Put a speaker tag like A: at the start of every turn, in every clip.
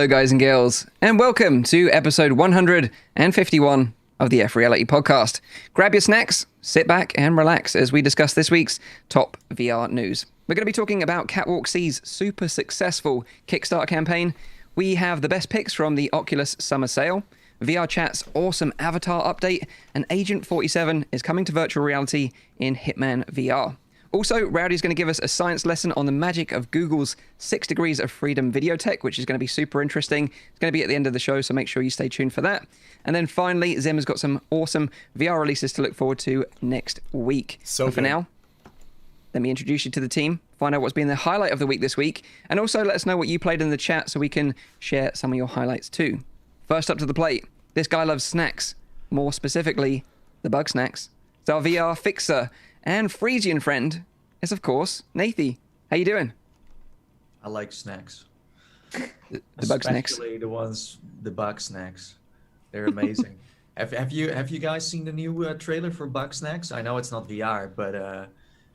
A: Hello, guys and girls, and welcome to episode 151 of the FReality Podcast. Grab your snacks, sit back, and relax as we discuss this week's top VR news. We're going to be talking about Catwalk C's super successful Kickstarter campaign. We have the best picks from the Oculus Summer Sale, VRChat's awesome avatar update, and Agent 47 is coming to virtual reality in Hitman VR. Also, Rowdy's going to give us a science lesson on the magic of Google's 6 degrees of freedom video tech, which is going to be super interesting. It's going to be at the end of the show, so make sure you stay tuned for that. And then finally, Zim has got some awesome VR releases to look forward to next week. But for now, let me introduce you to the team, find out what's been the highlight of the week this week, and also let us know what you played in the chat so we can share some of your highlights too. First up to the plate, this guy loves snacks, more specifically, the bug snacks. It's our VR fixer and Frisian friend is, of course, Nathy. How you doing?
B: I like snacks.
A: The bug snacks.
B: Especially the bug snacks. They're amazing. have you guys seen the new trailer for bug snacks? I know it's not VR, but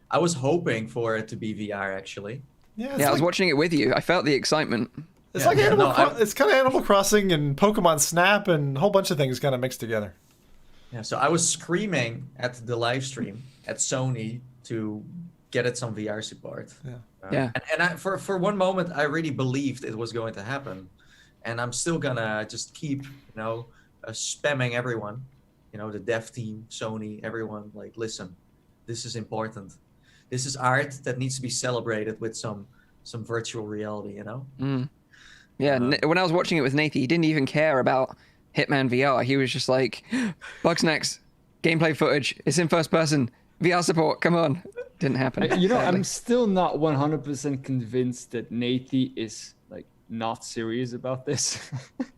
B: I was hoping for it to be VR actually.
A: Yeah, I was watching it with you. I felt the excitement.
C: It's it's kind of Animal Crossing and Pokemon Snap and a whole bunch of things kind of mixed together.
B: Yeah, so I was screaming at the live stream at Sony to get it some VR support.
A: Yeah.
B: And for one moment, I really believed it was going to happen, and I'm still gonna just keep, spamming everyone, the dev team, Sony, everyone. Like, listen, this is important. This is art that needs to be celebrated with some virtual reality.
A: Yeah. When I was watching it with Nathy, he didn't even care about Hitman VR. He was just like, bug snacks, gameplay footage. It's in first person. VR support. Come on. Didn't happen.
D: I'm still not 100% convinced that Nathy is not serious about this.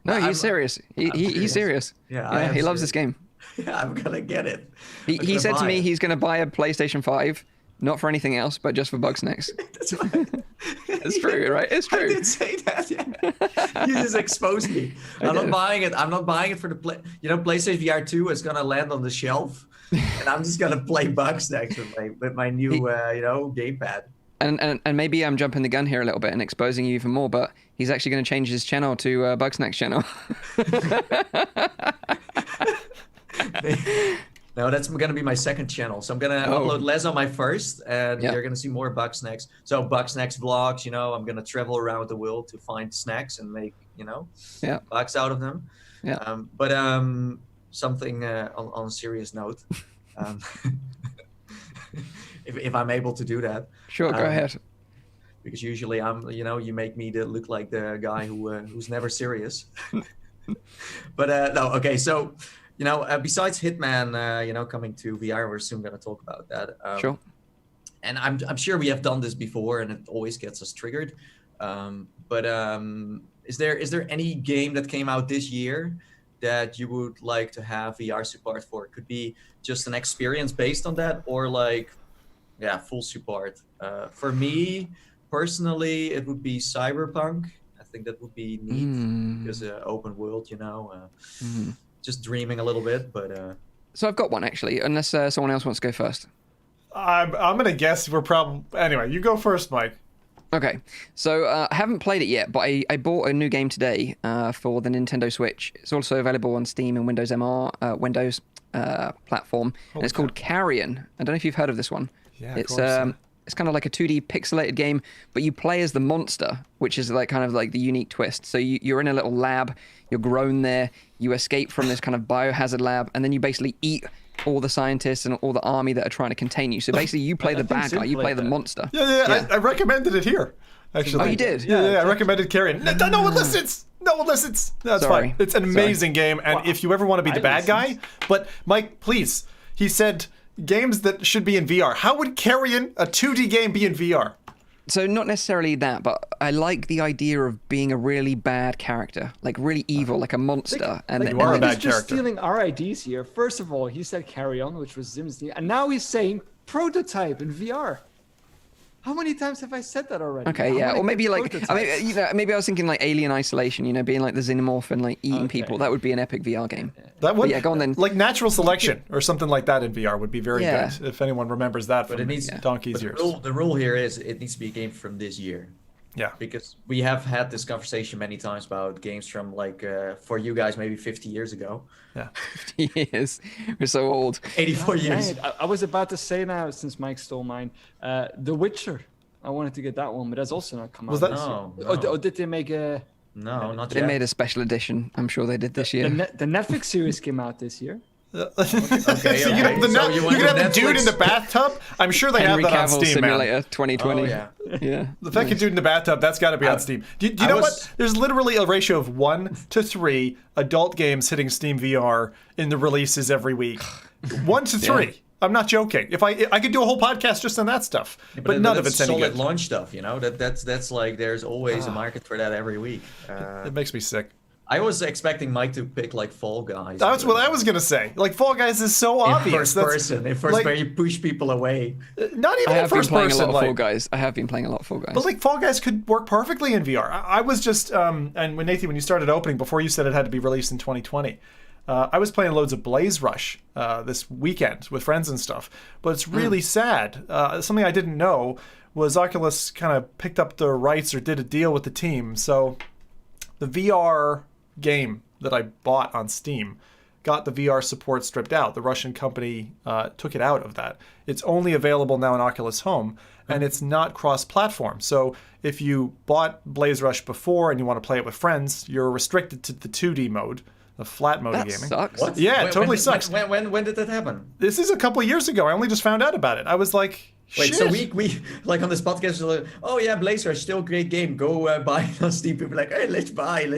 A: No, he's serious. He's serious.
B: Yeah,
A: he loves this game.
B: Yeah, I'm gonna get it.
A: He said to me he's gonna buy a PlayStation 5, not for anything else, but just for bug snacks.
B: That's right.
A: It's true, right? It's true.
B: I did say that. Yeah. You just exposed me. I'm not buying it. I'm not buying it for the PlayStation VR 2 is gonna land on the shelf. And I'm just gonna play bug snacks with my new gamepad.
A: And maybe I'm jumping the gun here a little bit and exposing you even more, but he's actually going to change his channel to Bug Snacks channel.
B: No, that's gonna be my second channel. So I'm gonna upload less on my first, and you're gonna see more Bug Snacks. So Bug Snacks vlogs. I'm gonna travel around the world to find snacks and make bugs out of them.
A: Yeah.
B: Something on a serious note, if I'm able to do that.
A: Sure, go ahead.
B: Because usually you make me look like the guy who's never serious. But no, okay. So, besides Hitman, coming to VR, we're soon gonna talk about that.
A: Sure.
B: And I'm sure we have done this before, and it always gets us triggered. But is there any game that came out this year that you would like to have VR support for? It could be just an experience based on that, or full support. For me, personally, it would be Cyberpunk. I think that would be neat because open world, just dreaming a little bit. But
A: so I've got one actually, unless someone else wants to go first.
C: I'm gonna guess we're probably anyway. You go first, Mike.
A: Okay, so I haven't played it yet, but I bought a new game today for the Nintendo Switch. It's also available on Steam and Windows Windows platform, and it's called Carrion. I don't know if you've heard of this one.
C: Yeah,
A: it's kind of like a 2D pixelated game, but you play as the monster, which is kind of the unique twist. So you're in a little lab, you're grown there, you escape from this kind of biohazard lab, and then you basically eat all the scientists and all the army that are trying to contain you. So basically you play the bad guy, you play the monster.
C: Yeah. I recommended it here, actually.
A: Oh, you did?
C: Yeah, I recommended Carrion. No one listens. No one listens. No, it's fine. It's an amazing game, and if you ever want to be the bad guy, but Mike, please, he said games that should be in VR. How would Carrion, a 2D game, be in VR?
A: So not necessarily that, but I like the idea of being a really bad character, really evil, like a monster.
C: You are a bad
D: he's just
C: character.
D: Stealing our ideas here. First of all, he said Carry On, which was Zim's name, and now he's saying prototype in VR. How many times have I said that already?
A: Okay, yeah, or maybe maybe I was thinking Alien Isolation, being the xenomorph and eating people. That would be an epic VR game.
C: That would,
A: go on then.
C: Like Natural Selection or something like that in VR would be very good if anyone remembers that from Donkey's years.
B: The rule here is it needs to be a game from this year.
C: Yeah.
B: Because we have had this conversation many times about games from for you guys maybe 50 years ago.
C: Yeah.
A: 50 years. We're so old.
B: 84 years.
D: Dang it. I was about to say now, since Mike stole mine, The Witcher. I wanted to get that one, but that's also not come
C: Was
D: out.
C: that-
B: No.
D: Or did they make a?
B: No, not
A: They
B: yet.
A: made a special edition. I'm sure they did this year.
D: The Netflix series came out this year.
B: Okay,
C: So
B: okay.
C: you can have,
B: So you want
C: have
B: the
C: the dude
B: Netflix-
C: in the bathtub. I'm sure they
A: Henry
C: have that on
A: Cavill
C: Steam, man.
A: Simulator 2020.
B: Oh, yeah.
A: Yeah.
C: The fucking dude in the bathtub, that's got to be on Steam. Do you
B: I
C: know
B: was-
C: what? There's literally a ratio of 1 to 3 adult games hitting Steam VR in the releases every week. 1 to 3.
A: Yeah.
C: I'm not joking. If I could do a whole podcast just on that stuff, but none of
B: that's
C: it's any
B: solid
C: good.
B: launch stuff, you know. That's like there's always a market for that every week.
C: It makes me sick.
B: I was expecting Mike to pick like Fall Guys.
C: That's what I was gonna say. Like Fall Guys is so
B: in
C: obvious.
B: first person. In first
C: like-
B: where you push people away.
C: Not even
A: I
C: in
A: have been
C: first
A: playing a
C: person.
A: lot of Fall
C: Like,
A: Guys. I have been playing a lot of Fall Guys.
C: but like Fall Guys could work perfectly in VR. I was just and when Nathan, when you started opening, before you said it had to be released in 2020, I was playing loads of Blaze Rush this weekend with friends and stuff. But it's really sad. Something I didn't know was Oculus kind of picked up the rights or did a deal with the team. So the VR game that I bought on Steam got the VR support stripped out. The Russian company took it out of that. It's only available now in Oculus Home, and it's not cross-platform. So if you bought Blaze Rush before and you want to play it with friends, you're restricted to the 2D mode, the flat mode
A: that
C: of gaming.
A: sucks.
B: What?
C: Yeah, it totally sucks.
B: When did that happen?
C: This is a couple of years ago. I only just found out about it. I was like,
B: Wait,
C: shit.
B: so we like on this podcast, we're like, oh yeah, Blaze Rush, still a great game. Go buy it on Steam. People are like, hey, let's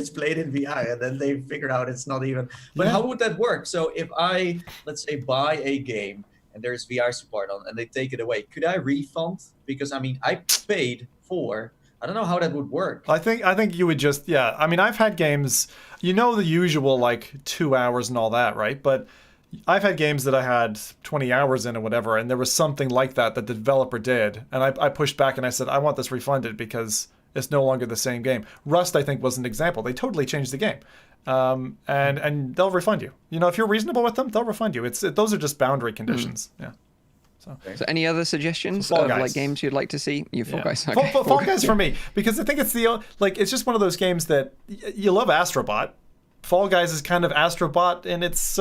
B: play it in VR, and then they figure out it's not even. But
C: Yeah.
B: how would that work? So if I, let's say, buy a game and there's VR support on, and they take it away, could I refund? Because I mean, I paid for. I don't know how that would work.
C: I think you would just, yeah. I mean, I've had games, you know, the usual like 2 hours and all that, right? But I've had games that I had 20 hours in or whatever, and there was something like that the developer did, and I pushed back and I said, I want this refunded because it's no longer the same game. Rust, I think, was an example. They totally changed the game, and they'll refund you. You know, if you're reasonable with them, they'll refund you. Those are just boundary conditions. Yeah.
A: So any other suggestions
C: Fall
A: of
C: Guys.
A: like games you'd like to see? You Fall
C: Yeah.
A: Guys.
C: Fall-
A: Okay.
C: Fall Guys for me, because I think it's it's just one of those games that you love Astrobot. Fall Guys is kind of Astrobot in its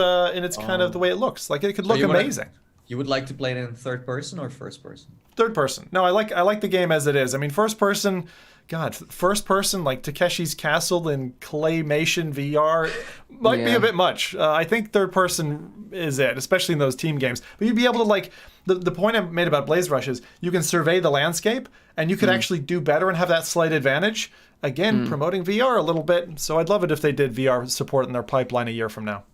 C: kind of the way it looks. Like it could look
B: you wanna-
C: amazing.
B: You would like to play it in third person or first person?
C: Third person. No, I like the game as it is. I mean, first person. God, first person like Takeshi's Castle in claymation VR might be
A: Yeah.
C: a bit much. I think third person is it, especially in those team games. But you'd be able to like the point I made about Blaze Rush is you can survey the landscape and you could actually do better and have that slight advantage. Again, promoting VR a little bit. So I'd love it if they did VR support in their pipeline a year from now.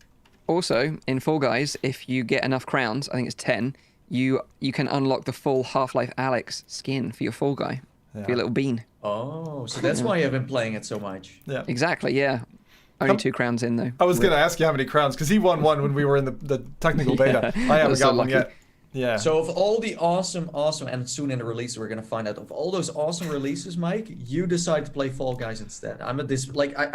A: Also, in Fall Guys, if you get enough crowns, I think it's 10, you can unlock the full Half-Life Alyx skin for your Fall Guy, for your little bean.
B: Oh, so that's why you've been playing it so much.
C: Yeah.
A: Exactly, yeah. Only 2 crowns in, though.
C: I was going to ask you how many crowns, because he won one when we were in the technical beta.
A: Yeah,
C: I
A: I
C: haven't
A: was
C: got
A: so
C: one
A: lucky.
C: yet. Yeah.
B: So of all the awesome, and soon in the release we're gonna find out of all those awesome releases, Mike, you decide to play Fall Guys instead. I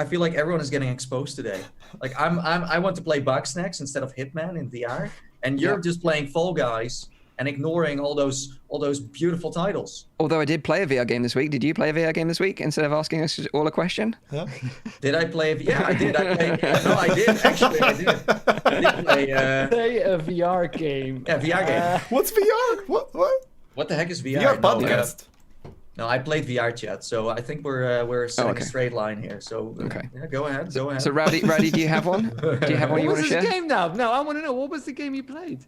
B: feel like everyone is getting exposed today. Like I want to play Bugsnax instead of Hitman in VR, and you're just playing Fall Guys and ignoring all those beautiful titles.
A: Although I did play a VR game this week. Did you play a VR game this week instead of asking us all a question?
C: Yeah.
B: Did I play? Yeah, I did. I did. Actually, I did. I did play.
D: Play a VR game.
B: Yeah, VR game.
C: What's VR? What?
B: What the heck is VR?
C: VR
B: No,
C: podcast.
B: No, I played VRChat, so I think we're setting
A: okay.
B: a straight line here. So
A: Okay.
B: yeah, go ahead.
A: So Rowdy, do you have one? Do you have one
D: What
A: you
D: was
A: want to
D: this
A: share?
D: game now? No, I want to know. What was the game you played?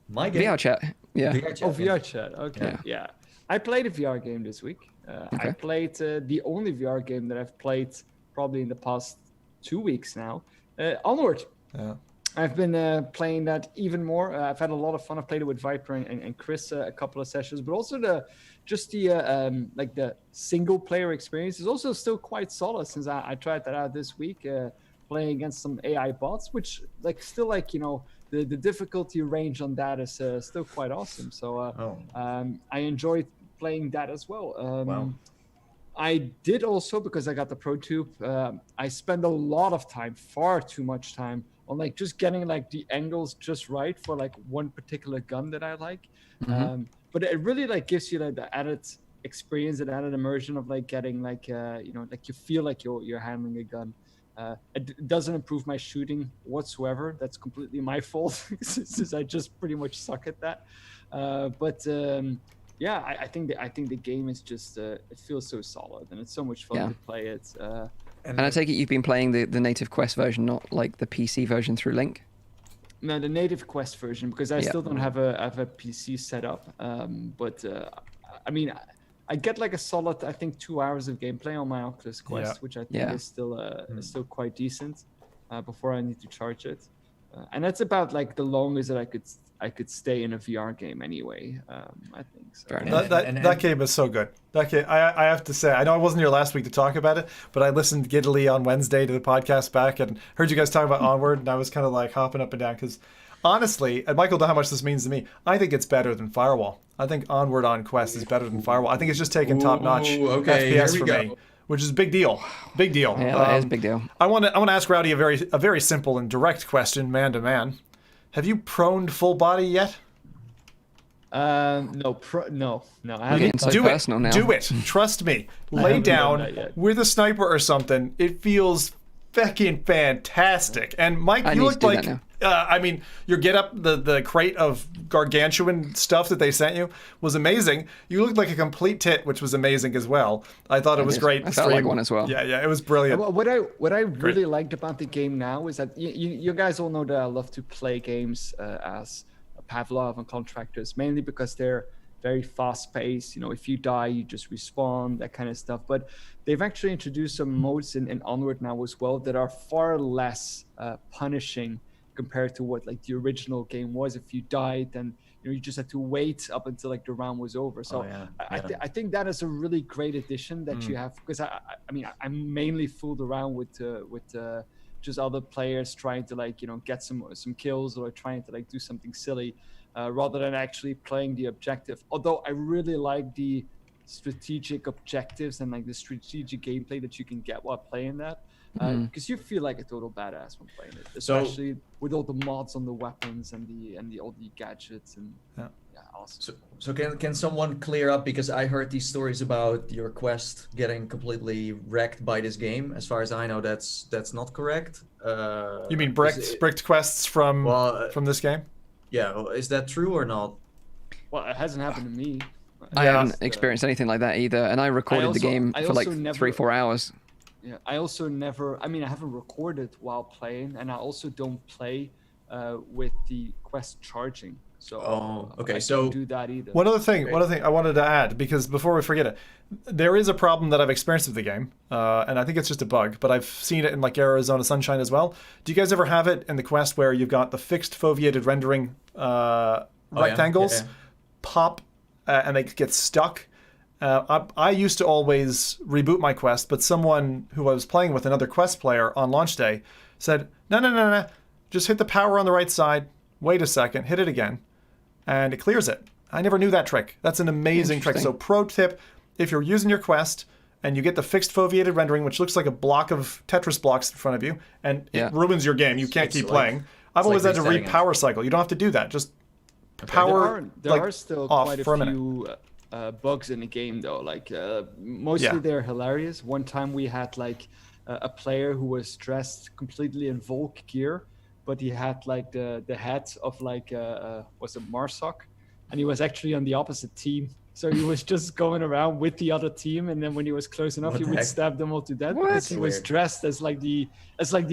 B: My game.
A: VRChat. Yeah.
B: VRChat.
D: Oh, VRChat. Okay.
A: Yeah.
D: Yeah. I played a VR game this week.
A: Okay.
D: I played the only VR game that I've played probably in the past 2 weeks now. Onward.
C: Yeah.
D: I've been playing that even more. I've had a lot of fun. I've played it with Viper and Chris a couple of sessions, but also the single player experience is also still quite solid since I tried that out this week, playing against some AI bots, which the difficulty range on that is still quite awesome. So I enjoyed playing that as well.
B: Wow.
D: I did also, because I got the ProTube, I spend a lot of time, far too much time, on like just getting like the angles just right for like one particular gun that I like. But it really like gives you like the added experience and added immersion of like getting like like you feel like you're handling a gun. It doesn't improve my shooting whatsoever. That's completely my fault since I just pretty much suck at that. Yeah, I think the game is just it feels so solid and it's so much fun to play it.
A: And I take it you've been playing the native Quest version, not like the PC version through Link?
D: No, the native Quest version, because I still don't have a PC set up. I mean, I get like a solid, I think, 2 hours of gameplay on my Oculus Quest, which I think is still quite decent before I need to charge it. And that's about like the longest that I could stay in a VR game anyway. I think so.
C: That game is so good. That game, I have to say, I know I wasn't here last week to talk about it, but I listened giddily on Wednesday to the podcast back and heard you guys talk about Onward, and I was kind of like hopping up and down because honestly, and Michael know how much this means to me, I think it's better than Firewall. I think Onward on Quest is better than Firewall. I think it's just taking top-notch FPS for me, which is a big deal. Big deal.
A: Yeah, that is a big deal.
C: I want to ask Rowdy a very simple and direct question, man to man. Have you proned full body yet?
D: No. I haven't.
A: So personal now.
C: Do it. Trust me. Lay down with a sniper or something. It feels fucking fantastic. And Mike, you look like, I mean, your get up, the crate of gargantuan stuff that they sent you was amazing. You looked like a complete tit, which was amazing as well. I thought it was great.
A: I felt like one as well.
C: Yeah, it was brilliant.
D: What I really liked about the game now is that you guys all know that I love to play games as Pavlov and Contractors, mainly because they're very fast paced. You know, if you die, you just respawn, that kind of stuff. But they've actually introduced some modes in Onward now as well that are far less punishing compared to what like the original game was. If you died, then you just had to wait up until like the round was over. So I think that is a really great addition that you have, because I mean I'm mainly fooled around with just other players trying to like get some kills or trying to like do something silly rather than actually playing the objective. Although I really like the strategic objectives and like the strategic gameplay that you can get while playing that. Because you feel like a total badass when playing it, especially with all the mods on the weapons and all the gadgets and awesome.
B: So can someone clear up, because I heard these stories about your Quest getting completely wrecked by this game. As far as I know, that's not correct.
C: You mean bricked quests from this game?
B: Yeah, is that true or not?
D: Well, it hasn't happened to me.
A: I haven't experienced anything like that either, and I recorded the game for like 3-4 hours.
D: Yeah, I also never. I mean, I haven't recorded while playing, and I also don't play with the Quest charging. So I don't do that either.
C: One other thing I wanted to add, because before we forget it, there is a problem that I've experienced with the game, and I think it's just a bug, but I've seen it in like Arizona Sunshine as well. Do you guys ever have it in the Quest where you've got the fixed foveated rendering rectangles pop and they get stuck? I used to always reboot my Quest, but someone who I was playing with, another Quest player on launch day, said, no, just hit the power on the right side, wait a second, hit it again, and it clears it. I never knew that trick. That's an amazing trick. So pro tip, if you're using your Quest and you get the fixed foveated rendering, which looks like a block of Tetris blocks in front of you, and it ruins your game, you can't keep playing. I've always had to re-power cycle. You don't have to do that. Just power
D: there are still quite a few bugs in the game though, like mostly they're hilarious. One time we had like a player who was dressed completely in Volk gear, but he had like the hat of like was it Marsoc, and he was actually on the opposite team, so he was just going around with the other team, and then when he was close enough he would stab them all to death because he was dressed as like the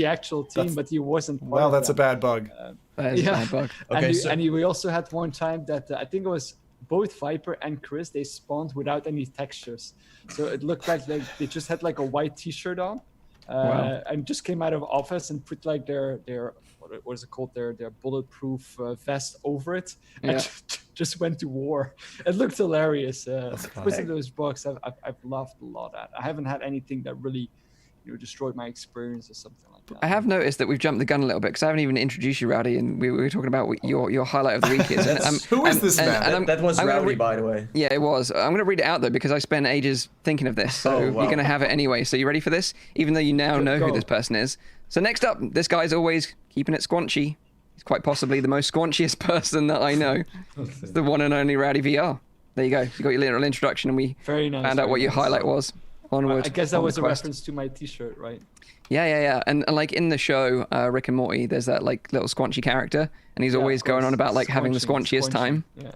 D: actual team, but he wasn't part
C: well
D: of
C: that's a bad bug.
A: That is a bad bug.
D: Okay, we also had one time that I think it was both Viper and Chris, they spawned without any textures, so it looked like they just had like a white t-shirt on and just came out of office and put like their what is it called, their bulletproof vest over it and just went to war. It looked hilarious. Most of those bugs I've laughed a lot at. I haven't had anything that really destroyed my experience or something like that.
A: I have noticed that we've jumped the gun a little bit because I haven't even introduced you, Rowdy, and we were talking about what your highlight of the week is.
C: Who is this man?
B: That was Rowdy, by the way.
A: Yeah, it was. I'm going to read it out though because I spent ages thinking of this, so you're going to have it anyway. So you ready for this? Even though you now know who this person is. So next up, this guy's always keeping it squanchy. He's quite possibly the most squanchiest person that I know. It's the one and only Rowdy VR. there you go. You got your little introduction, and we
D: Very nice.
A: found out what your highlight was. Onward.
D: I guess that was a
A: quest.
D: reference to my T-shirt, right?
A: Yeah. And like in the show, Rick and Morty, there's that like little squanchy character, and he's always going on about like having the squanchiest time.
D: Yeah.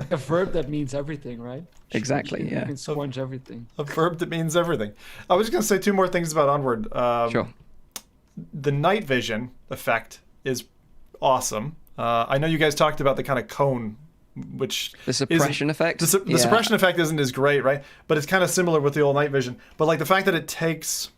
D: A verb that means everything, right?
A: Exactly.
D: You can squanch everything.
C: A verb that means everything. I was just gonna say 2 more things about Onward.
A: Sure.
C: The night vision effect is awesome. I know you guys talked about the kind of cone, which
A: the suppression effect.
C: The suppression effect isn't as great, right? But it's kind of similar with the old night vision. But like the fact that it takes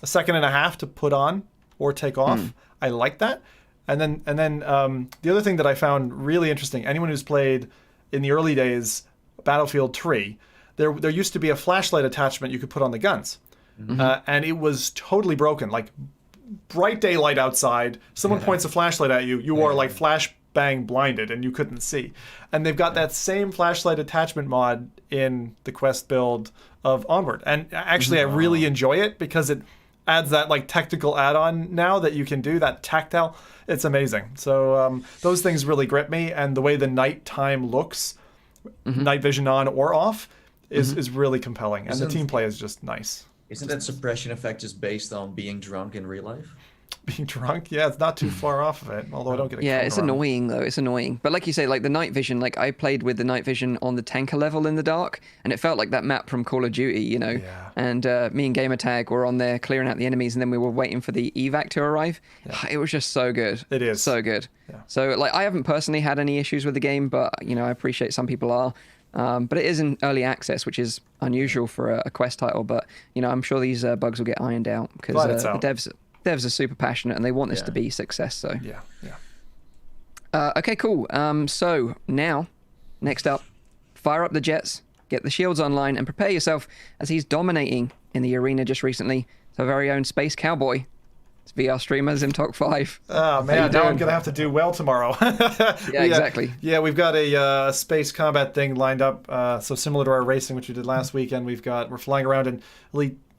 C: a second and a half to put on or take off, I like that. And then the other thing that I found really interesting, anyone who's played in the early days Battlefield 3, there used to be a flashlight attachment you could put on the guns, and it was totally broken. Like bright daylight outside, someone points a flashlight at you, you are like flashbang blinded and you couldn't see. And they've got that same flashlight attachment mod in the Quest build of Onward. And actually I really enjoy it because it adds that like technical add-on now that you can do, that tactile. It's amazing. So those things really grip me, and the way the nighttime looks, night vision on or off, is really compelling. And the team play is just nice.
B: Isn't that suppression effect just based on being drunk in real life?
C: Being drunk? Yeah, it's not too far off of it, although I don't get a
A: Yeah, it's annoying though. It's annoying. But like you say, like the night vision, like I played with the night vision on the tanker level in the dark, and it felt like that map from Call of Duty, you know.
C: Yeah.
A: And me and Gamertag were on there clearing out the enemies, and then we were waiting for the evac to arrive. Yeah. It was just so good.
C: It is.
A: So good.
C: Yeah.
A: So like I haven't personally had any issues with the game, but you know, I appreciate some people are. But it is in early access, which is unusual for a Quest title. But you know, I'm sure these bugs will get ironed out because the devs are super passionate and they want this to be a success. So okay, cool. So now, next up, fire up the jets, get the shields online, and prepare yourself as he's dominating in the arena just recently. It's our very own Space Cowboy. It's VR streamer Zimtalk5.
C: Oh man, now I'm gonna have to do well tomorrow.
A: Exactly.
C: Yeah, we've got a space combat thing lined up. So similar to our racing, which we did last weekend, we're flying around in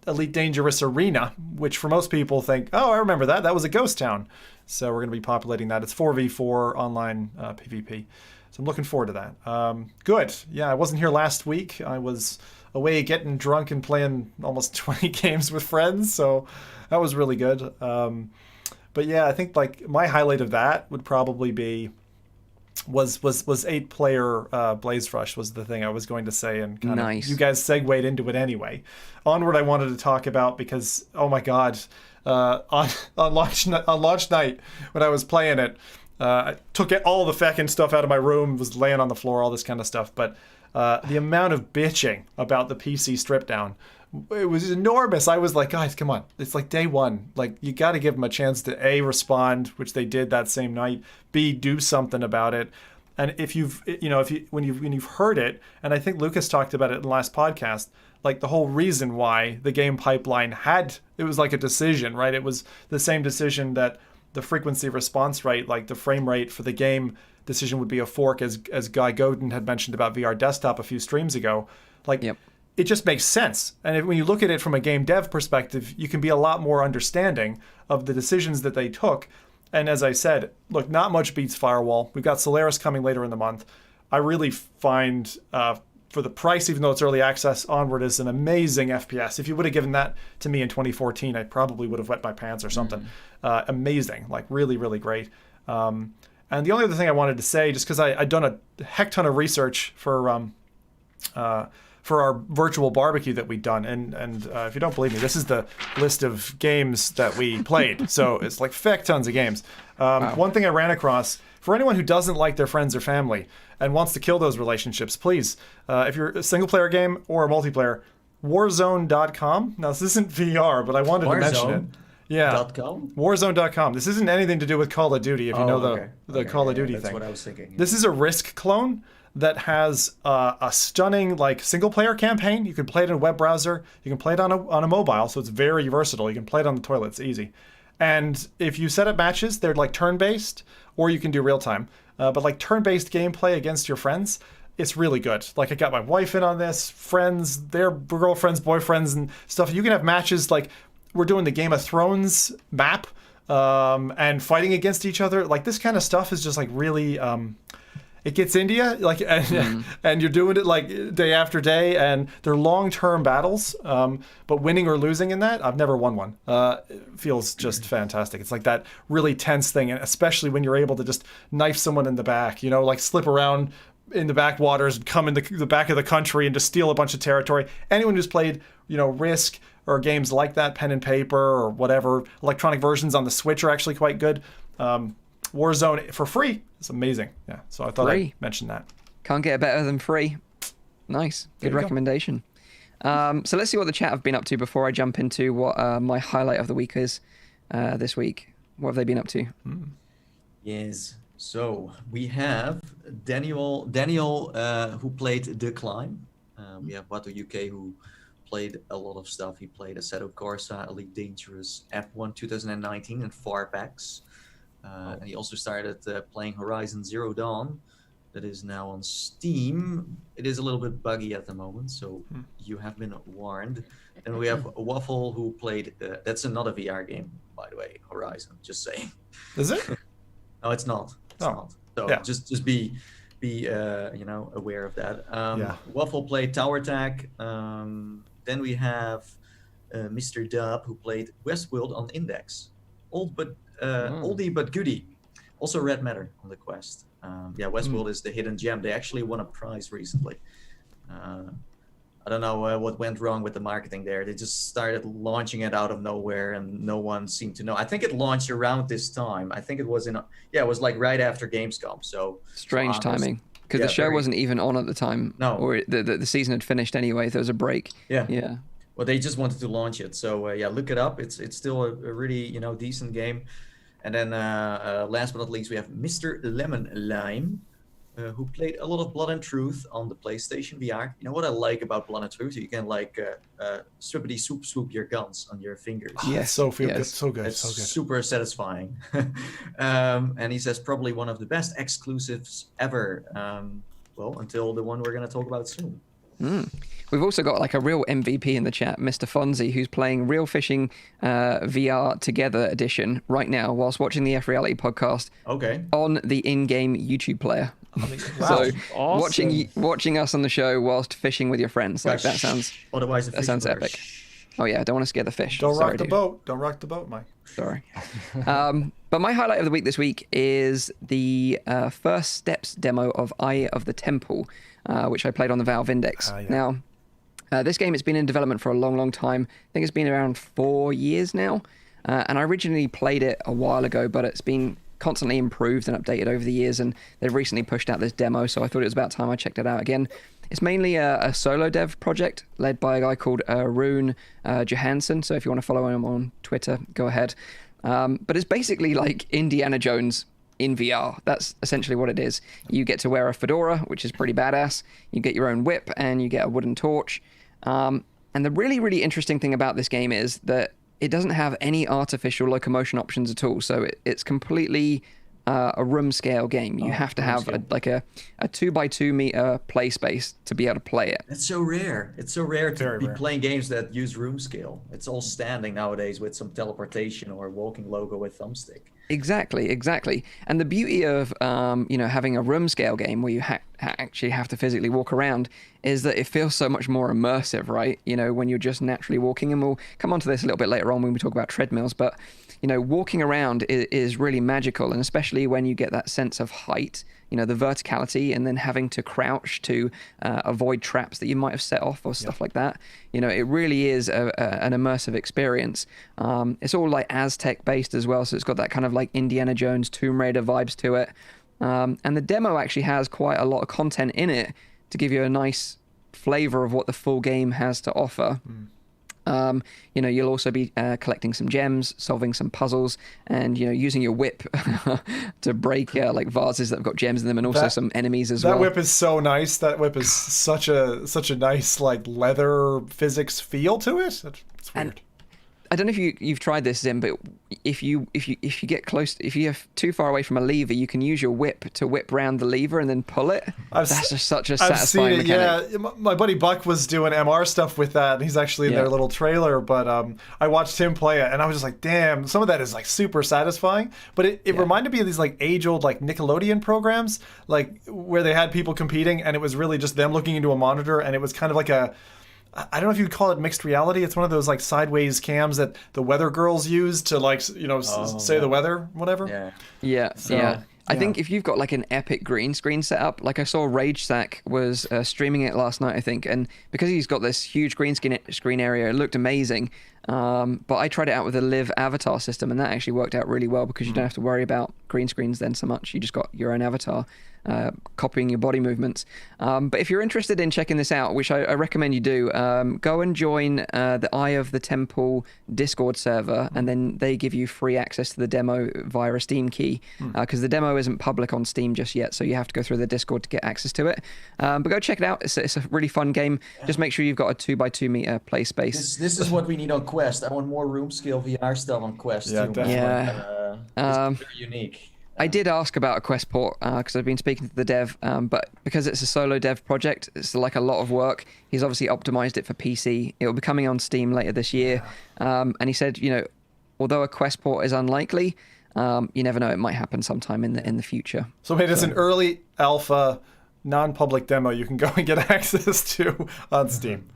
C: Elite Dangerous Arena, which for most people think, oh, I remember that. That was a ghost town. So we're gonna be populating that. It's 4v4 online PvP. So I'm looking forward to that. Good. Yeah, I wasn't here last week. I was away getting drunk and playing almost 20 games with friends. So that was really good. But yeah, I think like my highlight of that would probably be was 8-player Blaze Rush was the thing I was going to say, and kind of you guys segued into it anyway. Onward I wanted to talk about because oh my god, on launch night when I was playing it, I took all the feckin' stuff out of my room, was laying on the floor, all this kind of stuff. But the amount of bitching about the PC strip down, it was enormous. I was like, guys, come on. It's like day one. Like, you got to give them a chance to A, respond, which they did that same night, B, do something about it. And when you've heard it, and I think Lucas talked about it in the last podcast, like the whole reason why the game pipeline it was like a decision, right? It was the same decision that the frequency response rate, like the frame rate for the game decision would be a fork, as Guy Godin had mentioned about VR Desktop a few streams ago. Like, it just makes sense. And when you look at it from a game dev perspective, you can be a lot more understanding of the decisions that they took. And as I said, look, not much beats Firewall. We've got Solaris coming later in the month. I really find, for the price, even though it's early access, Onward is an amazing FPS. If you would have given that to me in 2014, I probably would have wet my pants or something. Amazing, like really, really great. And the only other thing I wanted to say, just because I'd done a heck ton of research for our virtual barbecue that we'd done, and if you don't believe me, this is the list of games that we played. So it's like feck tons of games. One thing I ran across, for anyone who doesn't like their friends or family and wants to kill those relationships, please, if you're a single player game or a multiplayer, Warzone.com. Now this isn't VR, but I wanted to mention it. Yeah. Warzone.com. This isn't anything to do with Call of Duty, if you know the Call of Duty thing.
B: That's what I was thinking.
C: This is a Risk clone that has a stunning like single player campaign. You can play it in a web browser. You can play it on a mobile, so it's very versatile. You can play it on the toilet. It's easy. And if you set up matches, they're like turn-based, or you can do real-time. But like turn-based gameplay against your friends, it's really good. Like I got my wife in on this, friends, their girlfriends, boyfriends, and stuff. You can have matches like we're doing the Game of Thrones map and fighting against each other. Like this kind of stuff is just like really... it gets into you, like, and you're doing it like day after day, and they're long-term battles. But winning or losing in that, I've never won one. It feels just fantastic. It's like that really tense thing, and especially when you're able to just knife someone in the back, you know, like slip around in the backwaters and come in the back of the country and just steal a bunch of territory. Anyone who's played, you know, Risk or games like that, pen and paper or whatever, electronic versions on the Switch are actually quite good. Warzone for free. It's amazing. Yeah, so I thought I'd mention that.
A: Can't get better than free. Nice. Good recommendation. So let's see what the chat have been up to before I jump into what my highlight of the week is this week. What have they been up to?
B: Yes. So we have Daniel who played The Climb. We have Bato UK who played a lot of stuff. He played Assetto Corsa, Elite Dangerous, F1 2019, and Farpex. And he also started playing Horizon Zero Dawn, that is now on Steam. It is a little bit buggy at the moment, so you have been warned. And we have Waffle who played, that's another VR game, by the way, Horizon, just saying.
C: Is it?
B: No, it's not. It's not. So just be aware of that. Waffle played Tower Attack. Then we have Mr. Dub who played Westworld on Index. Oldie but goodie. Also Red Matter on the Quest. Westworld is the hidden gem. They actually won a prize recently. I don't know what went wrong with the marketing there. They just started launching it out of nowhere, and no one seemed to know. I think it launched around this time. I think it was it was like right after Gamescom. So
A: strange timing, because the show wasn't even on at the time.
B: No,
A: or the season had finished anyway. There was a break. Yeah.
B: Well, they just wanted to launch it. So look it up. It's still a really decent game. And then last but not least, we have Mr. Lemon Lime, who played a lot of Blood and Truth on the PlayStation VR. You know what I like about Blood and Truth? You can swippity swoop your guns on your fingers.
C: Yes, so good.
B: It's super satisfying. And he says probably one of the best exclusives ever. Until the one we're going to talk about soon.
A: We've also got like a real MVP in the chat, Mr. Fonzie, who's playing Real Fishing VR Together edition right now whilst watching the FReality podcast on the in-game YouTube player. So awesome. watching us on the show whilst fishing with your friends, like that sounds epic. Oh yeah, I don't want to scare the fish.
C: Don't rock the boat, Mike.
A: Sorry. But my highlight of the week this week is the first steps demo of Eye of the Temple, which I played on the Valve Index. Now, this game has been in development for a long, long time. I think it's been around 4 years now. And I originally played it a while ago, but it's been constantly improved and updated over the years, and they've recently pushed out this demo, so I thought it was about time I checked it out again. It's mainly a solo dev project led by a guy called Rune Johansson, so if you want to follow him on Twitter, go ahead. But it's basically like Indiana Jones in VR. That's essentially what it is. You get to wear a fedora, which is pretty badass. You get your own whip, and you get a wooden torch. And the really, really interesting thing about this game is that it doesn't have any artificial locomotion options at all. So it's completely a room scale game. You have to have a 2x2 meter play space to be able to play it.
B: It's so rare. It's so rare to be playing games that use room scale. It's all standing nowadays with some teleportation or walking logo with thumbstick.
A: Exactly. And the beauty of having a room scale game where you actually have to physically walk around is that it feels so much more immersive, right? When you're just naturally walking, and we'll come on to this a little bit later on when we talk about treadmills, but walking around is really magical, and especially when you get that sense of height, the verticality, and then having to crouch to avoid traps that you might have set off or stuff like that. It really is an immersive experience. It's all like Aztec based as well, so it's got that kind of like Indiana Jones, Tomb Raider vibes to it. And the demo actually has quite a lot of content in it to give you a nice flavor of what the full game has to offer. You'll also be collecting some gems, solving some puzzles, and using your whip to break like vases that have got gems in them, and also some enemies as well.
C: That whip is so nice. That whip is such a nice like leather physics feel to it. It's weird.
A: I don't know if you've tried this, Zim, but if you get close, if you're too far away from a lever, you can use your whip to whip round the lever and then pull it. That's just such a satisfying mechanic.
C: Yeah, my buddy Buck was doing MR stuff with that. He's actually in their little trailer, but I watched him play it, and I was just like, damn, some of that is like super satisfying. But it reminded me of these like age-old like Nickelodeon programs, like where they had people competing, and it was really just them looking into a monitor, and it was kind of like I don't know if you'd call it mixed reality. It's one of those like sideways cams that the weather girls use to like, say the weather, whatever.
A: Yeah. I think if you've got like an epic green screen setup, like I saw RageSack was streaming it last night, I think, and because he's got this huge green screen area, it looked amazing. But I tried it out with a live avatar system, and that actually worked out really well because you don't have to worry about green screens then so much. You just got your own avatar copying your body movements. But if you're interested in checking this out, which I recommend you do, go and join the Eye of the Temple Discord server, and then they give you free access to the demo via a Steam key, because the demo isn't public on Steam just yet, so you have to go through the Discord to get access to it. But go check it out. It's a really fun game. Just make sure you've got a 2x2 meter play space.
B: This is what we need on Quest. I want more room scale VR stuff on Quest too.
A: Yeah.
B: It's very unique.
A: I did ask about a Quest port because I've been speaking to the dev, but because it's a solo dev project, it's like a lot of work. He's obviously optimized it for PC. It will be coming on Steam later this year. And he said, although a Quest port is unlikely, you never know, it might happen sometime in the future.
C: So wait, it's an early alpha, non-public demo you can go and get access to on Steam.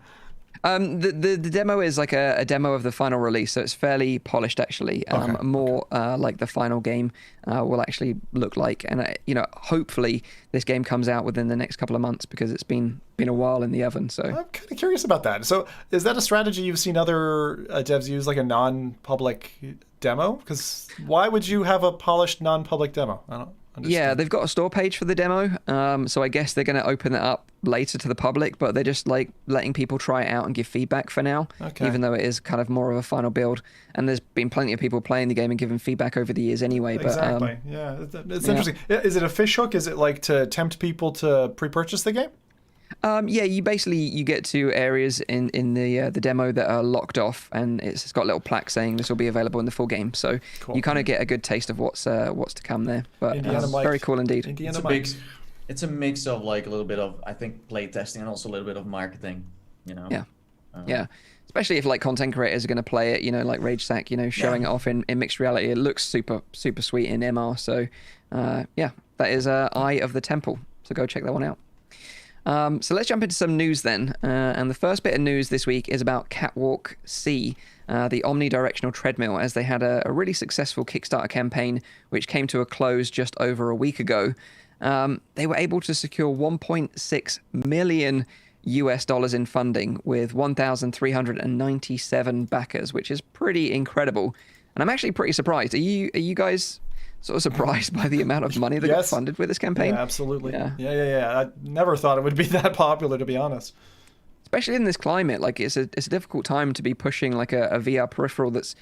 A: The demo is like a demo of the final release, so it's fairly polished actually. More like the final game will actually look like, and hopefully this game comes out within the next couple of months because it's been a while in the oven. So
C: I'm kind of curious about that. So is that a strategy you've seen other devs use, like a non-public demo? Because why would you have a polished non-public demo? I don't understand.
A: Yeah, they've got a store page for the demo, so I guess they're going to open it up later to the public, but they're just like letting people try it out and give feedback for now, even though it is kind of more of a final build. And there's been plenty of people playing the game and giving feedback over the years anyway.
C: Exactly. It's interesting. Is it a fish hook? Is it like to tempt people to pre-purchase the game?
A: You get to areas in the demo that are locked off, and it's got a little plaque saying this will be available in the full game. So you kind of get a good taste of what's to come there. But very cool indeed.
B: It's a mix of like a little bit of, I think, play testing and also a little bit of marketing.
A: Yeah. Especially if like content creators are going to play it, like RageSack, showing it off in mixed reality. It looks super super sweet in MR. So that is Eye of the Temple. So go check that one out. So let's jump into some news then. And the first bit of news this week is about Catwalk C, the omnidirectional treadmill, as they had a really successful Kickstarter campaign, which came to a close just over a week ago. They were able to secure $1.6 million in funding with 1,397 backers, which is pretty incredible. And I'm actually pretty surprised. Are you guys sort of surprised by the amount of money that got funded with this campaign?
C: Yeah, absolutely. Yeah. I never thought it would be that popular, to be honest.
A: Especially in this climate, like it's a difficult time to be pushing like a VR peripheral that's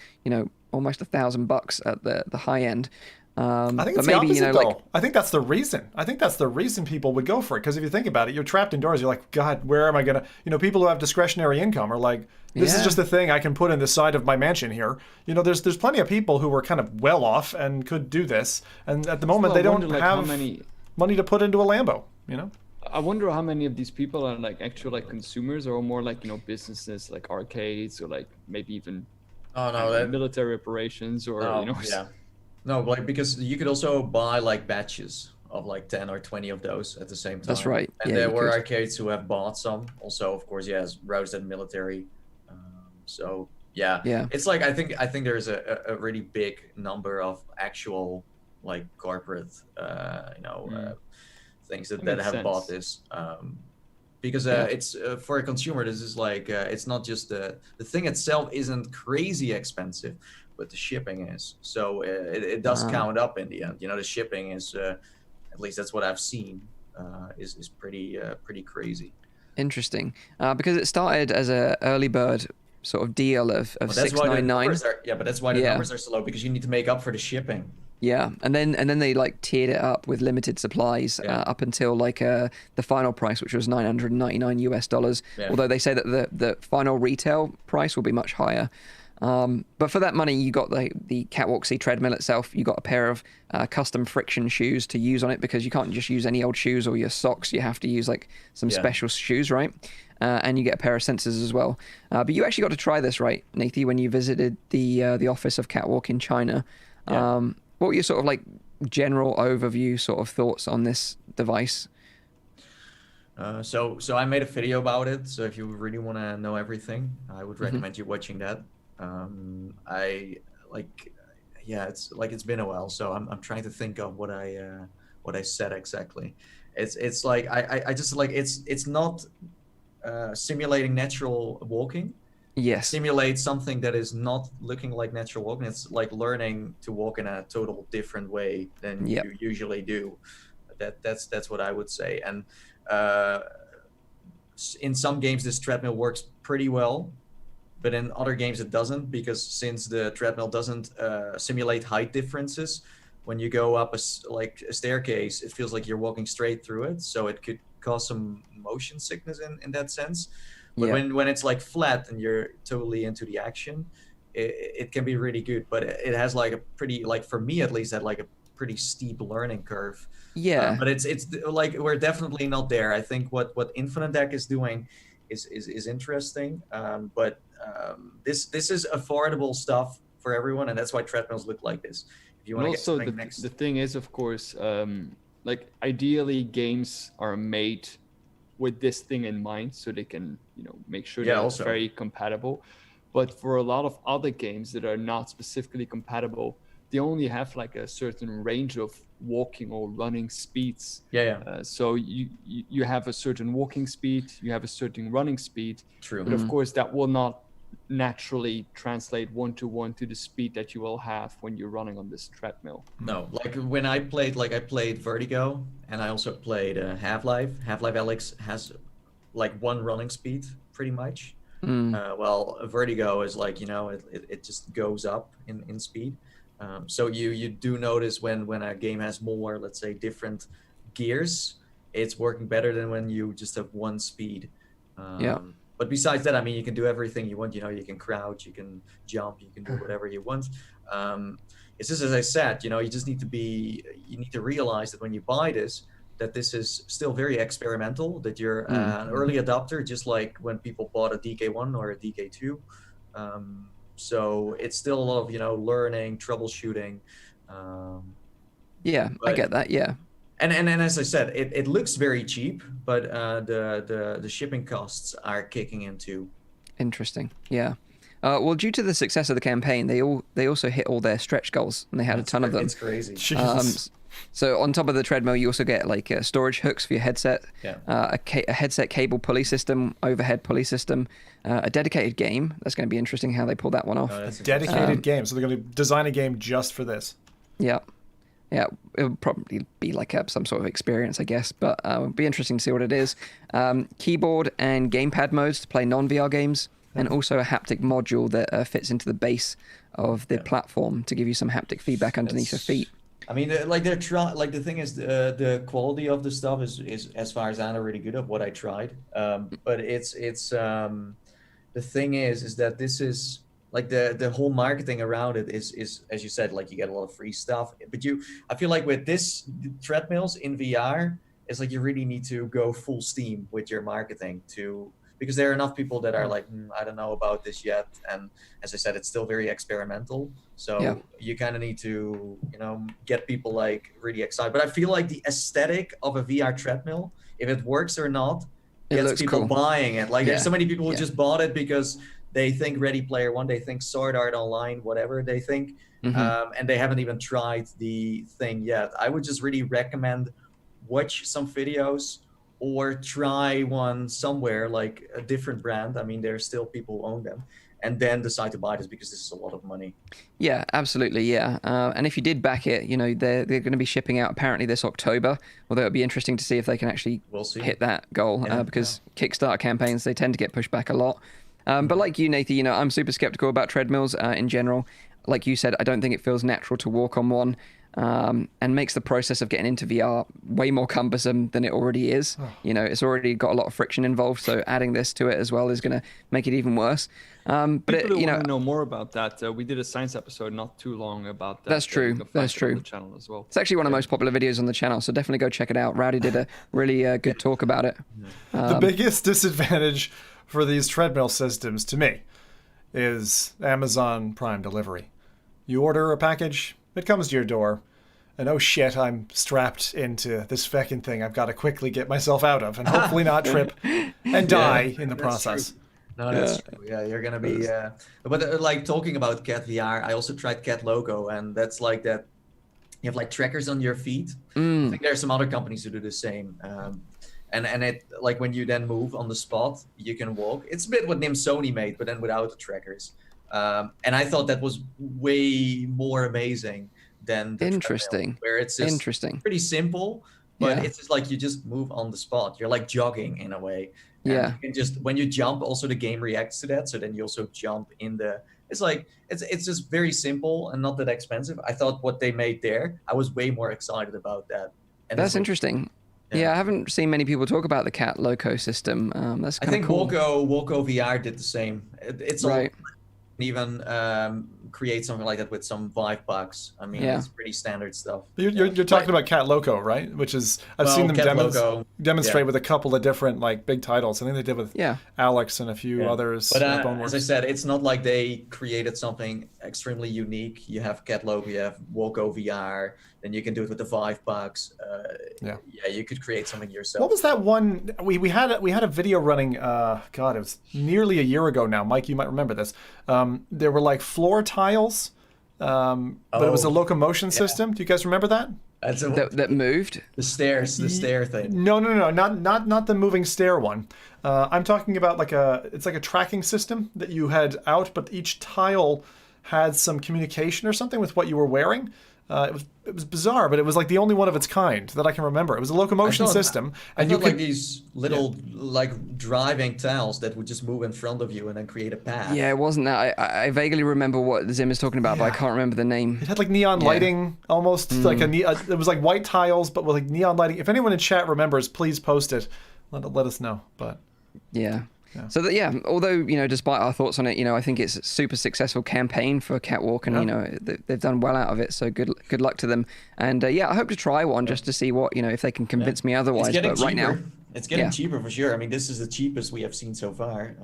A: almost $1,000 at the high end.
C: I think it's the opposite, though. I think that's the reason. I think that's the reason people would go for it. Because if you think about it, you're trapped indoors. You're like, God, where am I going to... people who have discretionary income are like, this is just a thing I can put in the side of my mansion here. There's plenty of people who are kind of well off and could do this. And at the moment, they don't have money to put into a Lambo,
D: I wonder how many of these people are like actual like consumers or more like, businesses like arcades or like maybe even military operations or,
B: No, like because you could also buy like batches of like 10 or 20 of those at the same time.
A: That's right.
B: And there were arcades who have bought some. Also, of course, as Rowdy said, military. It's like I think there's a really big number of actual like corporate things that have bought this. Because it's for a consumer, this is like it's not just the thing itself isn't crazy expensive, but the shipping is. So it does count up in the end. The shipping is, at least that's what I've seen, is pretty crazy.
A: Interesting, because it started as a early bird sort of deal of $6.99.
B: But that's why the numbers are so low, because you need to make up for the shipping.
A: Yeah, and then they like tiered it up with limited supplies up until like the final price, which was $999. Although they say that the final retail price will be much higher. But for that money, you got the Catwalk C treadmill itself. You got a pair of custom friction shoes to use on it, because you can't just use any old shoes or your socks. You have to use like some special shoes, right? And you get a pair of sensors as well. But you actually got to try this, right, Nathie, when you visited the office of Catwalk in China. Yeah. What were your sort of like general overview sort of thoughts on this device?
B: So I made a video about it. So if you really want to know everything, I would recommend you watching that. It's been a while, so I'm trying to think of what I said exactly. It's like I just like it's not simulating natural walking.
A: Yes.
B: Simulate something that is not looking like natural walking. It's like learning to walk in a total different way than you usually do. That's what I would say. And in some games this treadmill works pretty well, but in other games it doesn't, because since the treadmill doesn't simulate height differences, when you go up a staircase, it feels like you're walking straight through it. So it could cause some motion sickness in that sense. But when it's like flat and you're totally into the action, it can be really good. But it has like a pretty, like for me at least, had like a pretty steep learning curve.
A: Yeah.
B: But it's like we're definitely not there. I think what Infinite Deck is doing is interesting. But this is affordable stuff for everyone, and that's why treadmills look like this. If you want to get something next.
D: The thing is, of course, like ideally games are made with this thing in mind, so they can make sure that it's very compatible. But for a lot of other games that are not specifically compatible, they only have like a certain range of walking or running speeds. So you have a certain walking speed, you have a certain running speed.
B: True.
D: But of course that will not naturally translate one-to-one to the speed that you will have when you're running on this treadmill.
B: No, like when I played Vertigo, and I also played Half-Life. Half-Life Alyx has like one running speed pretty much. Well, Vertigo is like, it just goes up in speed. So you do notice when a game has more, let's say, different gears, it's working better than when you just have one speed. But besides that, I mean, you can do everything you want. You can crouch, you can jump, you can do whatever you want. It's just, as I said, you just need to realize that when you buy this, that this is still very experimental, that you're an early adopter, just like when people bought a DK1 or a DK2. So it's still a lot of, learning, troubleshooting.
A: I get that. Yeah.
B: And as I said, it looks very cheap, but the shipping costs are kicking in too.
A: Interesting. Yeah. Well, due to the success of the campaign, they also hit all their stretch goals, and they had a ton of them.
B: It's crazy.
A: So on top of the treadmill, you also get like storage hooks for your headset, a headset cable pulley system, overhead pulley system, a dedicated game. That's going to be interesting how they pull that one off.
C: A dedicated game. So they're going to design a game just for this.
A: Yeah. Yeah, it'll probably be like some sort of experience, I guess, but it'll be interesting to see what it is. Keyboard and gamepad modes to play non-VR games, and also a haptic module that fits into the base of the platform to give you some haptic feedback underneath your feet.
B: I mean, the thing is, the quality of the stuff is as far as I know really good of what I tried. But it's the thing is that this is like the whole marketing around it is as you said, like you get a lot of free stuff. But I feel like with this treadmills in VR, it's like you really need to go full steam with your marketing because there are enough people that are like, I don't know about this yet. And as I said, it's still very experimental. So you kind of need to, get people like really excited. But I feel like the aesthetic of a VR treadmill, if it works or not, gets people buying it. Like there's so many people who just bought it because they think Ready Player One, they think Sword Art Online, whatever they think. And they haven't even tried the thing yet. I would just really recommend watch some videos or try one somewhere, like a different brand. I mean, there's still people who own them, and then decide to buy this because this is a lot of money. Yeah, absolutely. Yeah. And if you did back it, they're going to be shipping out apparently this October, although it'd be interesting to see if they can actually hit that goal because Kickstarter campaigns, they tend to get pushed back a lot. But like you, Nathan, I'm super skeptical about treadmills in general. Like you said, I don't think it feels natural to walk on one.
A: and makes the process of getting into VR way more cumbersome than it already is. You know, it's already got a lot of friction involved, so adding this to it as well is going to make it even worse. But
D: People who want to know more about that, we did a science episode not too long about that.
A: That's true. That's true.
D: On the channel as well.
A: It's actually one of the most popular videos on the channel, so definitely go check it out. Rowdy did a really good talk about it.
C: The biggest disadvantage for these treadmill systems, to me, is Amazon Prime delivery. You order a package, it comes to your door, and oh shit, I'm strapped into this fucking thing I've got to quickly get myself out of, and hopefully not trip and die in the process.
B: True. No, that's true. Yeah, you're gonna be. But like talking about Cat VR, I also tried Cat Loco, and that's like that. You have like trackers on your feet. I think there are some other companies who do the same. And it like when you then move on the spot, you can walk. It's a bit what Sony made, but then without the trackers. And I thought that was way more amazing than the treadmill, where it's just pretty simple, but it's just like you just move on the spot. You're like jogging in a way. And you can just when you jump, also the game reacts to that. So then you also jump in the. It's like it's just very simple and not that expensive. I thought what they made there, I was way more excited about that. And
A: that's interesting. Yeah, I haven't seen many people talk about the Cat Loco system. That's kind of cool.
B: Wolco VR did the same. It's
A: right.
B: Even create something like that with some Vive bucks. I mean, it's pretty standard stuff.
C: You're talking about Cat Loco, right? Which is I've seen them demonstrate with a couple of different like big titles. I think they did with Alex and a few others.
B: But as I said, it's not like they created something extremely unique. You have Cat Loco, you have Wolco VR, then you can do it with the Vive bucks. You could create something yourself.
C: What was that one? We had a video running. God, it was nearly a year ago now. Mike, you might remember this. There were like floor tiles, but it was a locomotion system. Do you guys remember that?
A: That moved?
B: The stair thing.
C: No, not the moving stair one. I'm talking about it's like a tracking system that you had out, but each tile had some communication or something with what you were wearing. It was bizarre, but it was like the only one of its kind that I can remember. It was a locomotion system,
B: and you could like these little like driving tiles that would just move in front of you and then create a path.
A: Yeah, it wasn't that. I vaguely remember what Zim is talking about, but I can't remember the name.
C: It had like neon lighting, almost like it was like white tiles, but with like neon lighting. If anyone in chat remembers, please post it. Let us know. But
A: yeah. So although despite our thoughts on it, I think it's a super successful campaign for Catwalk, and they've done well out of it. So good luck to them. And I hope to try one just to see what if they can convince me otherwise. But right now,
B: it's getting cheaper for sure. I mean, this is the cheapest we have seen so far.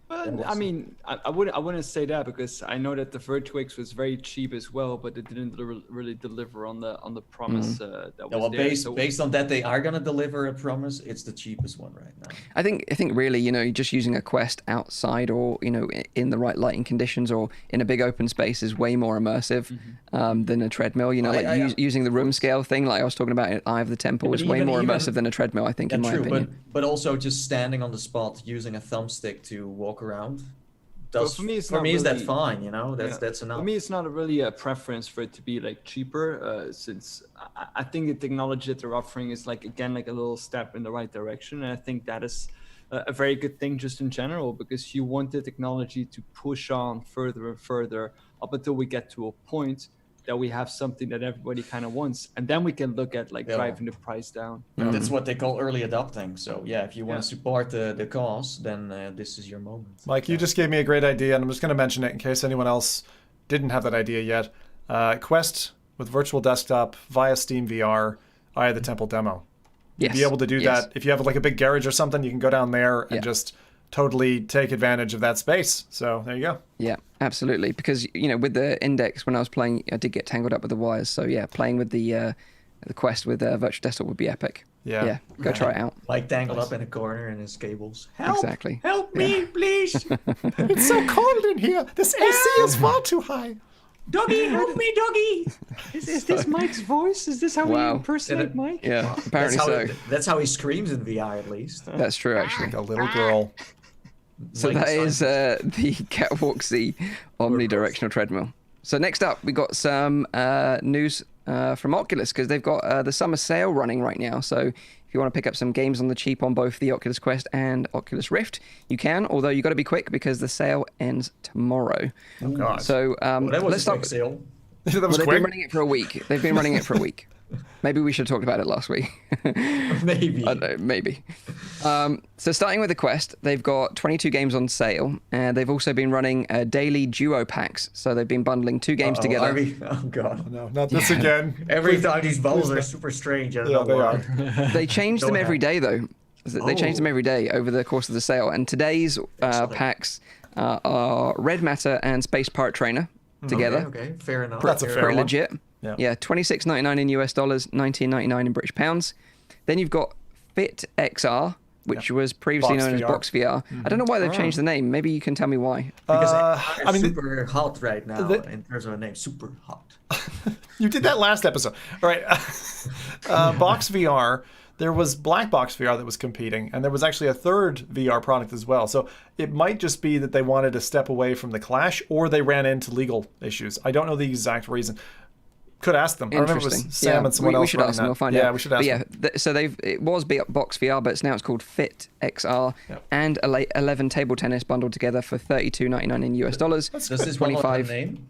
D: But I mean, I wouldn't say that, because I know that the Virtuix was very cheap as well, but it didn't really deliver on the promise that was there.
B: Based on that, they are gonna deliver a promise. It's the cheapest one right now.
A: I think really, just using a Quest outside or in the right lighting conditions or in a big open space is way more immersive than a treadmill. Using the room scale thing, like I was talking about in Eye of the Temple, is way more immersive than a treadmill, I think, in my opinion.
B: But also just standing on the spot using a thumbstick to walk around. For me, is that fine? That's enough.
D: For me, it's not really a preference for it to be like cheaper, since I think the technology that they're offering is like a little step in the right direction, and I think that is a very good thing just in general, because you want the technology to push on further and further up until we get to a point that we have something that everybody kind of wants, and then we can look at driving the price down.
B: That's what they call early adopting. So if you want to support the cause, then this is your moment.
C: Mike, you just gave me a great idea, and I'm just going to mention it in case anyone else didn't have that idea yet. Quest with virtual desktop via Steam VR, Eye of the Temple demo. Yes. Be able to do that. If you have like a big garage or something, you can go down there and just totally take advantage of that space. So there you go.
A: Yeah, absolutely. Because with the Index, when I was playing, I did get tangled up with the wires. So playing with the Quest with virtual desktop would be epic. Yeah, go try it out.
B: Like tangled up in a corner in his cables. Help!
A: Exactly.
B: Help me, please!
C: It's so cold in here. This AC is far too high.
B: Doggy, help me, doggy!
D: Is this Mike's voice? Is this how we impersonate Mike?
A: Yeah, apparently
B: that's how he screams in VR, at least.
A: That's true, actually.
C: Like a little girl.
A: So that is the Catwalk Z omnidirectional treadmill. So next up, we got some news from Oculus, because they've got the summer sale running right now. So if you want to pick up some games on the cheap on both the Oculus Quest and Oculus Rift, you can. Although you got to be quick because the sale ends tomorrow.
C: Oh God!
A: So
B: that was a quick sale.
C: That was
A: Well, they've
C: quick.
A: been running it for a week. They've been running it for a week. Maybe we should have talked about it last week.
B: Maybe.
A: I don't know, maybe. So starting with the Quest, they've got 22 games on sale, and they've also been running daily duo packs. So they've been bundling 2 games together.
B: Oh god.
C: No, not this again.
B: Every time these bundles are super strange. I don't know
C: they
B: why.
C: are.
A: They change them every day, though. They change them every day over the course of the sale. And today's packs are Red Matter and Space Pirate Trainer together.
B: Okay, fair enough.
C: That's a fair
A: Pretty
C: one.
A: legit. Yeah, $26.99 in US dollars, $19.99 in British pounds. Then you've got Fit XR, which was previously known as Box VR. I don't know why they've changed the name. Maybe you can tell me why.
B: Because it's super hot right now in terms of a name. Super hot.
C: You did that last episode. All right. Box VR. There was Black Box VR that was competing, and there was actually a third VR product as well. So it might just be that they wanted to step away from the clash, or they ran into legal issues. I don't know the exact reason. Could ask them. I remember it was Sam and someone else.
A: We should ask them. We'll find out.
C: Yeah, we should ask them.
A: So it was Box VR, but now it's called Fit XR and 11 table tennis bundled together for $32.99 in US dollars.
B: Does this bundle have a name?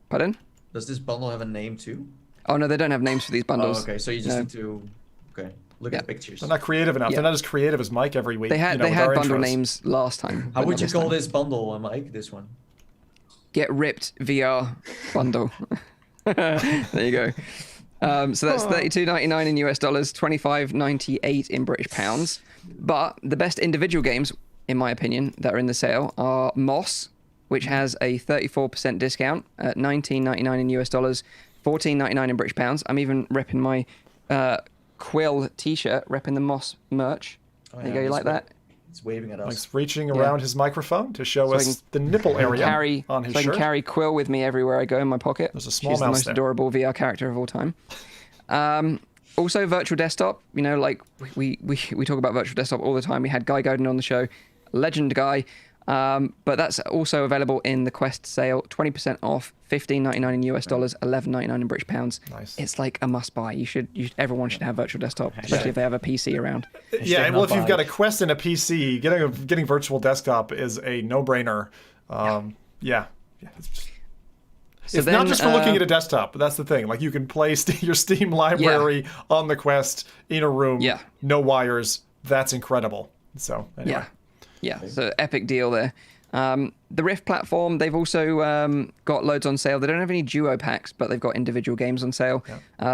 A: Pardon?
B: Does this bundle have a name too?
A: Oh no, they don't have names for these bundles.
B: Oh, okay, so you just need to look at the pictures.
C: They're not creative enough. They're not as creative as Mike every week.
A: They had bundle names last time.
B: How would you call this bundle, Mike? This one?
A: Get Ripped VR bundle. There you go. So that's $32.99 in US dollars, $25.98 in British pounds. But the best individual games, in my opinion, that are in the sale are Moss, which has a 34% discount at $19.99 in US dollars, $14.99 in British pounds. I'm even repping my Quill t-shirt, repping the Moss merch. There you go, you like that?
B: It's waving at us.
C: Mike's reaching around his microphone to show us the nipple area on his shirt.
A: I can carry Quill with me everywhere I go in my pocket.
C: There's a small
A: She's
C: mouse
A: the most
C: there.
A: adorable VR character of all time. Also, virtual desktop. You know, like we talk about virtual desktop all the time. We had Guy Godin on the show, legend guy. But that's also available in the Quest sale, 20% off, $15.99 in US dollars, $11.99 in British pounds.
C: Nice.
A: It's like a must buy. Everyone should have virtual desktop, especially if they have a PC around.
C: Yeah, well, if you've got a Quest and a PC, getting virtual desktop is a no-brainer. Yeah. It's not just for looking at a desktop, but that's the thing. Like, you can play your Steam library on the Quest in a room, no wires. That's incredible. So, anyway.
A: Yeah, so epic deal there. The Rift platform, they've also got loads on sale. They don't have any duo packs, but they've got individual games on sale.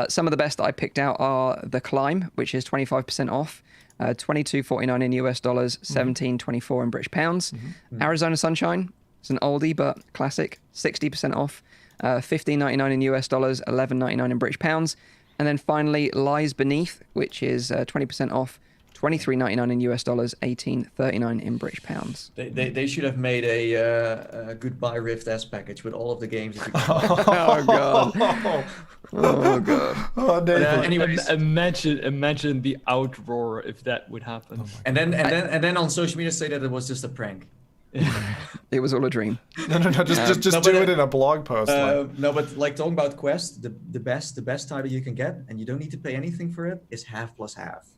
A: Some of the best that I picked out are The Climb, which is 25% off, $22.49 in US dollars, $17.24 in British pounds. Arizona Sunshine, it's an oldie but classic, 60% off, $15.99 in US dollars, $11.99 in British pounds. And then finally, Lies Beneath, which is 20% off, $23.99 in US dollars, $18.39 in British pounds.
B: They should have made a Goodbye Rift S package with all of the games. That you can
A: Oh god. Oh god.
C: Oh,
B: anyways,
D: imagine the outroar if that would happen.
B: And then on social media say that it was just a prank.
A: It was all a dream.
C: No, just do it in a blog post.
B: No, but like talking about Quest, the best title you can get, and you don't need to pay anything for it, is half plus half.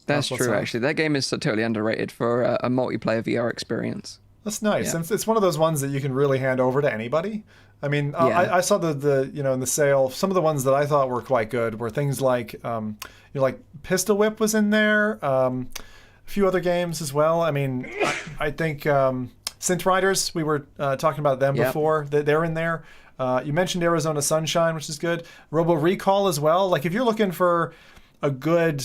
A: That's true, actually. That game is totally underrated for a multiplayer VR experience.
C: That's nice. And it's one of those ones that you can really hand over to anybody. I mean, I saw the in the sale, some of the ones that I thought were quite good were things like, like Pistol Whip was in there, a few other games as well. I mean, I think Synth Riders, we were talking about them before. They're in there. You mentioned Arizona Sunshine, which is good. Robo Recall as well. Like, if you're looking for a good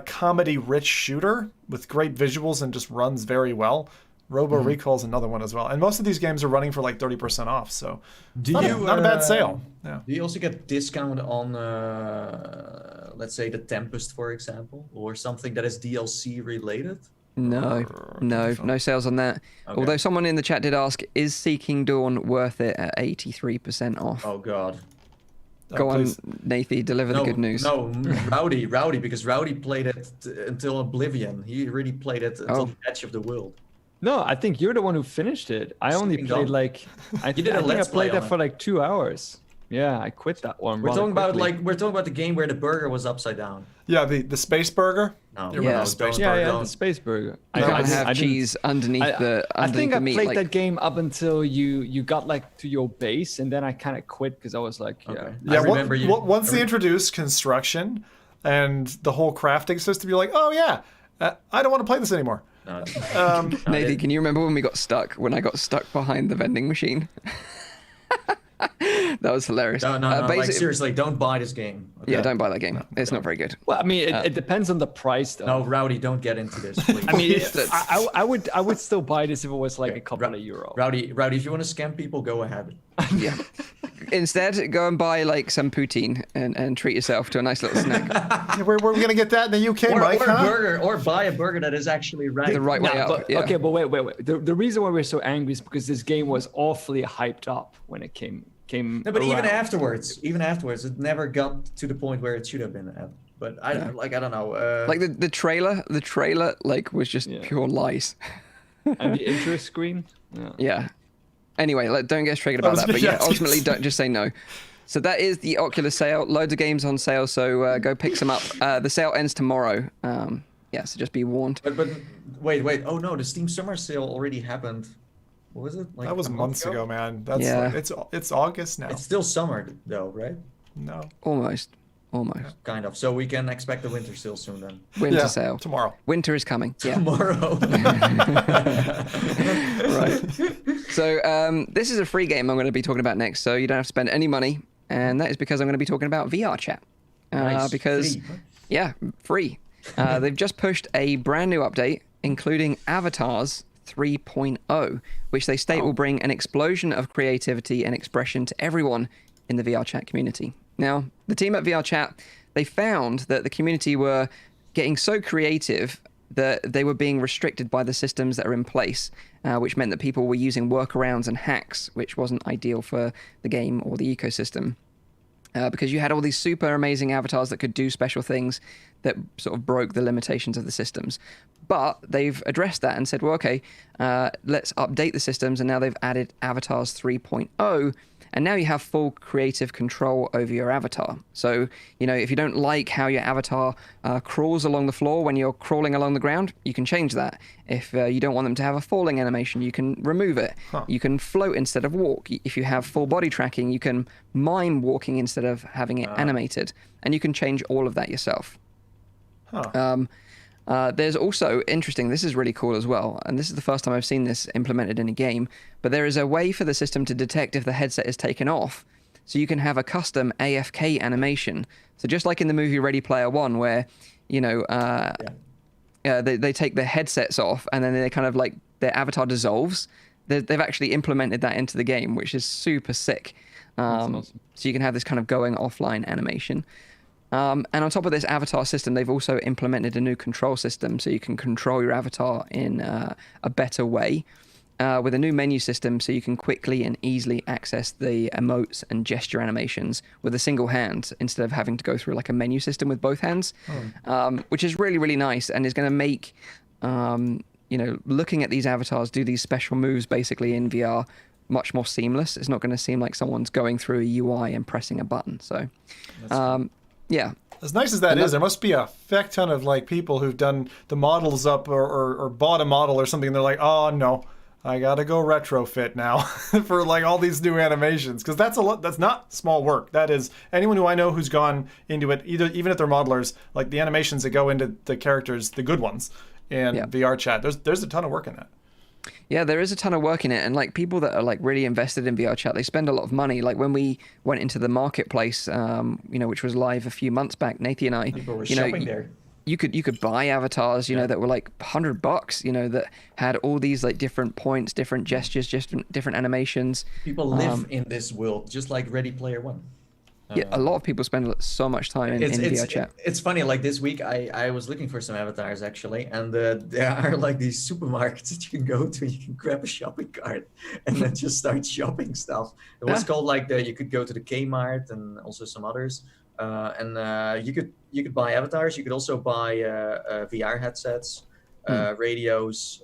C: comedy-rich shooter with great visuals and just runs very well, Robo Recall is another one as well. And most of these games are running for like 30% off, so not a bad sale. Yeah.
B: Do you also get discount on, let's say, the Tempest, for example, or something that is DLC related?
A: No sales on that. Okay. Although someone in the chat did ask, is Seeking Dawn worth it at 83% off?
B: Oh god.
A: Go on, Nathy, deliver the good news.
B: No, Rowdy, because Rowdy played it until Oblivion. He really played it until the edge of the world.
D: No, I think you're the one who finished it. I only played I think I played that for like 2 hours. Yeah, I quit that one.
B: We're talking about the game where the burger was upside down.
C: Yeah, the space burger.
B: No,
C: You
A: remember
B: no,
A: the
C: Space
B: don't-
C: Burger?
D: Yeah,
B: don't-
D: the space burger.
A: You can't
D: didn't-
A: have
D: didn't-
A: cheese underneath the
D: I think I
A: meat.
D: played
A: like,
D: that game up until you got like to your base, and then I kind of quit because I was like, yeah.
B: Okay.
C: Yeah,
B: I remember you.
C: once they introduced construction and the whole crafting system, you're like, oh yeah, I don't want to play this anymore.
A: Nathan, can you remember when I got stuck behind the vending machine? That was hilarious.
B: No, like seriously, don't buy this game. Okay?
A: Yeah, don't buy that game. It's not very good.
D: Well, I mean, it depends on the price, though.
B: No, Rowdy, don't get into this, please.
D: I mean,
A: That's-
D: I would still buy this if it was like a couple of euro.
B: Rowdy, if you want to scam people, go ahead.
A: Yeah. Instead, go and buy like some poutine and treat yourself to a nice little snack.
C: Yeah, where are we gonna get that in the UK, Mike?
B: Or a burger, or buy a burger that is actually right.
A: The right way
D: No,
A: out.
D: but,
A: Yeah.
D: Okay, but wait. The reason why we're so angry is because this game was awfully hyped up when it came.
B: No, but even
D: around.
B: afterwards, it never got to the point where it should have been at. But I don't know.
A: Like the trailer like was just pure lies.
D: And the intro screen. Yeah.
A: Yeah. Anyway, don't get triggered about that. But yeah, ultimately, don't just say no. So that is the Oculus sale. Loads of games on sale. So go pick some up. The sale ends tomorrow. Yeah, so just be warned.
B: But wait. Oh no, the Steam Summer Sale already happened. What was it? Like
C: That was
B: a month
C: months ago, man. That's
A: Yeah.
C: it's August now.
B: It's still summer though, right?
C: No.
A: Almost.
B: Kind of. So we can expect the winter sale soon then.
A: Winter
C: Yeah,
A: sale.
C: tomorrow.
A: Winter is coming. Yeah.
B: Tomorrow.
A: Right. So this is a free game I'm going to be talking about next, so you don't have to spend any money, and that is because I'm going to be talking about VRChat.
B: Nice.
A: Because,
B: Free.
A: yeah, free. They've just pushed a brand new update, including Avatars 3.0, which they state will bring an explosion of creativity and expression to everyone in the VRChat community. Now, the team at VRChat, they found that the community were getting so creative that they were being restricted by the systems that are in place, which meant that people were using workarounds and hacks, which wasn't ideal for the game or the ecosystem. Because you had all these super amazing avatars that could do special things that sort of broke the limitations of the systems. But they've addressed that and said, well, okay, let's update the systems. And now they've added Avatars 3.0. And now you have full creative control over your avatar. So, if you don't like how your avatar crawls along the floor when you're crawling along the ground, you can change that. If you don't want them to have a falling animation, you can remove it. You can float instead of walk. If you have full body tracking, you can mime walking instead of having it animated. And you can change all of that yourself. There's also, interesting, this is really cool as well, and this is the first time I've seen this implemented in a game, but there is a way for the system to detect if the headset is taken off, so you can have a custom AFK animation. So just like in the movie Ready Player One, where, they take their headsets off, and then they kind of like, their avatar dissolves. They've actually implemented that into the game, which is super sick.
D: Awesome.
A: So you can have this kind of going offline animation. And on top of this avatar system, they've also implemented a new control system, so you can control your avatar in a better way with a new menu system, so you can quickly and easily access the emotes and gesture animations with a single hand instead of having to go through like a menu system with both hands, which is really, really nice and is going to make, looking at these avatars do these special moves basically in VR much more seamless. It's not going to seem like someone's going through a UI and pressing a button. So, yeah.
C: As nice as that is, there must be a feck ton of like people who've done the models up or bought a model or something, and they're like, oh no, I gotta go retrofit now for like all these new animations, because that's a lot. That's not small work. That is, anyone who I know who's gone into it, even if they're modelers, like the animations that go into the characters, the good ones in VRChat, there's a ton of work in that.
A: Yeah, there is a ton of work in it, and like people that are like really invested in VRChat, they spend a lot of money. Like when we went into the marketplace, which was live a few months back, Nathan and I,
B: People were shopping there.
A: You could buy avatars, that were like $100, that had all these like different points, different gestures, different animations.
B: People live in this world, just like Ready Player One.
A: Yeah, a lot of people spend so much time in VRChat.
B: It's funny, like this week I was looking for some avatars actually, and there are like these supermarkets that you can go to. You can grab a shopping cart and then just start shopping stuff. It was called like you could go to the Kmart and also some others, and you could buy avatars. You could also buy VR headsets, radios,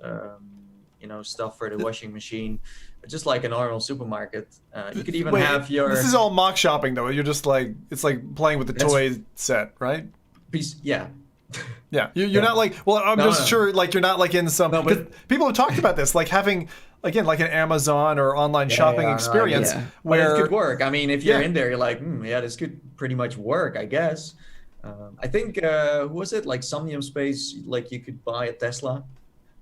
B: stuff for the washing machine. Just like a normal supermarket. You could even have your...
C: This is all mock shopping, though. You're just like... It's like playing with the toy set, right?
B: Yeah.
C: Yeah, you're not like, well, I'm just sure, like, you're not like in some, but people have talked about this, like having, again, like an Amazon or online shopping experience where
B: but it could work. I mean, if you're in there, you're like, this could pretty much work, I guess. I think, who was it? Like Somnium Space, like you could buy a Tesla,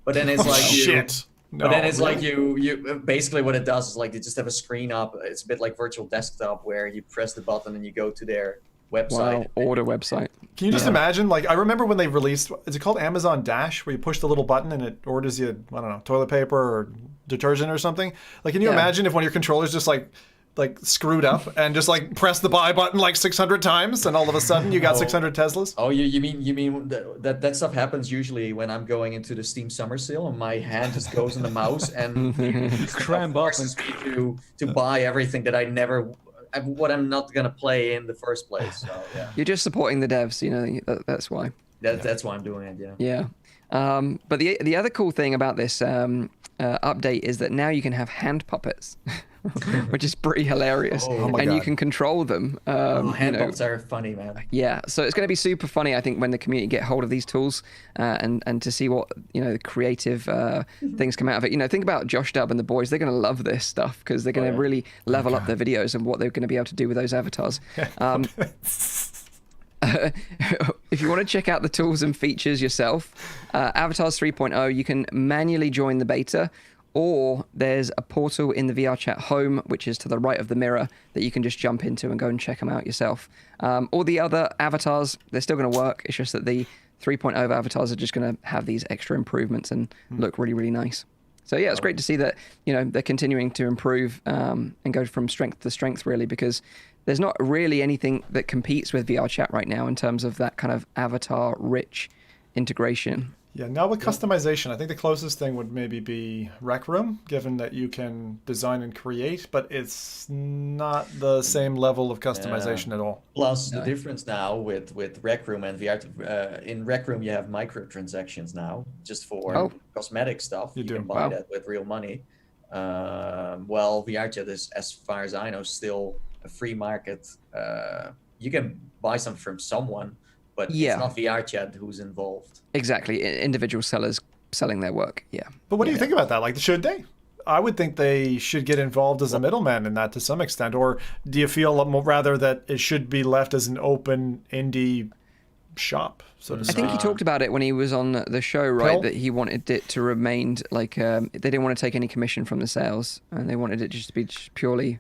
B: but then it's like
C: shit. No,
B: but then it's like you basically what it does is like you just have a screen up. It's a bit like virtual desktop where you press the button and you go to their website.
A: Order website.
C: Can you just imagine? Like, I remember when they released, is it called Amazon Dash, where you push the little button and it orders you, I don't know, toilet paper or detergent or something? Like, can you imagine if one of your controllers just like screwed up and just like press the buy button like 600 times and all of a sudden you got 600 Teslas?
B: Oh, you mean that stuff happens usually when I'm going into the Steam Summer Sale and my hand just goes on the mouse and
D: cramp up
B: and to buy everything that I'm not gonna play in the first place. So
A: You're just supporting the devs, you know. That's why.
B: That's why I'm doing it.
A: Yeah. But the other cool thing about this update is that now you can have hand puppets, which is pretty hilarious.
C: Oh my
A: and
C: God.
A: you can control them.
B: Hand puppets are funny, man.
A: Yeah, so it's going to be super funny, I think, when the community get hold of these tools and to see what, the creative things come out of it. Think about Josh Dub and the boys. They're going to love this stuff because they're going to really level up their videos and what they're going to be able to do with those avatars. If you want to check out the tools and features yourself, Avatars 3.0, you can manually join the beta, or there's a portal in the VRChat home, which is to the right of the mirror, that you can just jump into and go and check them out yourself. All the other avatars, they're still going to work. It's just that the 3.0 avatars are just going to have these extra improvements and look really, really nice. So yeah, it's great to see that, they're continuing to improve and go from strength to strength, really, because there's not really anything that competes with VRChat right now in terms of that kind of avatar-rich integration.
C: Yeah, now with customization, I think the closest thing would maybe be Rec Room, given that you can design and create, but it's not the same level of customization at all.
B: Plus, the difference now with Rec Room and VR, in Rec Room you have microtransactions now, just for cosmetic stuff. You can buy that with real money. Well, VRChat is, as far as I know, still a free market. You can buy something from someone, but it's not VRChat who's involved.
A: Exactly. Individual sellers selling their work. Yeah.
C: But what do you think about that? Like, should they? I would think they should get involved as a middleman in that to some extent. Or do you feel rather that it should be left as an open indie shop, so to speak?
A: I think he talked about it when he was on the show, right? That he wanted it to remain like they didn't want to take any commission from the sales, and they wanted it just to be purely,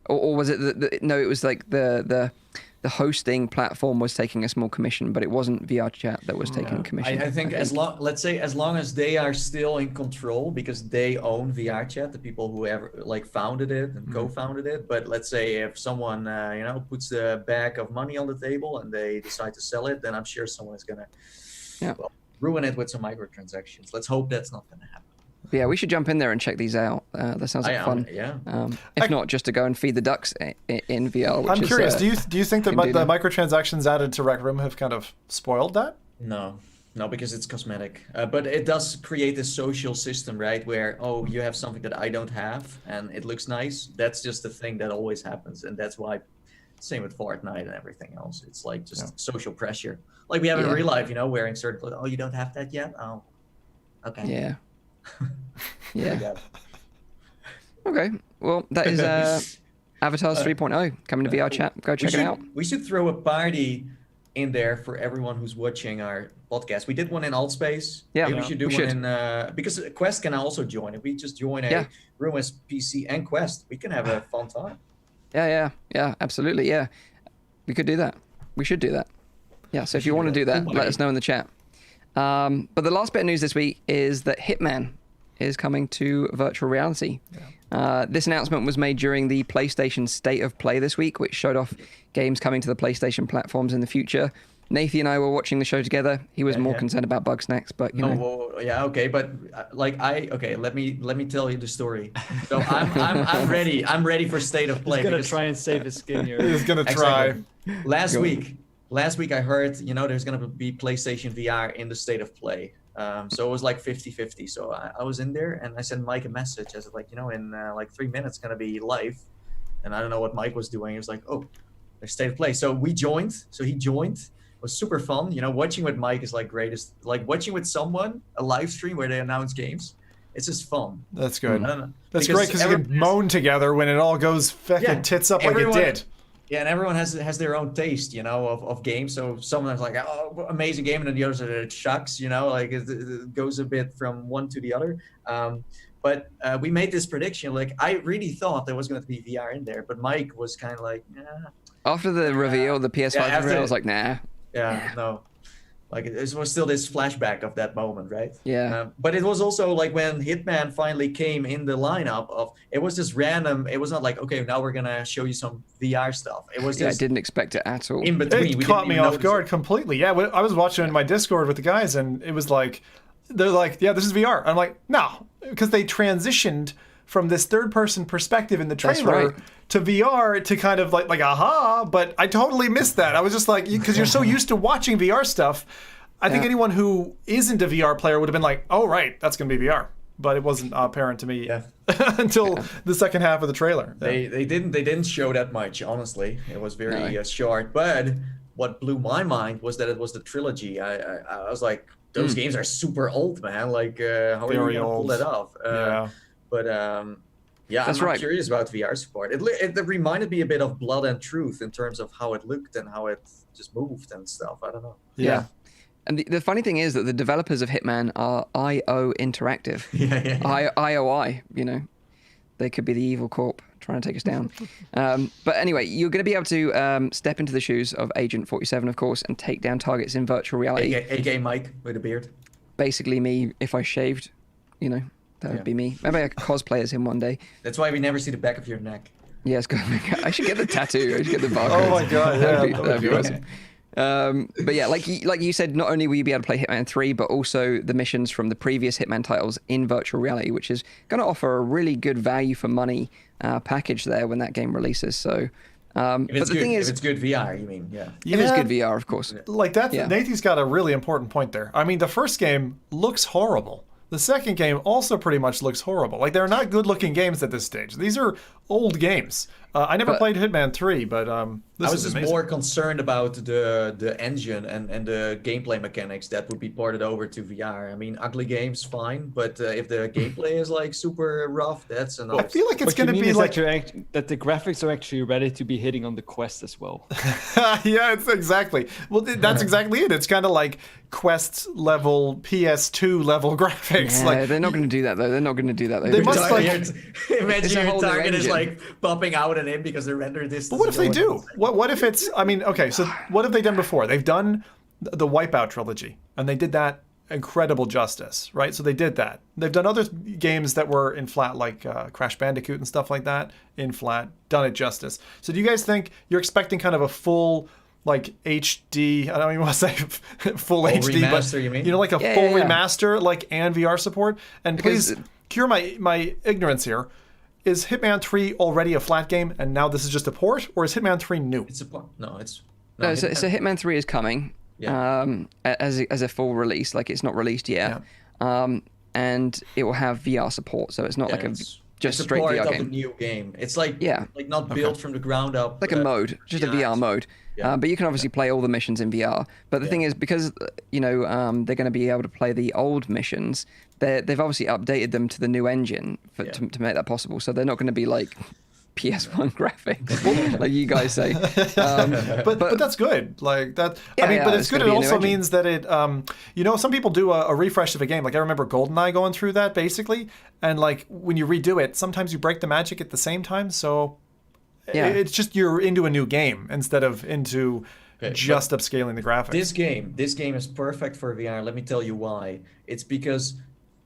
A: or was it no? It was like the hosting platform was taking a small commission, but it wasn't VRChat that was taking a commission.
B: I think as long as they are still in control, because they own VRChat, the people who ever founded it and co-founded it. But let's say if someone puts a bag of money on the table and they decide to sell it, then I'm sure someone is gonna ruin it with some microtransactions. Let's hope that's not gonna happen.
A: Yeah, we should jump in there and check these out. That sounds like fun. If not, just to go and feed the ducks in VR.
C: I'm curious. Do you think that the microtransactions added to Rec Room have kind of spoiled that?
B: No, because it's cosmetic. But it does create a social system, right? Where you have something that I don't have, and it looks nice. That's just the thing that always happens, and that's why. Same with Fortnite and everything else. It's like just social pressure, like we have in real life. Wearing certain clothes. Oh, you don't have that yet? Oh, okay.
A: Yeah. Yeah. Okay. Well, that is Avatars 3.0 coming to VRChat. Go check it out.
B: We should throw a party in there for everyone who's watching our podcast. We did one in Altspace.
A: Yeah.
B: Maybe we should do one in because Quest can also join. If we just join a room as PC and Quest, we can have a fun time.
A: Yeah, absolutely. Yeah, we could do that. We should do that. Yeah. So if you want to do that, let us know in the chat. But the last bit of news this week is that Hitman is coming to virtual reality. This announcement was made during the PlayStation State of Play this week, which showed off games coming to the PlayStation platforms in the future. Nathan and I were watching the show together. He was more concerned about Bugsnax, but you know.
B: But let me tell you the story. So I'm ready. I'm ready for State of Play.
D: He's gonna try and save his skin here.
C: He's gonna try.
B: Last week I heard, there's going to be PlayStation VR in the State of Play. So it was like 50-50. So I was in there and I sent Mike a message. I said, in 3 minutes, going to be live. And I don't know what Mike was doing. He was like, oh, there's State of Play. So we joined. So he joined. was super fun. Watching with Mike is like greatest. Like watching with someone a live stream where they announce games. It's just fun.
C: That's good. That's great because you can moan together when it all goes fucking tits up like it did.
B: Yeah, and everyone has their own taste, of games. So someone's like, oh, amazing game, and then the others are shucks, like it goes a bit from one to the other. But we made this prediction. Like I really thought there was going to be VR in there, but Mike was kind of like, nah.
A: After the reveal, the PS5 reveal, I was like, nah.
B: Yeah, no. Like it was still this flashback of that moment, right?
A: Yeah.
B: But it was also like when Hitman finally came in the lineup it was just random. It was not like, okay, now we're gonna show you some VR stuff. It was just
A: I didn't expect it at all.
B: In between,
C: it caught me off guard completely. Yeah, I was watching in my Discord with the guys, and it was like, they're like, yeah, this is VR. I'm like, no, because they transitioned from this third-person perspective in the trailer to VR to kind of like aha, but I totally missed that. I was just like, because you're so used to watching VR stuff, I think anyone who isn't a VR player would have been like, oh, right, that's going to be VR. But it wasn't apparent to me until the second half of the trailer.
B: They didn't show that much, honestly. It was very short. But what blew my mind was that it was the trilogy. I was like, those games are super old, man. Like, how are you going to pull that off? But I'm curious about VR support. It reminded me a bit of Blood and Truth in terms of how it looked and how it just moved and stuff. I don't know.
A: Yeah. And the funny thing is that the developers of Hitman are IO Interactive. IOI, They could be the evil corp trying to take us down. But anyway, you're going to be able to step into the shoes of Agent 47, of course, and take down targets in virtual reality.
B: AKA Mike with a beard.
A: Basically me if I shaved, that would be me. Maybe I could cosplay as him one day.
B: That's why we never see the back of your neck.
A: Yeah, I should get the tattoo. I should get the barcode.
C: Oh my god,
A: that'd be awesome. But yeah, like you said, not only will you be able to play Hitman 3, but also the missions from the previous Hitman titles in virtual reality, which is going to offer a really good value for money package there when that game releases. So,
B: if it's good VR, you mean? Yeah.
A: If it's good VR, of course.
C: Like that, Nathan's got a really important point there. I mean, the first game looks horrible. The second game also pretty much looks horrible. Like, they're not good-looking games at this stage. These are old games. I never played Hitman 3, but this
B: I
C: is
B: was just more concerned about the engine and the gameplay mechanics that would be ported over to VR. I mean, ugly games, fine, but if the gameplay is like super rough, that's another.
C: I feel like it's going to be like
D: that the graphics are actually ready to be hitting on the Quest as well.
C: Yeah, it's exactly. Well, that's exactly it. It's kind of like Quest level, PS2 level graphics.
A: Yeah,
C: like,
A: they're not going to do that though.
C: They must
B: imagine your target is like popping out and in because the render distance.
C: But what if they do? What if it's? I mean, okay. So what have they done before? They've done the Wipeout trilogy, and they did that incredible justice, right? So they did that. They've done other games that were in flat, like Crash Bandicoot and stuff like that, in flat, done it justice. So do you guys think you're expecting kind of a full, like HD? I don't even want to say full HD,
B: remaster,
C: but
B: you mean?
C: Like a full remaster, like and VR support. And please cure my ignorance here. Is Hitman 3 already a flat game, and now this is just a port, or is Hitman 3 new?
B: It's a port. No, it's...
A: No, so Hitman 3 is coming as a full release. Like, it's not released yet. Yeah. And it will have VR support, so it's not like just a straight VR game.
B: It's a new game. It's like not built from the ground up.
A: Like a mode, just a VR mode. Yeah. But you can obviously play all the missions in VR. But the thing is, because they're going to be able to play the old missions, they've obviously updated them to the new engine to make that possible. So they're not going to be like PS1 graphics, like you guys say.
C: But that's good. Like that. I mean, but it's good. It also means that it. Some people do a refresh of a game. Like I remember GoldenEye going through that basically, and like when you redo it, sometimes you break the magic at the same time. So it's just you're into a new game instead of into just upscaling the graphics.
B: This game is perfect for VR. Let me tell you why. It's because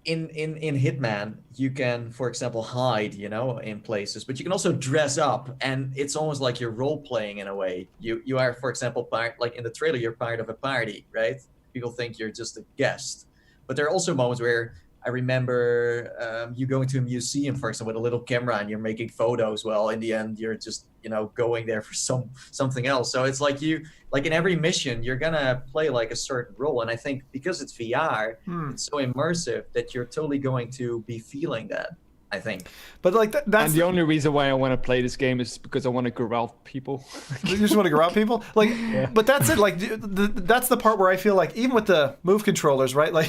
B: in Hitman, you can, for example, hide, in places, but you can also dress up, and it's almost like you're role playing in a way. You are, for example, like in the trailer, you're part of a party, right? People think you're just a guest, but there are also moments where I remember you going to a museum, for example, with a little camera and you're making photos. Well, in the end, you're just, going there for something else. So it's like in every mission, you're going to play like a certain role. And I think because it's VR, it's so immersive that you're totally going to be feeling that. I think.
C: But like that's
D: and the only reason why I want to play this game is because I want to grout people.
C: You just want to grout people, like. Yeah. But that's it. Like that's the part where I feel like even with the Move controllers, right? Like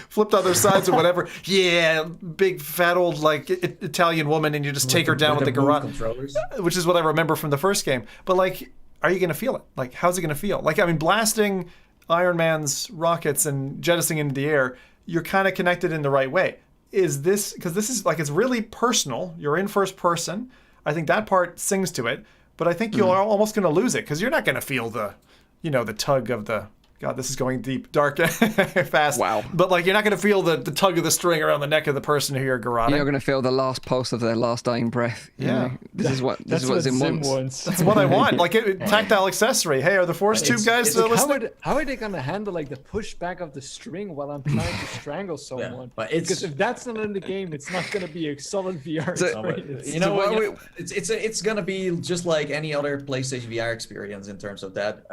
C: flipped on their sides or whatever. Yeah, big fat old like Italian woman, and you just take her down with the garage controllers, which is what I remember from the first game. But like, are you gonna feel it? Like, how's it gonna feel? Like, I mean, blasting Iron Man's rockets and jettisoning into the air, you're kind of connected in the right way. Is this, because this is like, it's really personal. You're in first person. I think that part sings to it, but I think you're almost going to lose it because you're not going to feel the, the tug of the, God, this is going deep, dark, fast.
A: Wow.
C: But like, you're not going to feel the tug of the string around the neck of the person who you're garroting.
A: You're going to feel the last pulse of their last dying breath. You know? This is what Zim wants.
C: That's what I want. Like tactile accessory. Hey, are the Force Tube guys listening?
D: How are they going to handle like the pushback of the string while I'm trying to strangle someone?
B: Yeah, but
D: because if that's not in the game, it's not going to be a solid VR experience.
B: It's going to be just like any other PlayStation VR experience in terms of that.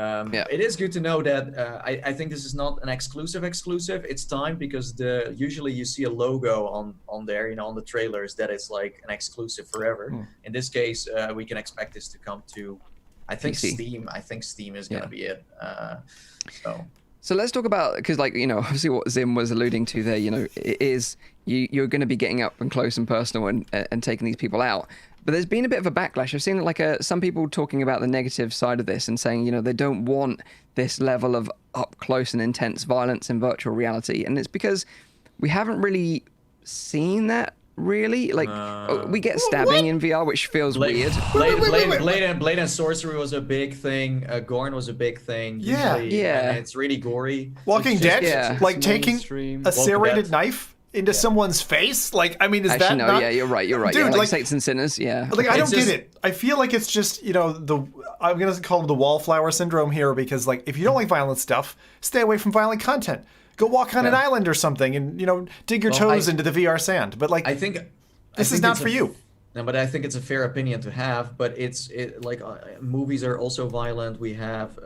B: It is good to know that I think this is not an exclusive. It's time because usually you see a logo on there, on the trailers that it's like an exclusive forever. In this case, we can expect this to come to, I think PC. Steam. I think Steam is going to be it.
A: So let's talk about, because obviously what Zim was alluding to there, it is you're going to be getting up and close and personal and taking these people out. But there's been a bit of a backlash. I've seen like some people talking about the negative side of this and saying, they don't want this level of up close and intense violence in virtual reality. And it's because we haven't really seen that really. Like we get stabbing in VR, which feels weird.
B: Blade and sorcery was a big thing. Gorn was a big thing.
C: Yeah.
B: And it's really gory.
C: Walking Dead, like taking a serrated knife into someone face, like, I mean, is
A: actually,
C: that
A: no,
C: not...
A: yeah, you're right,
C: dude,
A: like Saints and Sinners, yeah.
C: Like, I don't get it. I feel like it's just, I'm gonna call it the wallflower syndrome here, because like, if you don't like violent stuff, stay away from violent content. Go walk on an island or something and, dig your toes into the VR sand. But like,
B: I think
C: this is not for you.
B: No, but I think it's a fair opinion to have, but movies are also violent. We have,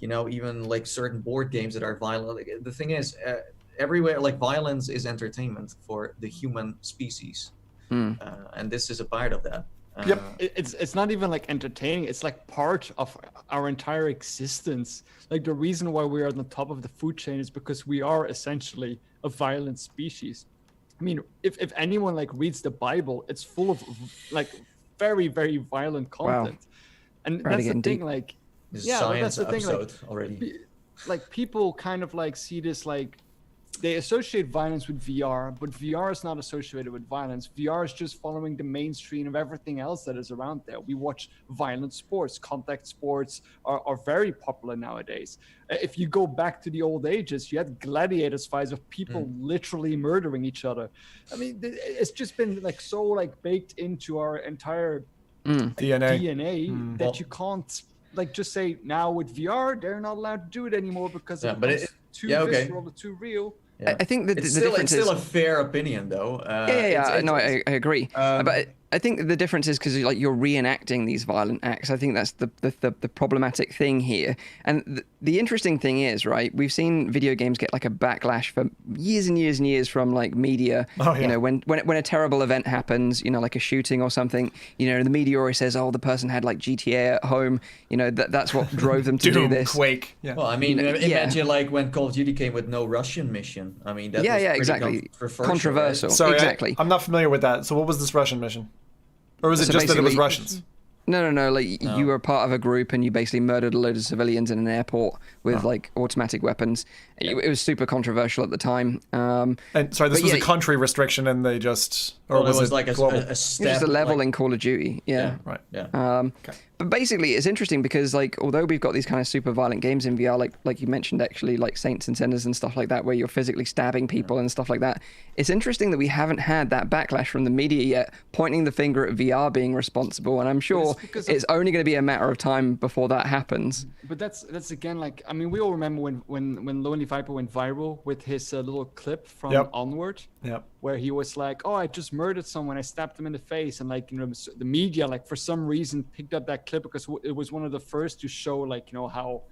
B: even like certain board games that are violent. Like, the thing is, everywhere, like, violence is entertainment for the human species, and this is a part of that.
C: Yep.
D: It's not even like entertaining. It's like part of our entire existence. Like, the reason why we're on the top of the food chain is because we are essentially a violent species. I mean, if anyone like reads the Bible, it's full of like very, very violent content. Wow. And that's the thing, deep. Like,
B: that's the thing,
D: like,
B: already.
D: Like, people kind of like see this, like, they associate violence with VR, but VR is not associated with violence. VR is just following the mainstream of everything else that is around there. We watch violent sports. Contact sports are very popular nowadays. If you go back to the old ages, you had gladiators fights of people literally murdering each other. I mean, it's just been like so like baked into our entire DNA that you can't like just say now with VR they're not allowed to do it anymore because it's too visceral, too real.
A: Yeah. I think
B: it's still a fair opinion, though.
A: I agree. But I think the difference is because like you're reenacting these violent acts. I think that's the problematic thing here. And the interesting thing is, right? We've seen video games get like a backlash for years and years and years from like media. Oh, yeah. When a terrible event happens, like a shooting or something, the media always says, "Oh, the person had like GTA at home." That's what drove them to do this.
C: Quake. Yeah.
B: Well, I mean, imagine like when Call of Duty came with no Russian mission. I mean, that was
A: exactly. Controversial.
B: Right?
C: Sorry,
A: exactly.
C: I'm not familiar with that. So what was this Russian mission? Or was it just that it was Russians?
A: No. Like you were part of a group and you basically murdered a load of civilians in an airport with like automatic weapons. It was super controversial at the time.
C: And sorry, this was a country restriction, and they just
B: it was like a step,
A: just a level in Call of Duty. Yeah.
C: Right.
B: Yeah.
C: Okay.
A: But basically, it's interesting because, like, although we've got these kind of super violent games in VR, like you mentioned, actually, like Saints and Sinners and stuff like that, where you're physically stabbing people and stuff like that, it's interesting that we haven't had that backlash from the media yet, pointing the finger at VR being responsible. And I'm sure it's only going to be a matter of time before that happens.
D: But that's again, like, I mean, we all remember when Lonely Viper went viral with his little clip from Onward, where he was like, "Oh, I just murdered someone, I stabbed them in the face," and like, the media, like, for some reason picked up that clip because it was one of the first to show, like, how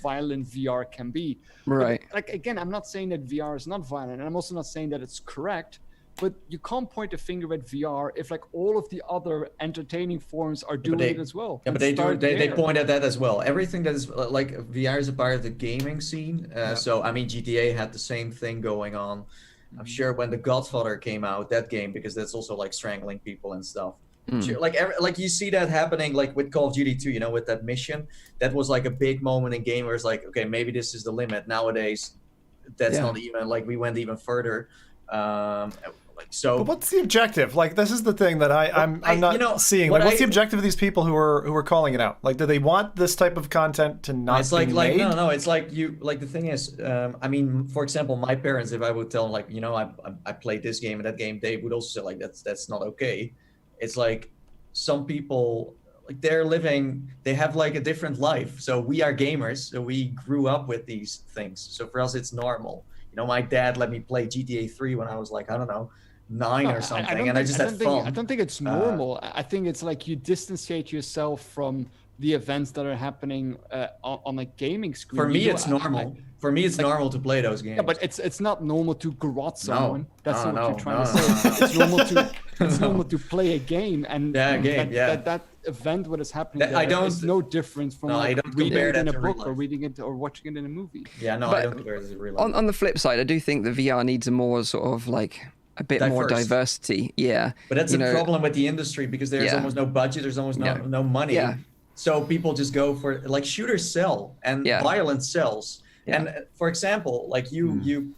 D: violent VR can be.
A: Right.
D: But, like, again, I'm not saying that VR is not violent, and I'm also not saying that it's correct, but you can't point a finger at VR if like all of the other entertaining forms are doing it as well.
B: Yeah, but they point at that as well. Everything that is like VR is a part of the gaming scene. So I mean, GTA had the same thing going on. I'm sure when The Godfather came out, that game, because that's also like strangling people and stuff. Sure, like you see that happening like with Call of Duty 2, you know, with that mission. That was like a big moment in gamers, like, okay, maybe this is the limit. Nowadays, that's not even, like, we went even further. But
C: what's the objective? Like, this is the thing that I'm not seeing. Like, what's the objective of these people who are calling it out? Like, do they want this type of content to not be made?
B: No. It's like the thing is, I mean, for example, my parents, if I would tell them, like, you know, I played this game and that game, they would also say, like, that's not okay. It's like some people, like, they have like a different life. So we are gamers, so we grew up with these things. So for us, it's normal. You know, my dad let me play GTA 3 when I was like, I don't know, 9 or something, and I just had fun.
D: I don't think it's normal. I think it's like you distanciate yourself from the events that are happening on a gaming screen.
B: For me, it's normal. For me, it's like, normal to play those games.
D: Yeah, but it's not normal to garrote someone. That's what you're trying to say. It's normal to play a game, and that event, what is happening there, is no different from reading it in a book or reading it or watching it in a movie.
B: Yeah, no, I don't compare it to real life.
A: On the flip side, I do think the VR needs a more sort of like a bit more diversity. Yeah.
B: But that's a problem with the industry, because there's almost no budget, there's almost no money.
A: Yeah.
B: So people just go for, like, shooters sell and violence sells. Yeah. And for example, like you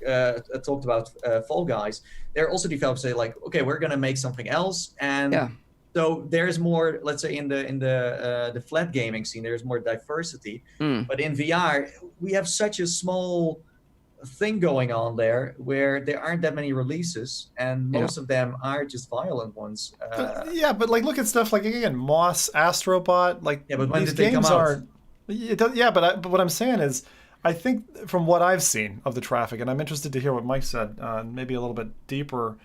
B: talked about Fall Guys, there are also developers say, like, okay, we're gonna make something else, and so there's more. Let's say in the flat gaming scene, there's more diversity. But in VR, we have such a small thing going on there where there aren't that many releases, and most of them are just violent ones.
C: But like, look at stuff like, again, Moss, Astrobot, like,
B: but when
C: these
B: did they
C: games
B: come out?
C: But what I'm saying is, I think from what I've seen of the traffic, and I'm interested to hear what Mike said, maybe a little bit deeper,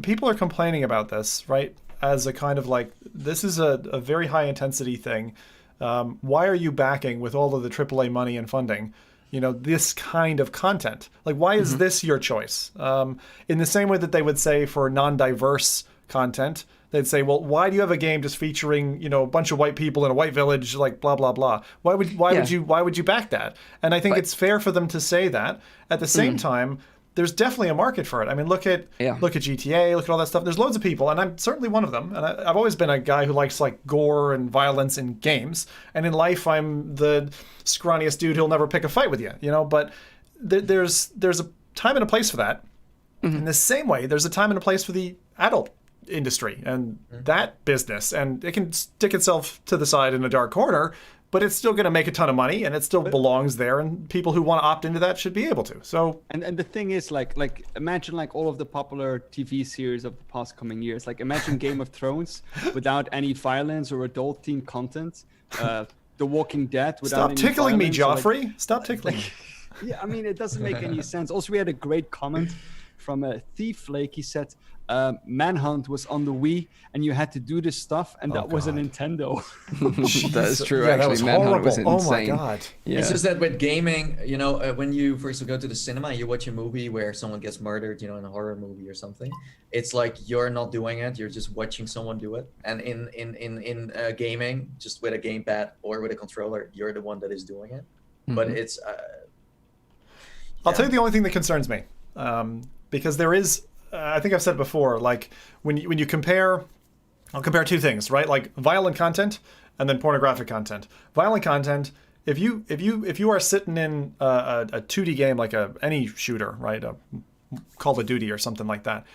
C: people are complaining about this, right? As a kind of like, this is a very high intensity thing. Why are you backing, with all of the AAA money and funding, you know, this kind of content? Like, why is this your choice? In the same way that they would say for non-diverse content, they'd say, well, why do you have a game just featuring, you know, a bunch of white people in a white village, like blah blah blah? Why would you back that? And I think it's fair for them to say that. At the same time, there's definitely a market for it. I mean, look at GTA, look at all that stuff. There's loads of people, and I'm certainly one of them. And I've always been a guy who likes like gore and violence in games. And in life, I'm the scrawniest dude who'll never pick a fight with you, you know. But there's a time and a place for that. In the same way, there's a time and a place for the adult industry and that business, and it can stick itself to the side in a dark corner, but it's still going to make a ton of money, and it still belongs there, and people who want to opt into that should be able to. So,
D: and the thing is, like imagine like all of the popular TV series of the past coming years. Like, imagine Game of Thrones without any violence or adult teen content. The Walking Dead without any
C: tickling
D: violence,
C: me, Joffrey. Stop tickling me.
D: Yeah, I mean, it doesn't make any sense. Also, we had a great comment from a Thief Flake. He said, Manhunt was on the Wii, and you had to do this stuff, and that was a Nintendo.
A: That is true. Actually, Manhunt was insane.
C: Oh my god!
A: Yeah.
B: It's just that with gaming, you know, when you first go to the cinema, you watch a movie where someone gets murdered, you know, in a horror movie or something. It's like you're not doing it; you're just watching someone do it. And in gaming, just with a gamepad or with a controller, you're the one that is doing it. But it's.
C: I'll tell you the only thing that concerns me, because there is. I think I've said it before, like when you compare, I'll compare two things, right? Like violent content and then pornographic content. Violent content, if you are sitting in a 2D game, like any shooter, right? A Call of Duty or something like that,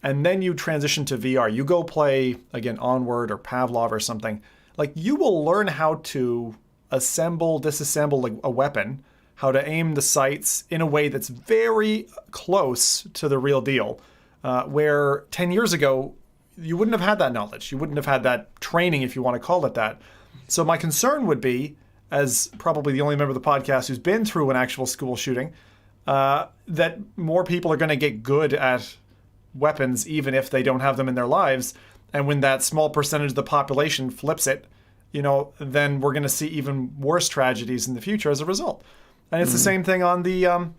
C: and then you transition to VR, you go play again Onward or Pavlov or something, like you will learn how to assemble, disassemble like a weapon, how to aim the sights in a way that's very close to the real deal. Where 10 years ago, you wouldn't have had that knowledge. You wouldn't have had that training, if you want to call it that. So my concern would be, as probably the only member of the podcast who's been through an actual school shooting, that more people are going to get good at weapons, even if they don't have them in their lives. And when that small percentage of the population flips it, you know, then we're going to see even worse tragedies in the future as a result. And it's the same thing on the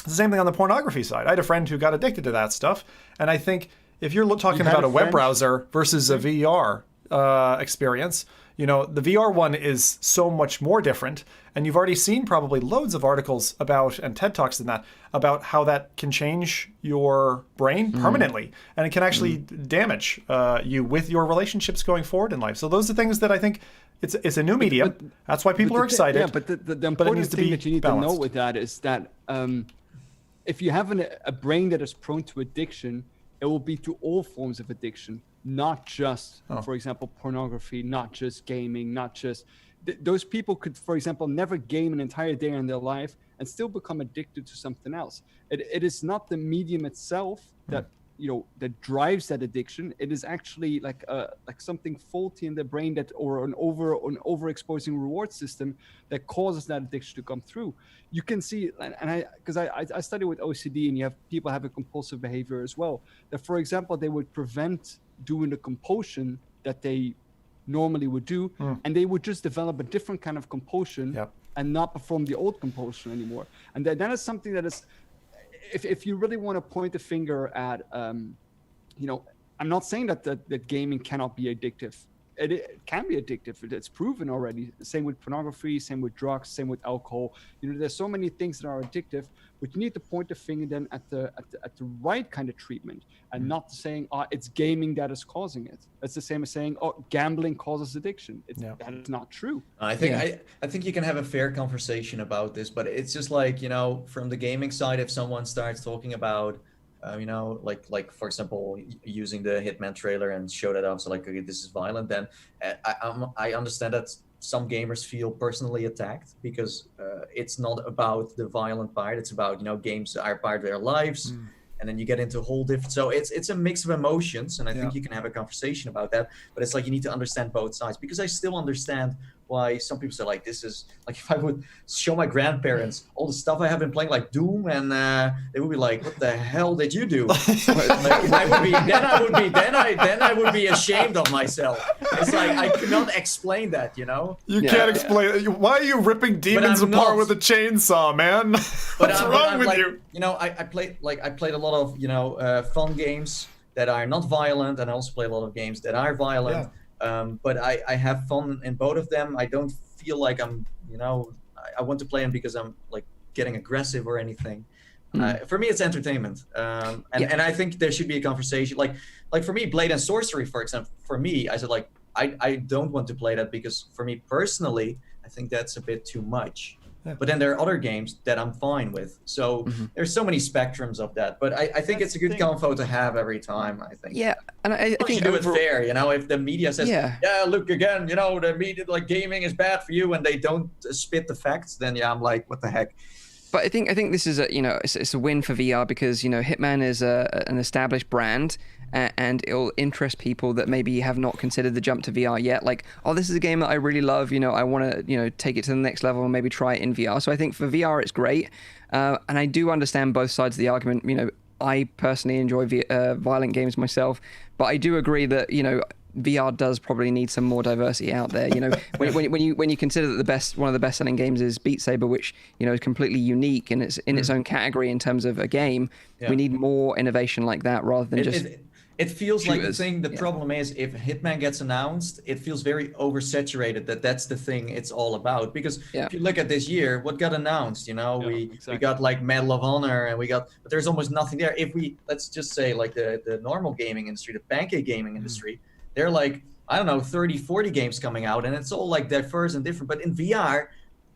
C: It's the same thing on the pornography side. I had a friend who got addicted to that stuff, and I think if you're talking about a web browser versus a VR experience, the VR one is so much more different, and you've already seen probably loads of articles about, and TED Talks in that, about how that can change your brain permanently, and it can actually damage you with your relationships going forward in life. So those are things that I think it's a new medium. That's why people are excited.
D: Yeah, but the important thing that you need to know with that is that if you have a brain that is prone to addiction, it will be to all forms of addiction, not just, for example, pornography, not just gaming, not just... Those people could, for example, never game an entire day in their life and still become addicted to something else. It is not the medium itself that that drives that addiction. It is actually like something faulty in the brain or an overexposing reward system that causes that addiction to come through. You can see, and because I study with OCD, and you have people having compulsive behavior as well, that, for example, they would prevent doing the compulsion that they normally would do, and they would just develop a different kind of compulsion and not perform the old compulsion anymore. And that is something that is, if you really want to point the finger at, I'm not saying that gaming cannot be addictive. It can be addictive. It's proven already. Same with pornography, same with drugs, same with alcohol. There's so many things that are addictive, but you need to point the finger then at the right kind of treatment, and not saying, it's gaming that is causing it. It's the same as saying, gambling causes addiction. That is not true.
B: I think you can have a fair conversation about this, but it's just like, from the gaming side, if someone starts talking about like for example, using the Hitman trailer and show that off, so like, okay, this is violent, then I understand that some gamers feel personally attacked, because it's not about the violent part. It's about, games are part of their lives. And then you get into a whole different, so it's a mix of emotions, and I think you can have a conversation about that, but it's like you need to understand both sides, because I still understand why some people say, like, this is like, if I would show my grandparents all the stuff I have been playing, like Doom, and they would be like, what the hell did you do? I would be ashamed of myself. It's like, I cannot explain that,
C: You can't explain it. Why are you ripping demons apart with a chainsaw, man? What's wrong with you?
B: I played a lot of, fun games that are not violent, and I also play a lot of games that are violent. But I have fun in both of them. I don't feel like I'm, I want to play them because I'm like getting aggressive or anything. For me, it's entertainment. And I think there should be a conversation. Like for me, Blade and Sorcery, for example, for me, I said, like, I don't want to play that, because for me personally, I think that's a bit too much. But then there are other games that I'm fine with. So there's so many spectrums of that. But I think it's a good convo to have every time, I think.
A: Yeah, and I think
B: do it fair, if the media says, look, again, the media, like, gaming is bad for you, and they don't spit the facts, then I'm like, what the heck?
A: But I think this is it's a win for VR, because Hitman is an established brand, and it'll interest people that maybe have not considered the jump to VR yet. Like, this is a game that I really love. I want to take it to the next level and maybe try it in VR. So I think for VR it's great, and I do understand both sides of the argument. I personally enjoy violent games myself, but I do agree that VR does probably need some more diversity out there. When you consider that one of the best-selling games is Beat Saber, which is completely unique and it's in its own category in terms of a game. We need more innovation like that, rather than
B: it feels
A: shooters.
B: Like the problem is, if Hitman gets announced, it feels very oversaturated. That's the thing it's all about. Because if you look at this year, what got announced? We got like Medal of Honor, and but there's almost nothing there. If let's just say, like, the normal gaming industry, the pancake gaming industry, they're like, I don't know, 30, 40 games coming out, and it's all like diverse and different. But in VR,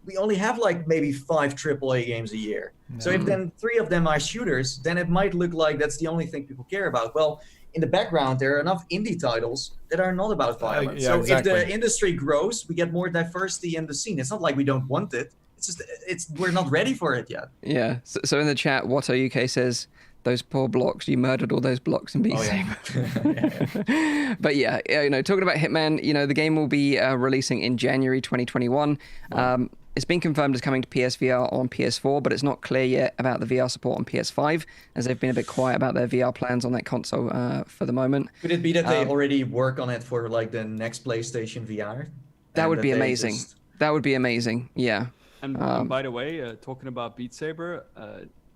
B: we only have like maybe 5 AAA games a year. So if then 3 of them are shooters, then it might look like that's the only thing people care about. Well, in the background, there are enough indie titles that are not about violence. If the industry grows, we get more diversity in the scene. It's not like we don't want it. It's just we're not ready for it yet.
A: Yeah. So in the chat, Watto UK says, those poor blocks, you murdered all those blocks in Beat Saber. But talking about Hitman, the game will be releasing in January 2021. It's been confirmed as coming to PSVR on PS4, but it's not clear yet about the VR support on PS5, as they've been a bit quiet about their VR plans on that console for the moment.
B: Could it be that they already work on it for like the next PlayStation VR?
A: That would be amazing. That would be amazing, yeah.
D: And by the way, talking about Beat Saber,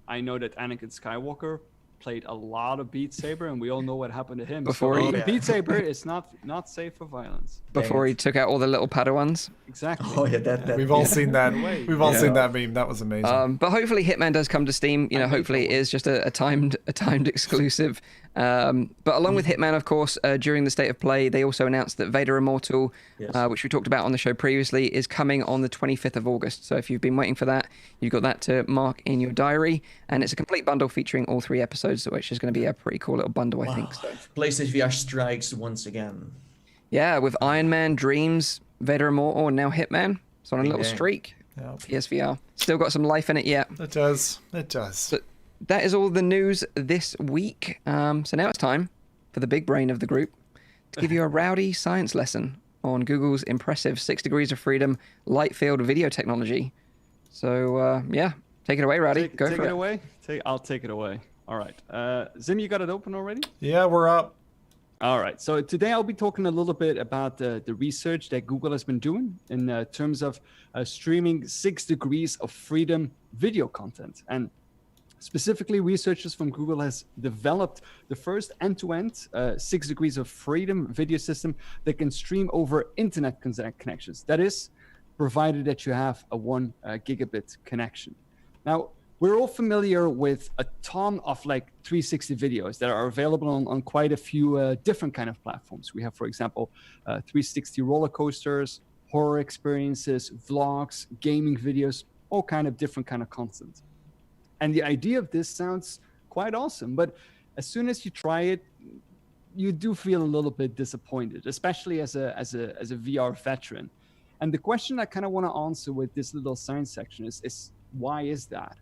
D: I know that Anakin Skywalker played a lot of Beat Saber, and we all know what happened to him.
A: Before
D: so Beat Saber is not safe for violence.
A: Before he took out all the little Padawans.
D: Exactly.
B: Oh yeah, that
C: We've all seen that. We've all seen that meme. That was amazing.
A: But hopefully Hitman does come to Steam. You know, hopefully it is just a timed exclusive. But along with Hitman, of course, during the State of Play, they also announced that Vader Immortal, which we talked about on the show previously, is coming on the 25th of August. So if you've been waiting for that, you've got that to mark in your diary. And it's a complete bundle featuring all 3 episodes, which is going to be a pretty cool little bundle, I think. So.
B: PlayStation VR strikes once again.
A: Yeah, with Iron Man, Dreams, Vader Immortal, and now Hitman. It's on a little streak.
C: Yep.
A: PSVR. Still got some life in it yet.
C: It does. But
A: that is all the news this week. So now it's time for the big brain of the group to give you a Rowdy Science lesson on Google's impressive 6 degrees of freedom light field video technology. So, take it away, Rowdy. Go for it.
D: Take it away? I'll take it away. All right. Zim, you got it open already?
C: Yeah, we're up.
D: All right. So today I'll be talking a little bit about the research that Google has been doing in terms of streaming 6 degrees of freedom video content. And specifically, researchers from Google has developed the first end-to-end 6 degrees of freedom video system that can stream over internet connections. That is, provided that you have a 1 gigabit connection. Now, we're all familiar with a ton of 360 videos that are available on quite a few different kind of platforms. We have, for example, 360 roller coasters, horror experiences, vlogs, gaming videos, all kind of different kind of content. And the idea of this sounds quite awesome, but as soon as you try it, you do feel a little bit disappointed, especially as a VR veteran. And the question I kind of want to answer with this little science section is why is that?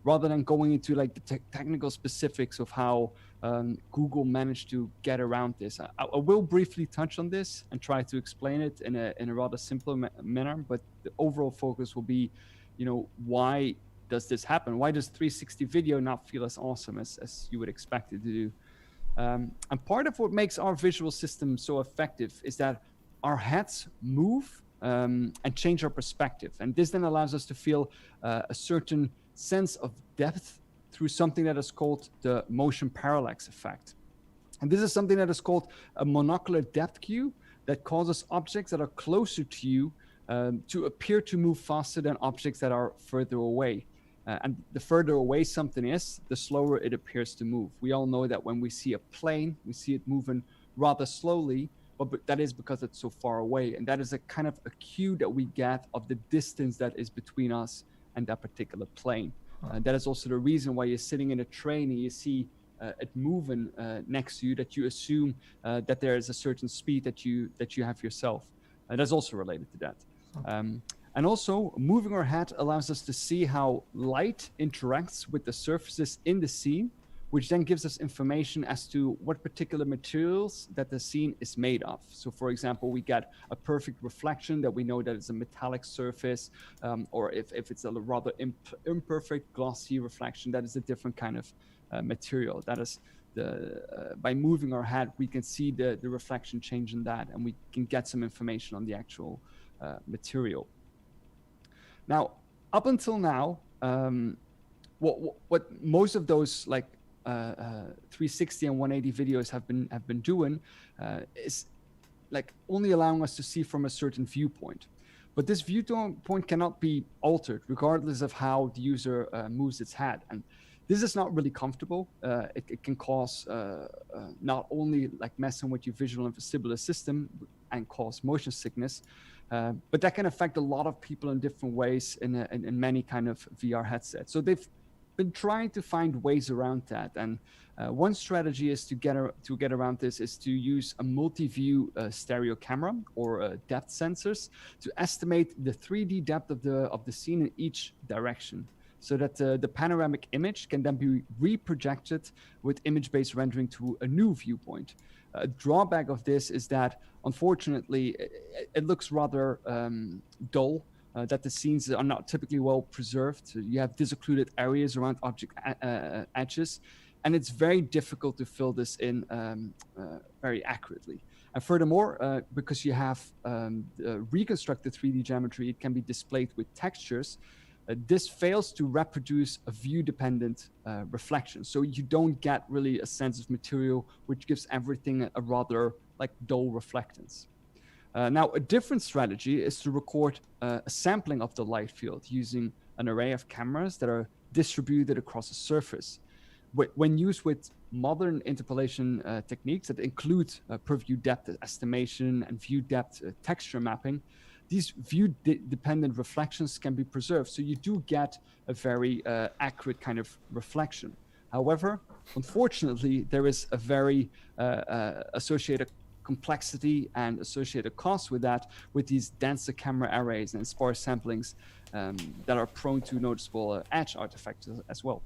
D: Rather than going into the technical specifics of how Google managed to get around this, I will briefly touch on this and try to explain it in a rather simpler manner. But the overall focus will be, why does this happen? Why does 360 video not feel as awesome as you would expect it to do? And part of what makes our visual system so effective is that our heads move and change our perspective. And this then allows us to feel a certain sense of depth through something that is called the motion parallax effect. And this is something that is called a monocular depth cue that causes objects that are closer to you to appear to move faster than objects that are further away. And the further away something is, the slower it appears to move. We all know that when we see a plane, we see it moving rather slowly, but that is because it's so far away. And that is a kind of a cue that we get of the distance that is between us and that particular plane. That is also the reason why you're sitting in a train and you see it moving next to you, that you assume that there is a certain speed that you have yourself. That's also related to that. And also, moving our head allows us to see how light interacts with the surfaces in the scene, which then gives us information as to what particular materials that the scene is made of. So for example, we get a perfect reflection that we know that it's a metallic surface, or if it's a rather imperfect glossy reflection, that is a different kind of material. That is by moving our head, we can see the reflection change in that, and we can get some information on the actual material. Now, up until now, what most of those 360 and 180 videos have been doing is only allowing us to see from a certain viewpoint. But this viewpoint cannot be altered regardless of how the user moves its head. And this is not really comfortable. It can cause not only messing with your visual and vestibular system and cause motion sickness, but that can affect a lot of people in different ways in many kind of VR headsets. So they've been trying to find ways around that, and one strategy is to get around this is to use a multi-view stereo camera or depth sensors to estimate the 3D depth of the scene in each direction, so that the panoramic image can then be reprojected with image-based rendering to a new viewpoint. A drawback of this is that, unfortunately, it looks rather dull, that the scenes are not typically well preserved. So you have disoccluded areas around object edges, and it's very difficult to fill this in very accurately. And furthermore, because you have reconstructed 3D geometry, it can be displayed with textures. this fails to reproduce a view-dependent reflection. So you don't get really a sense of material, which gives everything a rather like dull reflectance. Now, a different strategy is to record a sampling of the light field using an array of cameras that are distributed across a surface. When used with modern interpolation techniques that include per-view depth estimation and view depth texture mapping, these view-dependent reflections can be preserved. So you do get a very accurate kind of reflection. However, unfortunately, there is a very associated complexity and associated costs with that, with these denser camera arrays and sparse samplings that are prone to noticeable edge artifacts as well.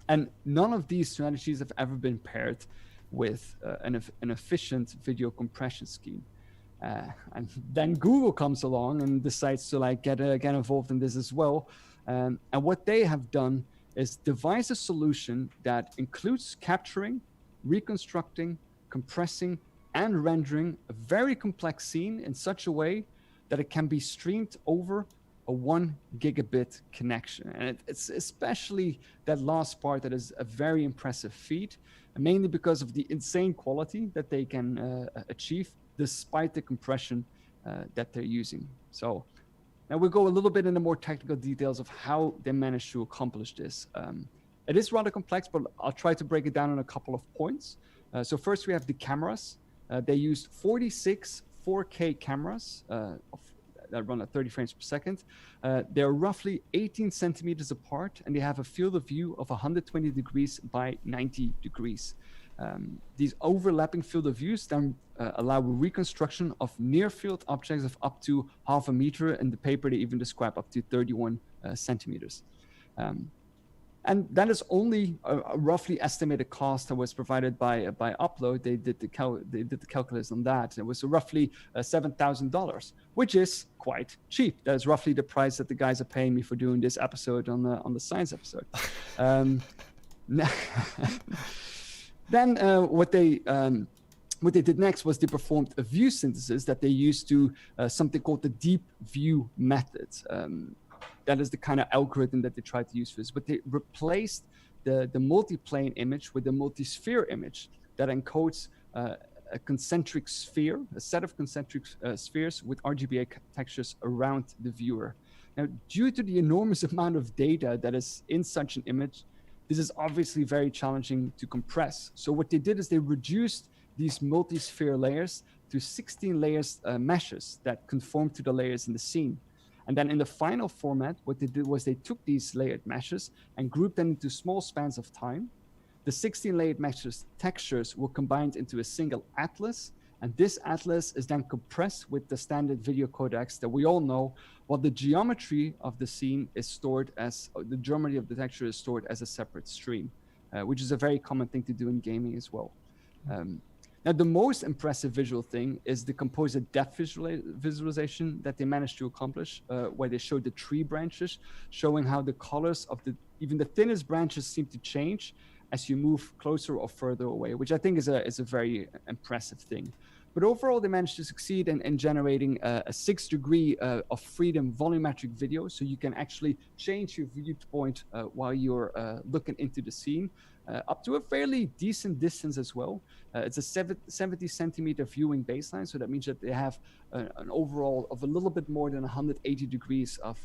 D: And none of these strategies have ever been paired with an efficient video compression scheme. And then Google comes along and decides to like get involved in this as well. And what they have done is devise a solution that includes capturing, reconstructing, compressing, and rendering a very complex scene in such a way that it can be streamed over a 1 gigabit connection. And it's especially that last part that is a very impressive feat, mainly because of the insane quality that they can achieve despite the compression that they're using. So now we'll go a little bit into more technical details of how they managed to accomplish this. It is rather complex, but I'll try to break it down on a couple of points. So first we have the cameras. They used 46 4K cameras that run at 30 frames per second. They're roughly 18 centimeters apart, and they have a field of view of 120 degrees by 90 degrees. These overlapping field of views then allow reconstruction of near-field objects of up to half a meter. In the paper, they even describe up to 31 centimeters. And that is only a roughly estimated cost that was provided by Upload. They did the calculus on that. It was roughly $7,000, which is quite cheap. That is roughly the price that the guys are paying me for doing this episode on the science episode. Then what they did next was they performed a view synthesis that they used to something called the deep view method. That is the kind of algorithm that they tried to use for this, but they replaced the multi-plane image with a multi-sphere image that encodes a concentric sphere, a set of concentric spheres with RGBA textures around the viewer. Now, due to the enormous amount of data that is in such an image, this is obviously very challenging to compress. So what they did is they reduced these multi-sphere layers to 16 layers meshes that conform to the layers in the scene. And then in the final format, what they did was they took these layered meshes and grouped them into small spans of time. The 16 layered meshes textures were combined into a single atlas. And this atlas is then compressed with the standard video codecs that we all know, while the geometry of the scene is stored as, the geometry of the texture is stored as a separate stream, which is a very common thing to do in gaming as well. Now, the most impressive visual thing is the composer depth visualization that they managed to accomplish, where they showed the tree branches, showing how the colors of even the thinnest branches seem to change as you move closer or further away, which I think is a very impressive thing. But overall, they managed to succeed in generating a 6 degree of freedom volumetric video, so you can actually change your viewpoint while you're looking into the scene, up to a fairly decent distance as well. It's a 70 centimeter viewing baseline, so that means that they have an overall of a little bit more than 180 degrees of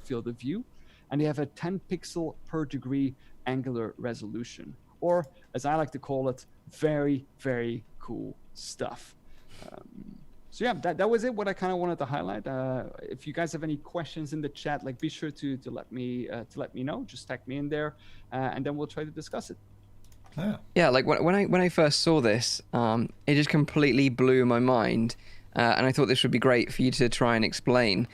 D: field of view, and they have a 10 pixel per degree angular resolution, or as I like to call it, very, very cool stuff. So yeah, that was it. What I kind of wanted to highlight. If you guys have any questions in the chat, like be sure to let me know. Just tag me in there, and then we'll try to discuss it.
A: Yeah, like when I first saw this, it just completely blew my mind, and I thought this would be great for you to try and explain,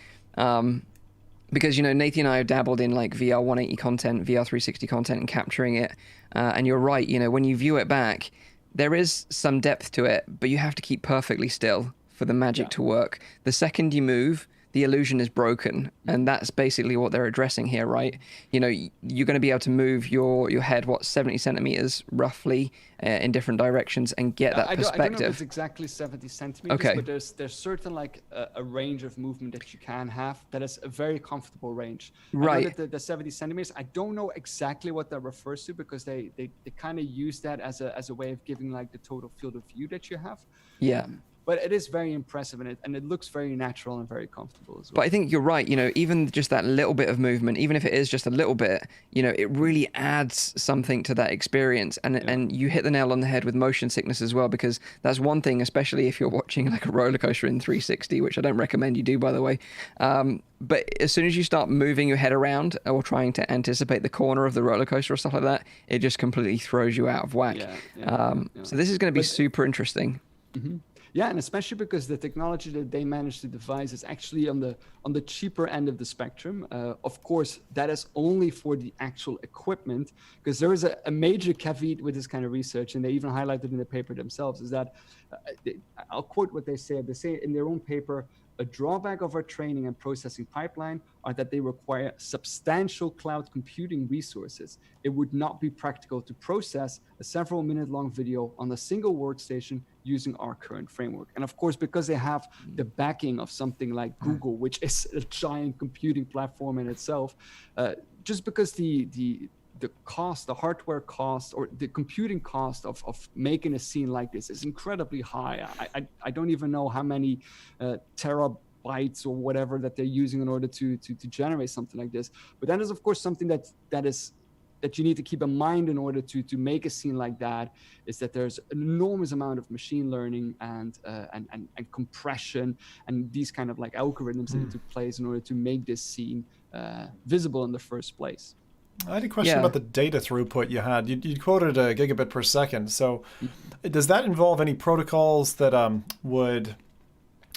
A: because Nathan and I have dabbled in like VR 180 content, VR 360 content, and capturing it, and you're right. When you view it back, there is some depth to it, but you have to keep perfectly still for the magic to work. The second you move, the illusion is broken, and that's basically what they're addressing here, right? You know, you're going to be able to move your head 70 centimeters roughly in different directions and get that perspective.
D: I don't know if it's exactly 70 centimeters,
A: okay.
D: But there's certain like a range of movement that you can have that is a very comfortable range.
A: Right.
D: I know that the 70 centimeters, I don't know exactly what that refers to, because they kind of use that as a way of giving like the total field of view that you have.
A: Yeah.
D: But it is very impressive, and it looks very natural and very comfortable as well.
A: But I think you're right. You know, even just that little bit of movement, even if it is just a little bit, you know, it really adds something to that experience. And you hit the nail on the head with motion sickness as well, because that's one thing, especially if you're watching like a roller coaster in 360, which I don't recommend you do, by the way. But as soon as you start moving your head around or trying to anticipate the corner of the roller coaster or stuff like that, it just completely throws you out of whack. So this is going to be super interesting.
D: Mm-hmm. Yeah, and especially because the technology that they managed to devise is actually on the cheaper end of the spectrum. Of course, that is only for the actual equipment, because there is a major caveat with this kind of research, and they even highlighted in the paper themselves, is that, I'll quote what they say. They say in their own paper, a drawback of our training and processing pipeline are that they require substantial cloud computing resources. It would not be practical to process a several minute long video on a single workstation using our current framework. And of course, because they have the backing of something like Google, which is a giant computing platform in itself, just because the cost, the hardware cost, or the computing cost of making a scene like this is incredibly high. I don't even know how many terabytes or whatever that they're using in order to generate something like this. But that is, of course, something that you need to keep in mind in order to make a scene like that, is that there's an enormous amount of machine learning and compression and these kind of like algorithms that need to place in order to make this scene visible in the first place.
C: I had a question about the data throughput you had. You quoted a gigabit per second. So does that involve any protocols that would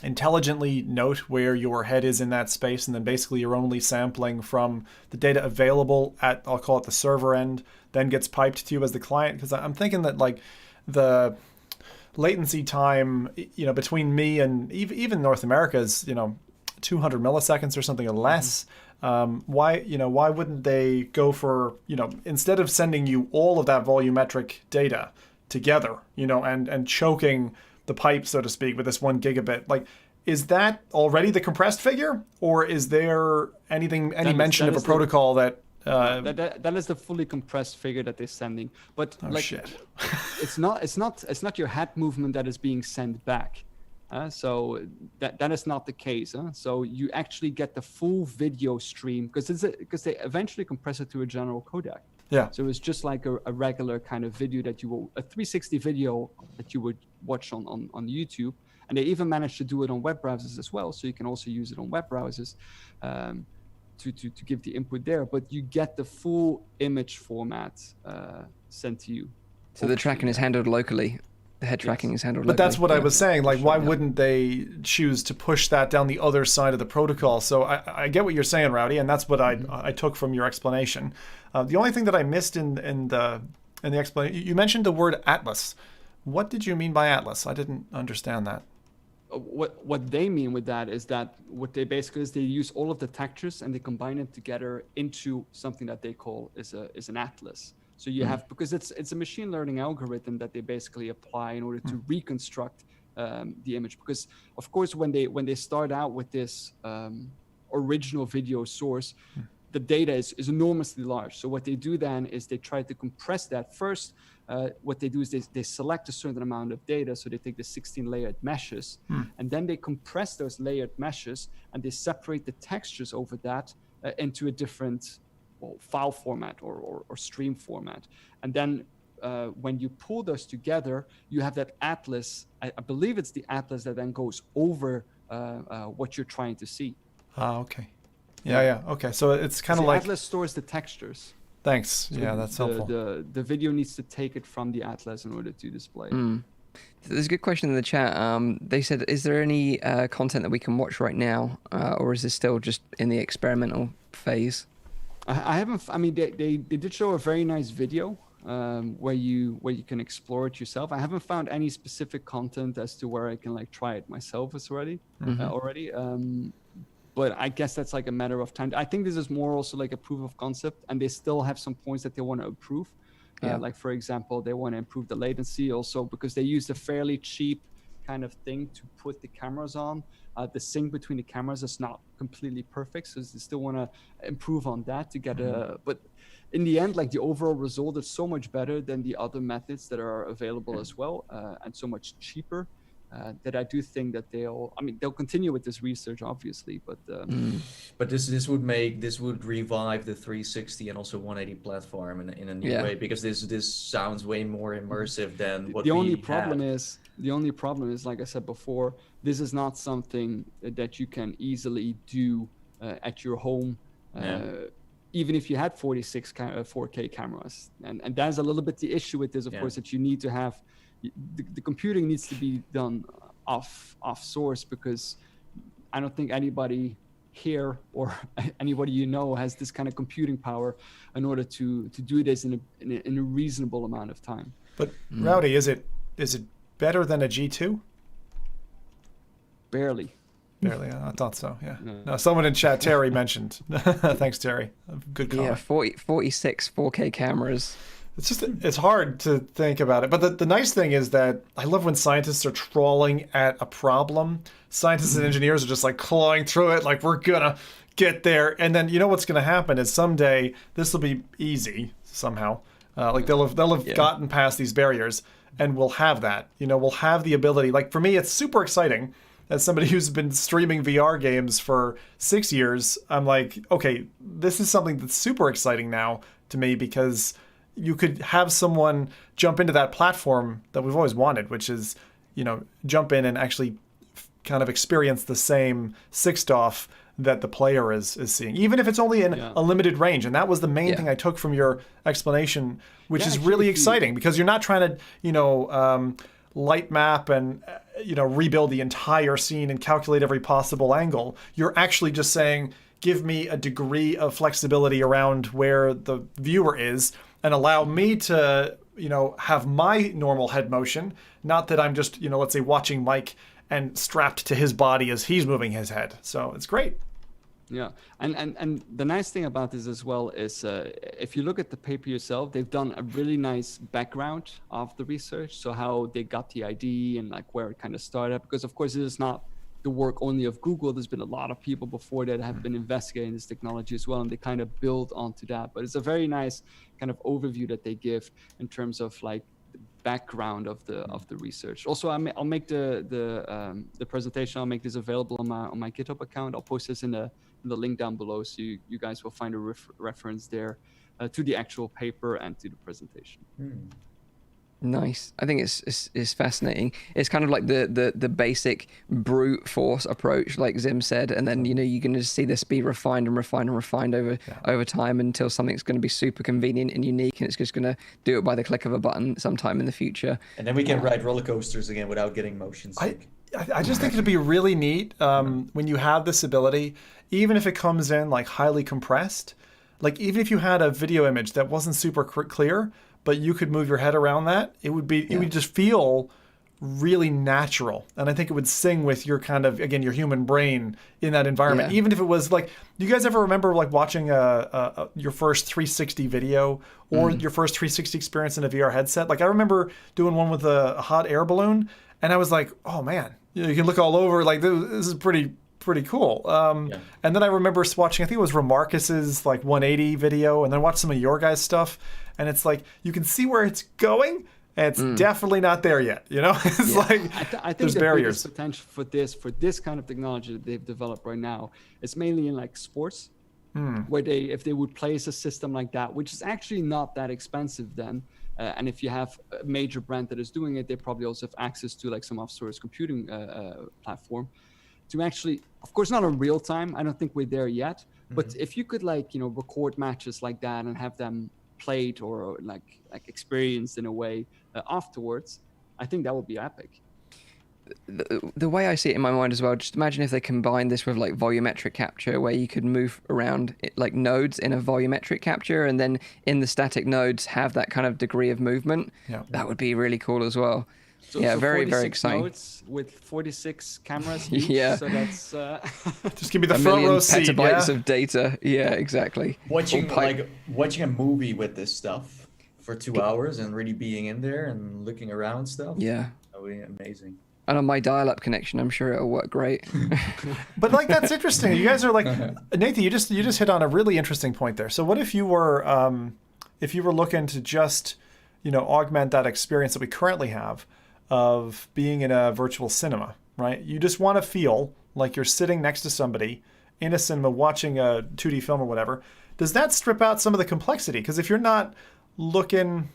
C: intelligently note where your head is in that space, and then basically you're only sampling from the data available at, I'll call it the server end, then gets piped to you as the client? Because I'm thinking that like the latency time, you know, between me and even North America is, you know, 200 milliseconds or something or less. Why wouldn't they go for, you know, instead of sending you all of that volumetric data together, you know, and choking the pipe, so to speak, with this 1 gigabit, like, is that already the compressed figure, or is there any mention of a protocol that Yeah.
D: So it's just like a regular kind of video a 360 video that you would watch on YouTube. And they even managed to do it on web browsers as well. So you can also use it on web browsers to give the input there. But you get the full image format sent to you.
A: So the tracking is handled locally. The head tracking is handled locally.
C: But that's what I was saying. Like, why wouldn't they choose to push that down the other side of the protocol? So I get what you're saying, Rowdy, and that's what I took from your explanation. The only thing that I missed in the explanation, you mentioned the word Atlas. What did you mean by Atlas? I didn't understand that.
D: What they mean with that is that what they basically is they use all of the textures and they combine them together into something that they call is an atlas. So you have, because it's a machine learning algorithm that they basically apply in order to reconstruct the image. Because of course, when they start out with this original video source, the data is enormously large. So what they do then is they try to compress that first. What they do is they select a certain amount of data. So they take the 16 layered meshes and then they compress those layered meshes and they separate the textures over that into a different file format or stream format. And then when you pull those together, you have that atlas. I believe it's the atlas that then goes over what you're trying to see.
C: Okay. Yeah. Okay. So it's kind of like
D: atlas stores the textures.
C: Thanks.
D: So
C: yeah, that's helpful.
D: The video needs to take it from the atlas in order to display.
A: There's a good question in the chat. They said, is there any content that we can watch right now, or is this still just in the experimental phase?
D: I haven't. I mean, they did show a very nice video where you can explore it yourself. I haven't found any specific content as to where I can like try it myself already. But I guess that's like a matter of time. I think this is more also like a proof of concept, and they still have some points that they want to improve. Like, for example, they want to improve the latency also because they used a fairly cheap kind of thing to put the cameras on. The sync between the cameras is not completely perfect, so they still want to improve on that to get but in the end, like the overall result is so much better than the other methods that are available as well, and so much cheaper. That I do think that they'll continue with this research, obviously, but
B: this would revive the 360 and also 180 platform in a new way, because this sounds way more immersive than what
D: the only problem is, like I said before, this is not something that you can easily do at your home. Even if you had 46 4K cameras, and that's a little bit the issue with this, of course, that you need to have. The computing needs to be done off source, because I don't think anybody here or anybody has this kind of computing power in order to do this in a reasonable amount of time.
C: But Rowdy, is it better than a G2?
D: Barely.
C: I thought so. Yeah. No, someone in chat, Terry, mentioned. Thanks, Terry. Good comment.
A: Yeah, 46 4K cameras.
C: It's hard to think about it. But the nice thing is that I love when scientists are trawling at a problem. Scientists and engineers are just like clawing through it, like we're gonna get there. And then what's gonna happen is someday this will be easy somehow. Like they'll have gotten past these barriers, and we'll have that. We'll have the ability. Like for me, it's super exciting. As somebody who's been streaming VR games for 6 years, I'm like, okay, this is something that's super exciting now to me, because you could have someone jump into that platform that we've always wanted, which is, jump in and actually kind of experience the same Sixtoff that the player is seeing, even if it's only in a limited range. And that was the main thing I took from your explanation, which is really exciting, because you're not trying to, light map and, rebuild the entire scene and calculate every possible angle. You're actually just saying, give me a degree of flexibility around where the viewer is, and allow me to, have my normal head motion. Not that I'm just, let's say watching Mike and strapped to his body as he's moving his head. So it's great.
D: Yeah, and the nice thing about this as well is if you look at the paper yourself, they've done a really nice background of the research. So how they got the idea and like where it kind of started, because of course it is not the work only of Google. There's been a lot of people before that have been investigating this technology as well, and they kind of build onto that. But it's a very nice kind of overview that they give in terms of like the background of the research. Also, I'll make the presentation. I'll make this available on my GitHub account. I'll post this in the link down below, so you guys will find a reference there to the actual paper and to the presentation.
A: Nice. I think it's fascinating. It's kind of like the basic brute force approach, like Zim said, and then you're going to see this be refined over time until something's going to be super convenient and unique, and it's just going to do it by the click of a button sometime in the future.
B: And then we can ride roller coasters again without getting motion sick.
C: I just think it'd be really neat when you have this ability, even if it comes in like highly compressed, like even if you had a video image that wasn't super clear, but you could move your head around that, it would just feel really natural. And I think it would sing with your kind of, again, your human brain in that environment. Even if it was like, do you guys ever remember like watching your first 360 video or your first 360 experience in a VR headset? Like I remember doing one with a hot air balloon, and I was like, oh man, you can look all over, like this is pretty cool. And then I remember watching, I think it was Remarcus's like 180 video, and then watched some of your guys' stuff. And it's like, you can see where it's going, and it's definitely not there yet. It's like,
D: I think
C: there's
D: the
C: barriers.
D: biggest potential for this kind of technology that they've developed right now, it's mainly in like sports, where if they would place a system like that, which is actually not that expensive then, and if you have a major brand that is doing it, they probably also have access to like some off-source computing platform to actually, of course, not in real time. I don't think we're there yet, but if you could like, record matches like that and have them played or like experienced in a way afterwards, I think that would be epic.
A: The way I see it in my mind as well, just imagine if they combine this with like volumetric capture, where you could move around like nodes in a volumetric capture, and then in the static nodes have that kind of degree of movement. That would be really cool as well.
D: So,
A: Yeah,
D: so
A: very, very
D: 46
A: exciting.
D: nodes with 46 cameras each.
A: Yeah.
D: So that's
C: Just give me the
A: A
C: front
A: million
C: row seat.
A: petabytes
C: Yeah?
A: of data. Yeah, exactly.
B: Watching
A: All pipe-
B: watching a movie with this stuff for 2 hours and really being in there and looking around stuff.
A: Yeah.
B: That would be amazing.
A: And on my dial-up connection, I'm sure it'll work great.
C: But like that's interesting. You guys are like Nathan. You just hit on a really interesting point there. So what if you were looking to just augment that experience that we currently have of being in a virtual cinema, right? You just want to feel like you're sitting next to somebody in a cinema watching a 2D film or whatever. Does that strip out some of the complexity? Because if you're not looking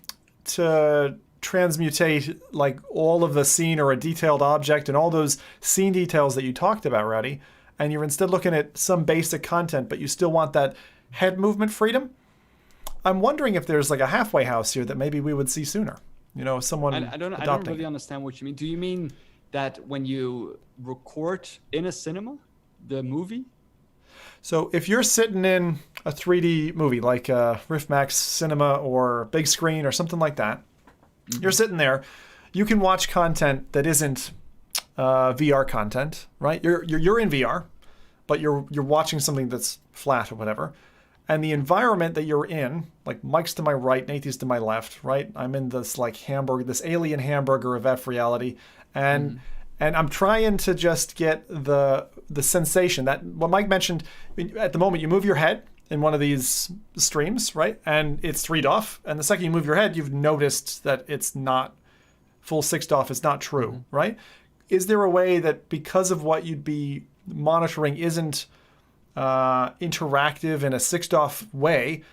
C: to transmutate like all of the scene or a detailed object and all those scene details that you talked about, Rowdy, and you're instead looking at some basic content, but you still want that head movement freedom, I'm wondering if there's like a halfway house here that maybe we would see sooner. Someone
D: I don't really understand what you mean. Do you mean that when you record in a cinema, the movie?
C: So if you're sitting in a 3D movie like Rift Cinema or Big Screen or something like that, you're sitting there, you can watch content that isn't VR content, right? You're in VR, but you're watching something that's flat or whatever. And the environment that you're in, like Mike's to my right, Nathan's to my left, right? I'm in this like this alien hamburger of FReality, and I'm trying to just get the sensation that what Mike mentioned. At the moment, you move your head in one of these streams, right? And it's 3'd off. And the second you move your head, you've noticed that it's not full 6'd off. It's not true, right? Is there a way that because of what you'd be monitoring isn't interactive in a 6'd off way,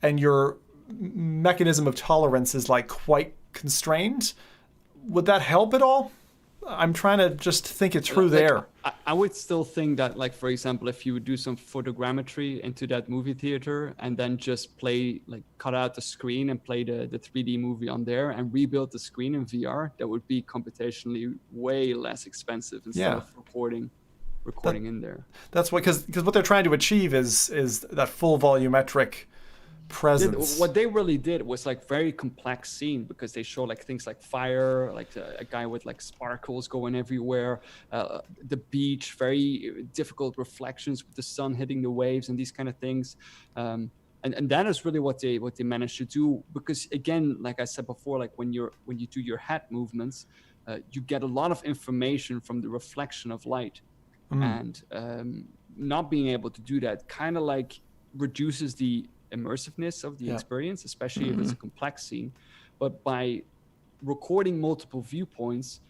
C: and your mechanism of tolerance is like quite constrained, would that help at all? I'm trying to just think it through there.
D: I would still think that, like, for example, if you would do some photogrammetry into that movie theater and then just cut out the screen and play the 3D movie on there and rebuild the screen in VR, that would be computationally way less expensive instead of recording in there.
C: That's what, because what they're trying to achieve is that full volumetric presence.
D: What they really did was like very complex scene, because they show like things like fire, like a guy with like sparkles going everywhere, the beach, very difficult reflections with the sun hitting the waves and these kind of things. And that is really what they managed to do, because again, like I said before, like when you do your head movements, you get a lot of information from the reflection of light. And not being able to do that kind of like reduces the immersiveness of the experience, especially if it's a complex scene. But by recording multiple viewpoints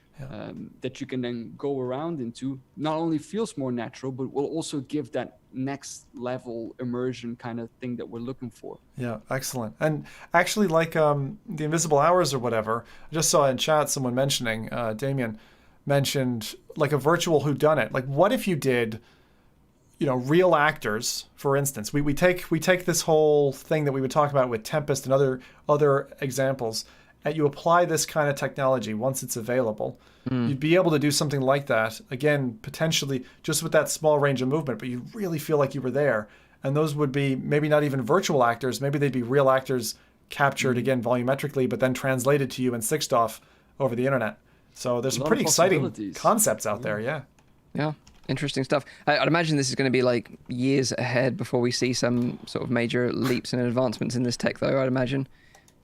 D: that you can then go around into, not only feels more natural, but will also give that next level immersion kind of thing that we're looking for.
C: Yeah, excellent. And actually, like the Invisible Hours or whatever, I just saw in chat someone mentioning, Damien mentioned like a virtual whodunit. Like, what if you did, real actors, for instance? We take this whole thing that we would talk about with Tempest and other examples, and you apply this kind of technology once it's available. You'd be able to do something like that again, potentially just with that small range of movement, but you really feel like you were there. And those would be maybe not even virtual actors, maybe they'd be real actors captured again volumetrically, but then translated to you in 6'd off over the internet. So there's some pretty exciting concepts out there,
A: Yeah, interesting stuff. I'd imagine this is going to be like years ahead before we see some sort of major leaps and advancements in this tech, though, I'd imagine.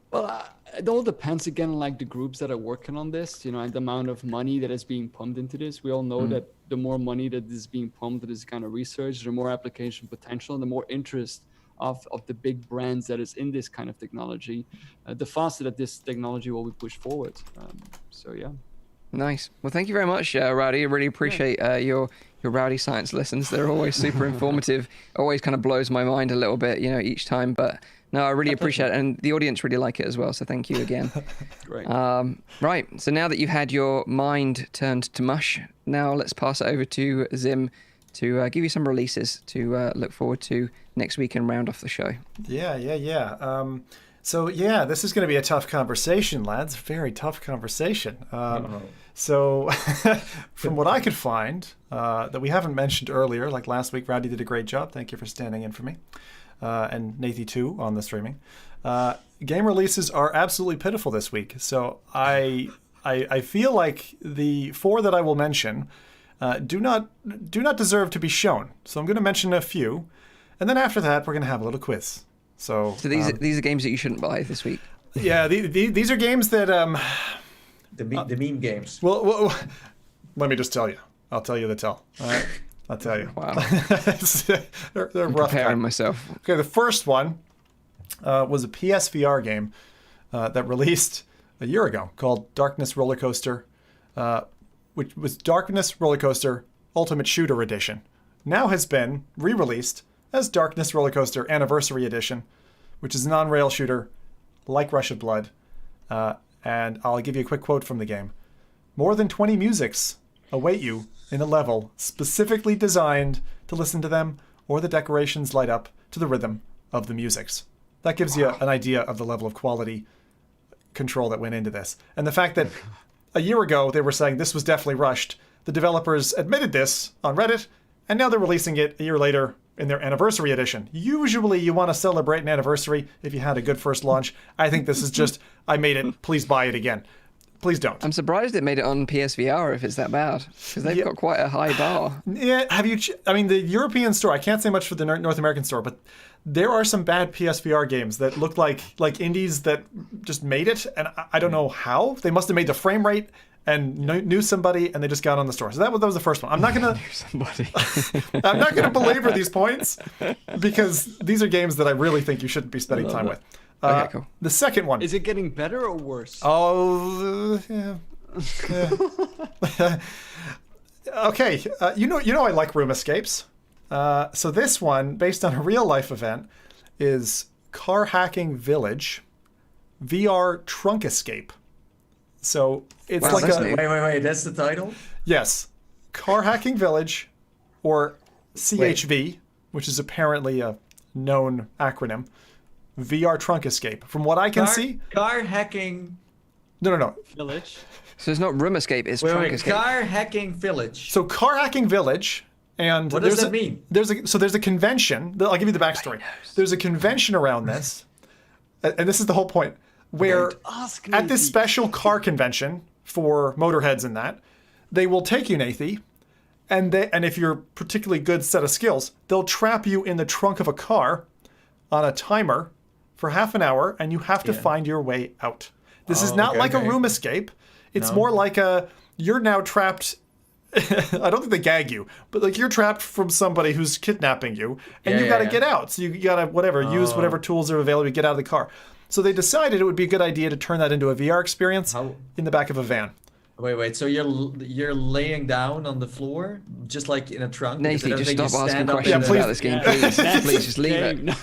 D: Well, it all depends again on like the groups that are working on this, and the amount of money that is being pumped into this. We all know that the more money that is being pumped into this kind of research, the more application potential and the more interest of the big brands that is in this kind of technology, the faster that this technology will be pushed forward. So yeah.
A: Nice. Well, thank you very much, Rowdy. I really appreciate your Rowdy Science lessons. They're always super informative. Always kind of blows my mind a little bit, each time. But no, I really appreciate it. And the audience really like it as well. So thank you again.
D: Great.
A: Right. So now that you've had your mind turned to mush, now let's pass it over to Zim to give you some releases to look forward to next week and round off the show.
C: Yeah. So yeah, this is going to be a tough conversation, lads. Very tough conversation. So from what I could find that we haven't mentioned earlier, like last week, Rowdy did a great job. Thank you for standing in for me. And Nathy too on the streaming. Game releases are absolutely pitiful this week. So I I feel like the 4 that I will mention do not deserve to be shown. So I'm going to mention a few, and then after that we're going to have a little quiz. So
A: these are games that you shouldn't buy this week.
C: Yeah, these are games that
B: the meme games.
C: Well, let me just tell you. I'll tell you the tell. All right, I'll tell you.
A: Wow.
C: they're
A: I'm
C: rough.
A: preparing myself.
C: Okay, the first one was a PSVR game that released a year ago called Darkness Roller Coaster, which was Darkness Roller Coaster Ultimate Shooter Edition. Now has been re-released as Darkness Roller Coaster Anniversary Edition, which is a non-rail shooter like Rush of Blood. And I'll give you a quick quote from the game. More than 20 musics await you in a level specifically designed to listen to them, or the decorations light up to the rhythm of the musics. That gives you an idea of the level of quality control that went into this. And the fact that a year ago they were saying this was definitely rushed. The developers admitted this on Reddit, and now they're releasing it a year later in their anniversary edition. Usually you want to celebrate an anniversary if you had a good first launch. I think this is just, I made it, please buy it again. Please don't.
A: I'm surprised it made it on PSVR if it's that bad, because they've got quite a high bar.
C: Yeah, I mean, the European store, I can't say much for the North American store, but there are some bad PSVR games that look like indies that just made it, and I don't know how. They must have made the frame rate and knew somebody, and they just got on the store. So that was the first one. I'm not gonna I'm not gonna belabor these points because these are games that I really think you shouldn't be spending time with.
A: Okay, cool.
C: The second one.
D: Is it getting better or worse?
C: Oh, yeah. Okay. You know I like room escapes. So this one, based on a real life event, is Car Hacking Village VR Trunk Escape. So it's
A: Wow,
C: like
A: that's
C: a
A: new.
B: Wait. That's the title?
C: yes, Car Hacking Village, or CHV, which is apparently a known acronym. VR Trunk Escape. From what I can see,
B: Car hacking.
C: no.
D: Village.
A: So it's not room escape, it's trunk escape.
B: Car hacking village.
C: So Car Hacking Village, and
B: What does that mean?
C: There's a convention. I'll give you the backstory. There's a convention around this, and this is the whole point, where at this special car convention for motorheads and that, they will take you, Nathy, and if you're a particularly good set of skills, they'll trap you in the trunk of a car on a timer for half an hour, and you have to find your way out. This is not like a room escape. It's more like you're now trapped. I don't think they gag you, but like you're trapped from somebody who's kidnapping you, and you got to get out. So you got to use whatever tools are available to get out of the car. So they decided it would be a good idea to turn that into a VR experience in the back of a van.
B: Wait. So you're laying down on the floor, just like in a trunk?
A: Nathan, just stop asking
B: stand up
A: questions
C: please.
A: about this game, please. Please just leave it.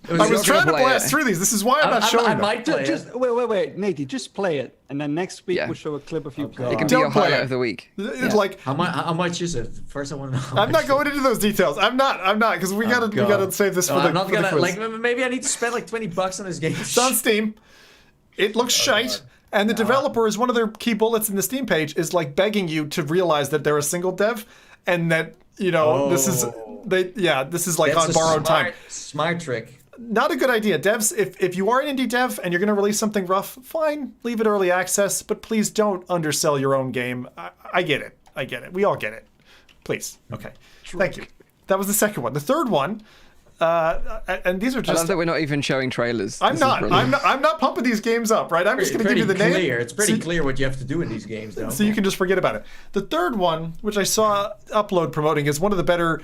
C: I was trying to
A: play
C: blast
A: it.
C: through these. This is why I'm not showing
B: I
C: them.
B: might play
D: Just wait, Nathan, just play it, and then next week we'll show a clip of you playing.
A: It can be
C: Don't
A: your
C: play
A: highlight
C: it.
A: of the week.
C: It's like
B: How much is it? First, I want to know.
C: I'm not going into those details. I'm not because we gotta save this for the
B: I'm not
C: for the
B: gonna
C: quiz.
B: like. Maybe I need to spend like $20 on this game.
C: It's on Steam. It looks shite. And the developer is one of their key bullets in the Steam page is like begging you to realize that they're a single dev and that, this is like
B: That's
C: on
B: a
C: borrowed time.
B: Smart trick.
C: Not a good idea. Devs, if you are an indie dev and you're going to release something rough, fine, leave it early access, but please don't undersell your own game. I get it. We all get it. Please. Okay. Thank you. That was the second one. The third one, and these are
A: I
C: just.
A: love that we're not even showing trailers.
C: I'm not pumping these games up, right? I'm just going to give you the name.
B: It's pretty clear what you have to do in these games, though.
C: So you can just forget about it. The third one, which I saw Upload promoting, is one of the better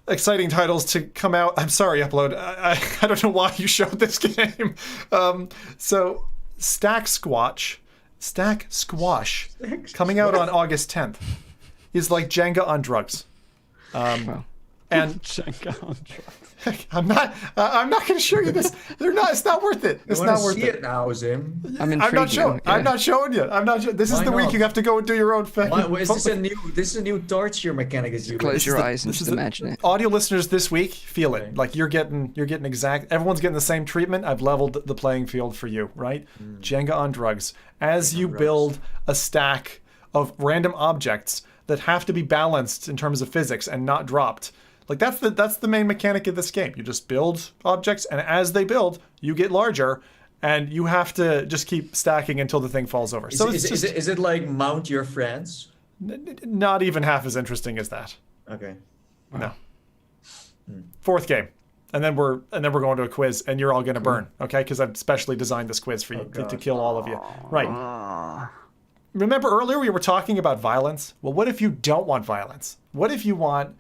C: exciting titles to come out. I'm sorry, Upload. I don't know why you showed this game. So Stack Squash, coming out on August 10th, is like Jenga on drugs. And
D: Jenga on drugs.
C: I'm not going to show you this. It's not worth it. It's not worth it.
B: Now, Zim.
A: I'm
C: not
A: intrigued
C: showing.
A: now, yeah.
C: I'm not showing you. This is
B: Why
C: the week
B: not?
C: you have to go and do your own thing.
B: Is this a new torture mechanic? Is you
A: Close your eyes and just imagine it.
C: Audio listeners this week, feel it. Like you're getting exact. Everyone's getting the same treatment. I've leveled the playing field for you, right? Jenga on drugs. As you build a stack of random objects that have to be balanced in terms of physics and not dropped. Like that's the main mechanic of this game. You just build objects, and as they build, you get larger, and you have to just keep stacking until the thing falls over.
B: Is it like Mount Your Friends?
C: Not even half as interesting as that.
B: Okay.
C: No. Fourth game. And then we're going to a quiz, and you're all going to burn, okay? Because I've specially designed this quiz for you to kill all of you. Right. Remember earlier we were talking about violence? Well, what if you don't want violence? What if you want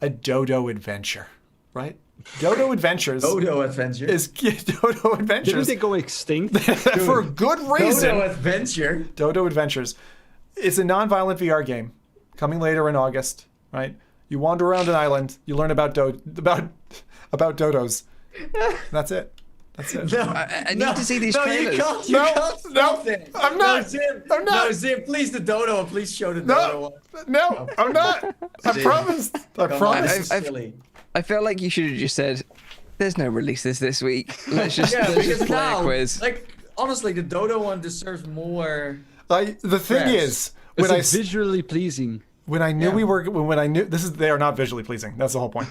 C: a dodo adventure, right? Dodo Adventures.
B: Dodo Adventure.
C: Dodo Adventures.
D: Didn't they go extinct?
C: For a good reason.
B: Dodo Adventure.
C: Dodo Adventures is a non-violent VR game coming later in August, right? You wander around an island, you learn about dodos. That's it. That's it.
B: No,
A: I need to see these trailers.
B: You can't stop it.
C: I'm not.
B: No, Zim,
C: I'm not.
B: No, Zim, please the dodo. Please show the dodo.
C: No, I'm not. I promised. I promised.
A: I felt like you should have just said, "There's no releases this week. Let's just play a quiz."
B: Like honestly, the dodo one deserves more.
C: The thing is, when
D: it's visually pleasing.
C: When I knew they are not visually pleasing. That's the whole point.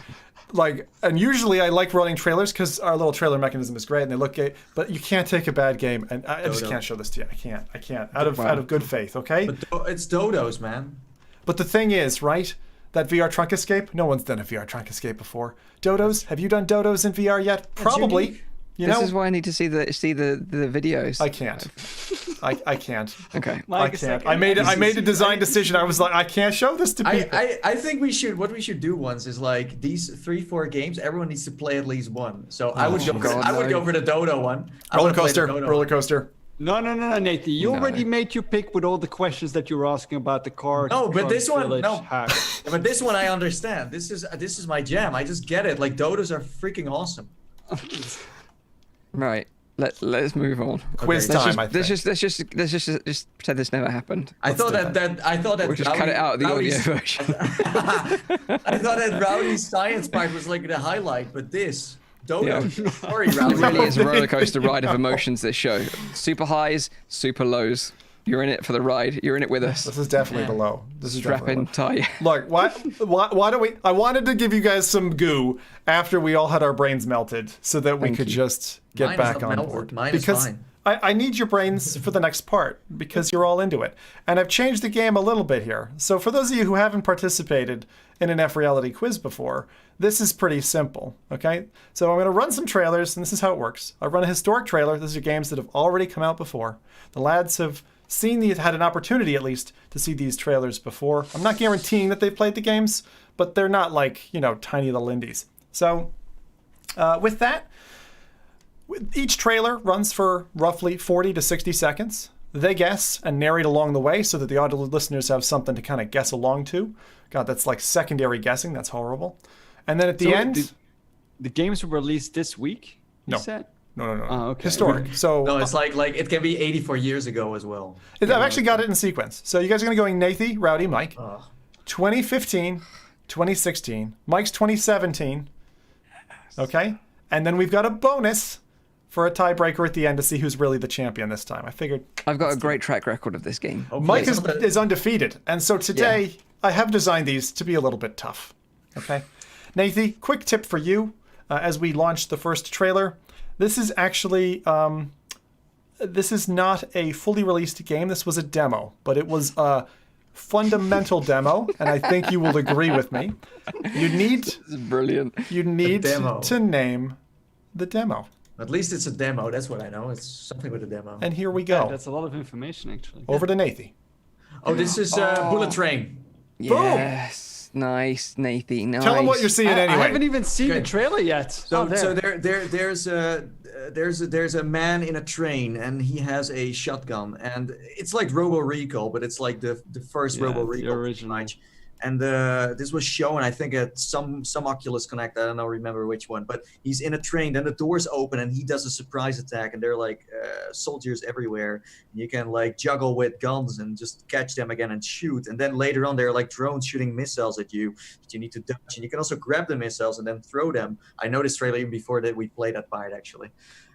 C: Like, and usually I like running trailers because our little trailer mechanism is great and they look great. But you can't take a bad game, and I just can't show this to you. I can't. Out of good faith, okay?
B: But it's dodos, man.
C: But the thing is, right? That VR trunk escape. No one's done a VR trunk escape before. Dodos. Have you done dodos in VR yet? Probably.
A: This is why I need to see the videos.
C: I can't. I can't.
A: Okay.
C: I can't. I made a design decision. I was like, I can't show this to people.
B: I think what we should do once is like these 3-4 games. Everyone needs to play at least one. So I would go for the dodo one.
C: Roller coaster.
D: No, Nathan. You already made your pick with all the questions that you were asking about the car.
B: No, but this one,
D: hack.
B: But this one I understand. This is my jam. I just get it. Like dodos are freaking awesome.
A: Right. Let's move on.
C: Quiz time.
A: Let's just pretend this never happened.
B: I thought that
A: we'll just cut it out of the audio version.
B: I thought that Rowdy Science part was like the highlight, but this dodo. Sorry, Rowdy.
A: It really is a roller coaster ride of emotions. This show, super highs, super lows. You're in it for the ride. You're in it with us.
C: This is definitely below. This is
A: strap in, tie.
C: Look, why don't we? I wanted to give you guys some goo after we all had our brains melted, so that we could just get back on board.
B: Mine is fine.
C: I need your brains for the next part because you're all into it, and I've changed the game a little bit here. So for those of you who haven't participated in an FReality quiz before, this is pretty simple. Okay, so I'm going to run some trailers, and this is how it works. I run a historic trailer. These are games that have already come out before. The lads have had an opportunity at least to see these trailers before. I'm not guaranteeing that they've played the games, but they're not like, tiny little indies. So with that, each trailer runs for roughly 40 to 60 seconds. They guess and narrate along the way so that the audio listeners have something to kind of guess along to. God, that's like secondary guessing. That's horrible. And then at the end...
D: The games were released this week, you said?
C: No.
D: Oh, okay.
C: Historic. So
B: no, it's like it can be 84 years ago as well.
C: I've actually got it in sequence. So you guys are going to go Nathan, Rowdy, Mike. 2015, 2016. Mike's 2017. Okay? And then we've got a bonus for a tiebreaker at the end to see who's really the champion this time. I figured...
A: I've got a great track record of this game.
C: Mike is undefeated. And so today, I have designed these to be a little bit tough. Okay? Nathan, quick tip for you as we launch the first trailer. This is actually, this is not a fully released game. This was a demo, but it was a fundamental demo, and I think you will agree with me.
A: This is brilliant.
C: You need to name the demo.
B: At least it's a demo. That's what I know. It's something with a demo.
C: And here we go.
D: Yeah, that's a lot of information, actually.
C: Over to Nathan.
B: Oh, this is Bullet Train.
A: Yes. Boom. Nice, Nathan. Nice.
C: Tell them what you're seeing anyway.
D: I haven't even seen the trailer yet.
B: So there's a man in a train and he has a shotgun and it's like Robo Recall, but it's like the first Robo Recall,
D: the original.
B: And this was shown, I think, at some Oculus Connect. I don't know, remember which one. But he's in a train, then the doors open, and he does a surprise attack. And there are like soldiers everywhere. And you can like juggle with guns and just catch them again and shoot. And then later on, there are like drones shooting missiles at you that you need to dodge. And you can also grab the missiles and then throw them. I know this trailer even before that we played that part actually.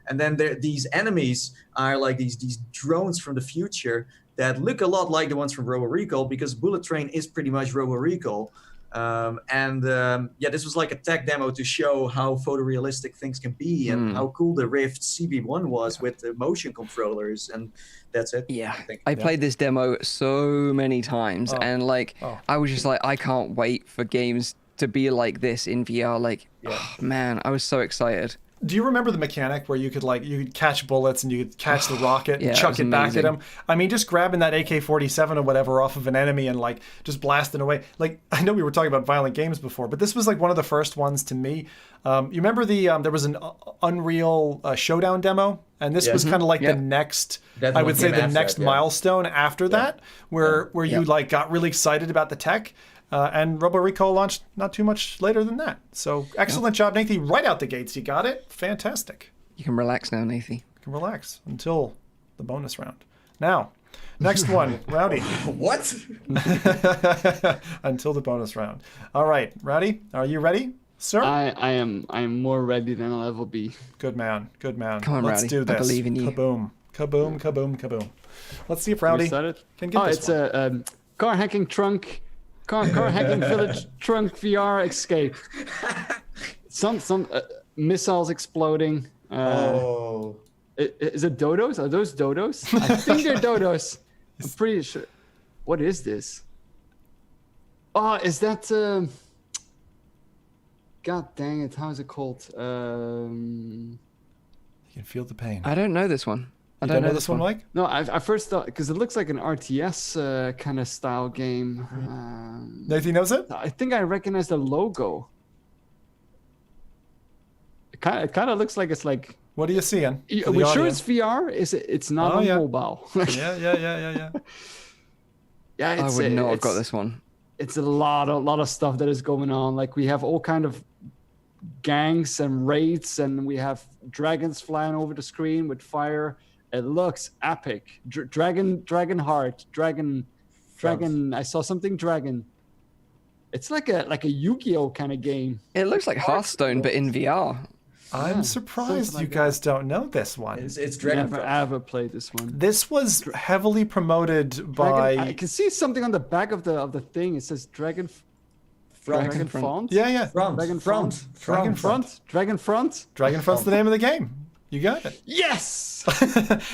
B: And then these enemies are like these drones from the future that look a lot like the ones from Robo Recall, because Bullet Train is pretty much Robo Recall. This was like a tech demo to show how photorealistic things can be and how cool the Rift CB1 was with the motion controllers, and that's it.
A: Yeah, I played this demo so many times, and like I was just like, I can't wait for games to be like this in VR. Like, oh, man, I was so excited.
C: Do you remember the mechanic where you could catch bullets and you could catch the rocket and chuck it back at him? I mean, just grabbing that AK-47 or whatever off of an enemy and like just blasting away. Like, I know we were talking about violent games before, but this was like one of the first ones to me. You remember there was an Unreal Showdown demo, and this was kind of like the next, I would say the next milestone after that, where you like got really excited about the tech. And Robo Recall launched not too much later than that. So excellent job, Nathy. Right out the gates, you got it. Fantastic.
A: You can relax now, Nathy.
C: You can relax until the bonus round. Now, next one, Rowdy.
B: What?
C: Until the bonus round. All right, Rowdy, are you ready, sir?
D: I am more ready than I'll ever be.
C: Good man. Good man.
A: Come on,
C: Let's
A: Rowdy.
C: do this.
A: I believe in you.
C: Kaboom. Kaboom, kaboom, kaboom. Let's see if Rowdy can get this
D: it's a car hacking trunk. Car hacking village trunk VR escape. Some missiles exploding. Is it dodos? Are those dodos? I think they're dodos. I'm pretty sure. What is this? Oh, is that? God dang it! How is it called?
C: You can feel the pain.
A: I don't know this one.
C: I don't know this one, Mike?
D: No, I first thought, because it looks like an RTS kind of style game.
C: Nathan knows it?
D: I think I recognize the logo. It kind of looks like it's like...
C: What are you seeing?
D: Are we sure it's VR? It's not on mobile.
C: Yeah.
D: Yeah,
A: I would not have got this one.
D: It's a lot of stuff that is going on. Like, we have all kind of gangs and raids, and we have dragons flying over the screen with fire. It looks epic. Dragon heart, dragon. I saw something dragon. It's like a Yu-Gi-Oh kind of game.
A: It looks like Hearthstone, but in VR.
C: I'm surprised you guys don't know this one.
B: It's Dragon.
D: Never ever played this one.
C: This was heavily promoted by.
D: I can see something on the back of the thing. It says Dragon Font.
C: Yeah.
D: Dragon Front. Dragon
C: Front's the name of the game. You got it.
D: Yes.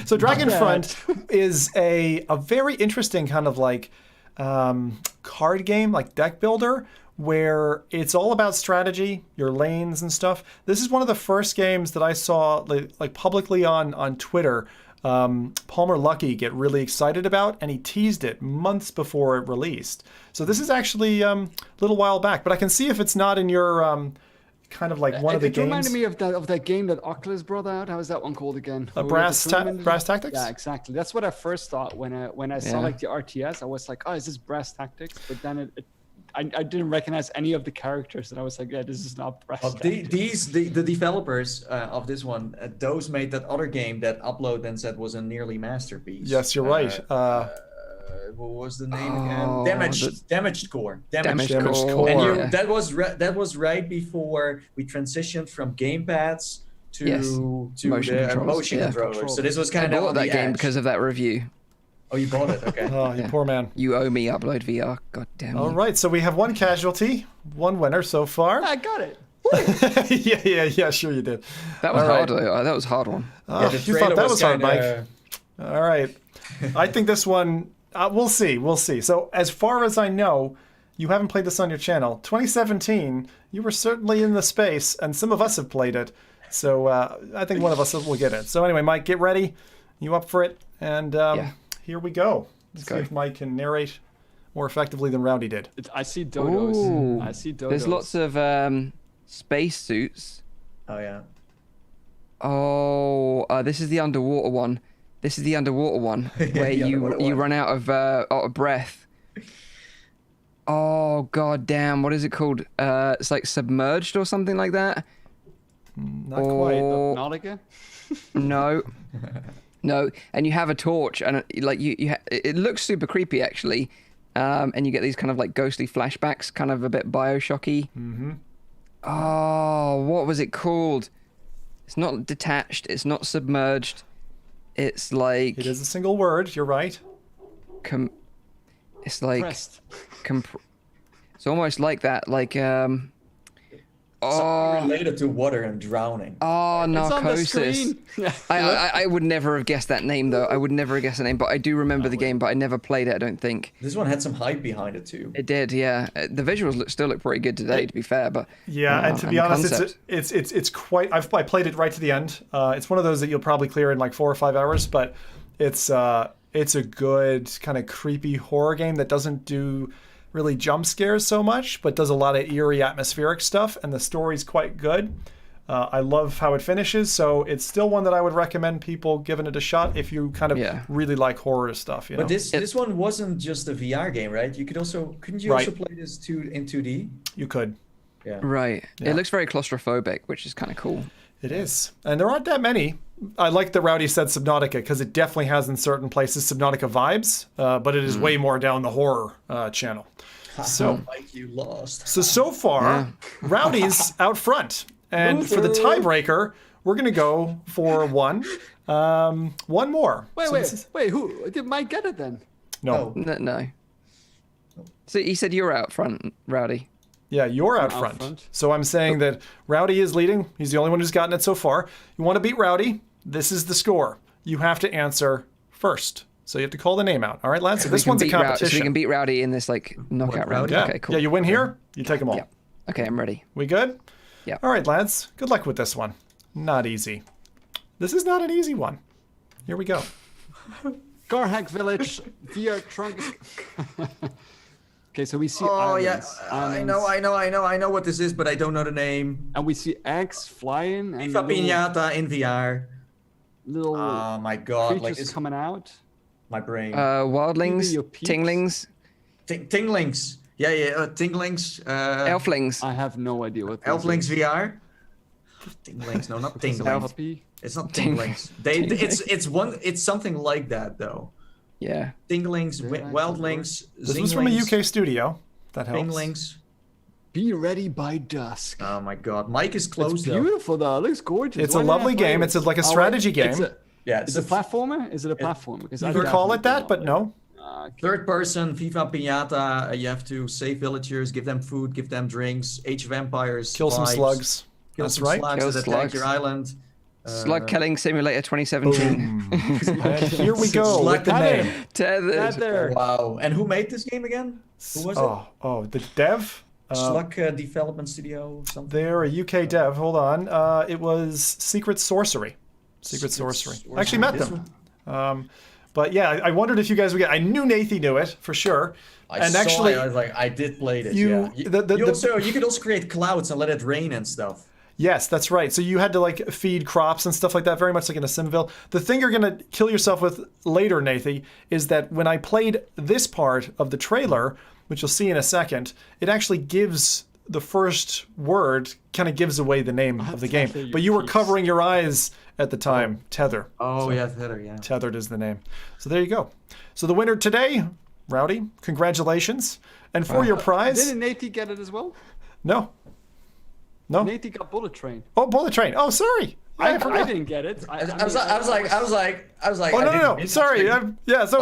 C: So Dragon Front is a very interesting kind of like card game, like deck builder, where it's all about strategy, your lanes and stuff. This is one of the first games that I saw like publicly on Twitter. Palmer Luckey get really excited about, and he teased it months before it released. So this is actually a little while back, but I can see if it's not in your kind of like one of the games.
D: It reminded me of that game that Oculus brought out. How is that one called again?
C: Brass Tactics?
D: Yeah, exactly. That's what I first thought when I saw like the RTS. I was like, oh, is this Brass Tactics? But then I didn't recognize any of the characters, and I was like, yeah, this is not Brass Tactics.
B: The developers of this one, those made that other game that Upload then said was a nearly masterpiece.
C: Yes, you're right.
B: What was the name again? Damaged Core.
C: Damaged Core.
B: And that was right before we transitioned from gamepads to motion controllers. So this was kind of on
A: that game because of that review.
B: Oh, you bought it? Okay.
C: Oh, you poor man.
A: You owe me Upload VR. God damn it.
C: All right, so we have one casualty, one winner so far.
D: I got it.
C: yeah, sure you did.
A: That was hard, though. That was a hard one.
C: You thought that was hard, Mike. All right. I think this one, we'll see. So as far as I know, you haven't played this on your channel. 2017, you were certainly in the space, and some of us have played it. So I think one of us will get it. So anyway, Mike, get ready. You up for it? And here we go. Let's see if Mike can narrate more effectively than Rowdy did.
D: I see dodos.
A: Ooh,
D: I see dodos.
A: There's lots of space suits.
B: Oh, yeah.
A: Oh, this is the underwater one. Where you run out of breath. Oh, god damn. What is it called? It's like Submerged or something like that.
C: Not quite.
D: Nautica?
A: No. No, and you have a torch, and like it looks super creepy actually, and you get these kind of like ghostly flashbacks, kind of a bit Bioshocky.
C: Mm-hmm.
A: Oh, what was it called? It's not detached. It's not submerged. It's like.
C: It is a single word. You're right.
A: It's like. It's almost like that, like
B: Something related to water and drowning.
A: Oh,
D: It's on the
A: Narcosis.
D: screen.
A: I would never have guessed that name, though. I would never have guessed the name, but I do remember the game, but I never played it, I don't think.
B: This one had some hype behind it too.
A: It did, yeah. The visuals still look pretty good today, to be fair, but
C: yeah, and to be honest, it's quite. I played it right to the end. It's one of those that you'll probably clear in like 4 or 5 hours, but it's a good kind of creepy horror game that doesn't do really jump scares so much, but does a lot of eerie atmospheric stuff, and the story's quite good. I love how it finishes, so it's still one that I would recommend people giving it a shot if you kind of really like horror stuff. You know?
B: But this one wasn't just a VR game, right? You could also couldn't you also play this in 2D?
C: You could.
B: Yeah.
A: Right. Yeah. It looks very claustrophobic, which is kind of cool.
C: It is, and there aren't that many. I like that Rowdy said Subnautica because it definitely has in certain places Subnautica vibes, but it is way more down the horror channel. So,
B: Mike, you lost.
C: So far, Rowdy's out front, and for the tiebreaker, we're gonna go for one more.
D: Wait, who did Mike get it then?
C: No.
A: No. So he said you're out front, Rowdy.
C: Yeah, you're out front. So I'm saying that Rowdy is leading. He's the only one who's gotten it so far. You want to beat Rowdy? This is the score. You have to answer first. So you have to call the name out. All right, lads? So this one's a competition.
A: So we can beat Rowdy in this like knockout round.
C: Yeah.
A: Okay, cool.
C: Yeah, you win here, you take them all.
A: Yeah. Okay, I'm ready.
C: We good?
A: Yeah.
C: All right, lads. Good luck with this one. Not easy. This is not an easy one. Here we go.
D: Garhack Village, VR trunk. Okay, so we see
B: islands. I know what this is, but I don't know the name.
D: And we see eggs flying and
B: FIFA Piñata in VR.
D: Little
B: oh my god,
D: creatures
B: like
D: coming out.
B: My brain.
A: Wildlings, tinglings.
B: Tinglings. Yeah, tinglings.
A: Elflings.
D: I have no idea what
B: Elflings VR. Tinglings, no, not tinglings. It's not tinglings. It's something like that though.
A: Yeah.
B: Tinglings, wildlings,
C: This was from a UK studio. That helps.
B: Tinglings.
D: Be ready by dusk.
B: Oh my god, Mike is close.
D: It's beautiful though. It looks gorgeous.
C: It's a lovely game. It's like a strategy game.
D: It's a platformer. Is it a platformer?
C: Because you could call it that, but no.
B: Third person, FIFA Piñata. You have to save villagers, give them food, give them drinks, age vampires,
C: kill some slugs.
B: That's right. Kill that attack your island.
A: Slug Killing Simulator 2017.
C: And here we go with the name.
A: Tethered.
B: Wow. And who made this game again? Who was it?
C: Oh, the dev?
B: Slug Development Studio something?
C: They're a UK dev. Hold on. It was Secret Sorcery. Secret Sorcery. I actually met them. But yeah, I wondered if you guys would get. I knew Nathy knew it for sure.
B: I was like, I did play this. You could also create clouds and let it rain and stuff.
C: Yes, that's right. So you had to like feed crops and stuff like that, very much like in a Simville. The thing you're gonna kill yourself with later, Nathy, is that when I played this part of the trailer, which you'll see in a second, it actually gives the first word, kind of gives away the name of the game. But you were covering your eyes at the time. Tether.
B: Oh, yeah, Tether, yeah.
C: Tethered is the name. So there you go. So the winner today, Rowdy, congratulations. And for your prize...
D: Didn't Nathy get it as well?
C: No.
D: Nathy got Bullet Train.
C: Oh, Bullet Train. Oh, sorry.
D: I didn't get it. I was
B: like.
C: Oh no! Sorry. So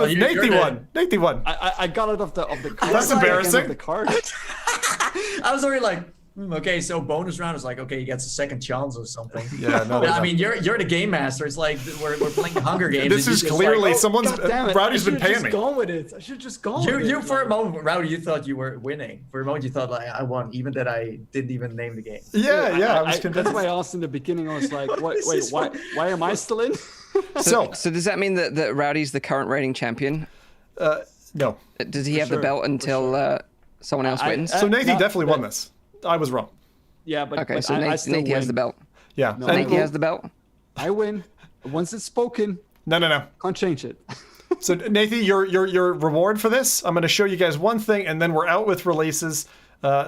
C: it's Nathy won. Nathy won.
D: I got it off the card.
C: That's embarrassing.
D: The card.
B: I was already like, okay, so bonus round is like, okay, he gets a second chance or something.
C: Yeah, no.
B: I mean, you're the game master. It's like we're playing Hunger Games.
C: This is clearly
B: like,
C: someone's. Rowdy's been paying me.
D: I should just go with it.
B: You for a moment, Rowdy, you thought you were winning. For a moment, you thought like I won, even that I didn't even name the game.
C: Yeah, I was convinced.
D: That's why I asked in the beginning. I was like, why am I still in?
A: So does that mean that Rowdy's the current reigning champion?
C: No.
A: Does he have the belt until someone else wins?
C: So Nathy definitely won this. I was wrong.
D: Yeah, but
A: okay. So Nathy has the belt.
C: Yeah,
A: Nathy has the belt.
D: I win. Once it's spoken.
C: No.
D: Can't change it.
C: So Nathy, your reward for this, I'm going to show you guys one thing, and then we're out with releases.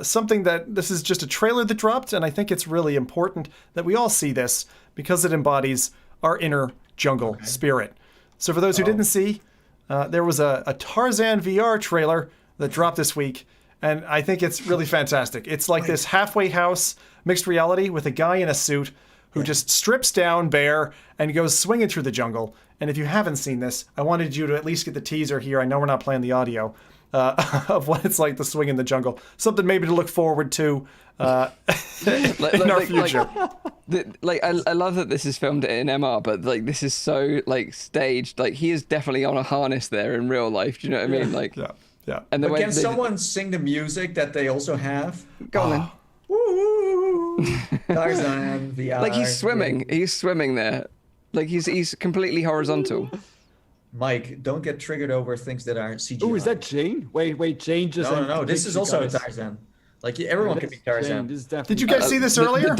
C: Something that this is just a trailer that dropped, and I think it's really important that we all see this because it embodies our inner jungle spirit. So for those who didn't see, there was a Tarzan VR trailer that dropped this week, and I think it's really fantastic. It's like this halfway house mixed reality with a guy in a suit who just strips down bare and goes swinging through the jungle. And if you haven't seen this, I wanted you to at least get the teaser here. I know we're not playing the audio. of what it's like to swing in the jungle. Something maybe to look forward to in our future.
A: I love that this is filmed in MR, but like this is so like staged. Like he is definitely on a harness there in real life. Do you know what I mean? Like
C: yeah.
A: And the
B: but
A: way
B: can someone sing the music that they also have?
A: Go on then.
B: Woo! Tarzan VR.
A: Like he's swimming. He's swimming there. Like he's completely horizontal.
B: Mike, don't get triggered over things that are CGI.
D: Oh, is that Jane? Wait, Jane just.
B: No. This is also a Tarzan. Like everyone can be Tarzan.
C: Did you guys see this earlier?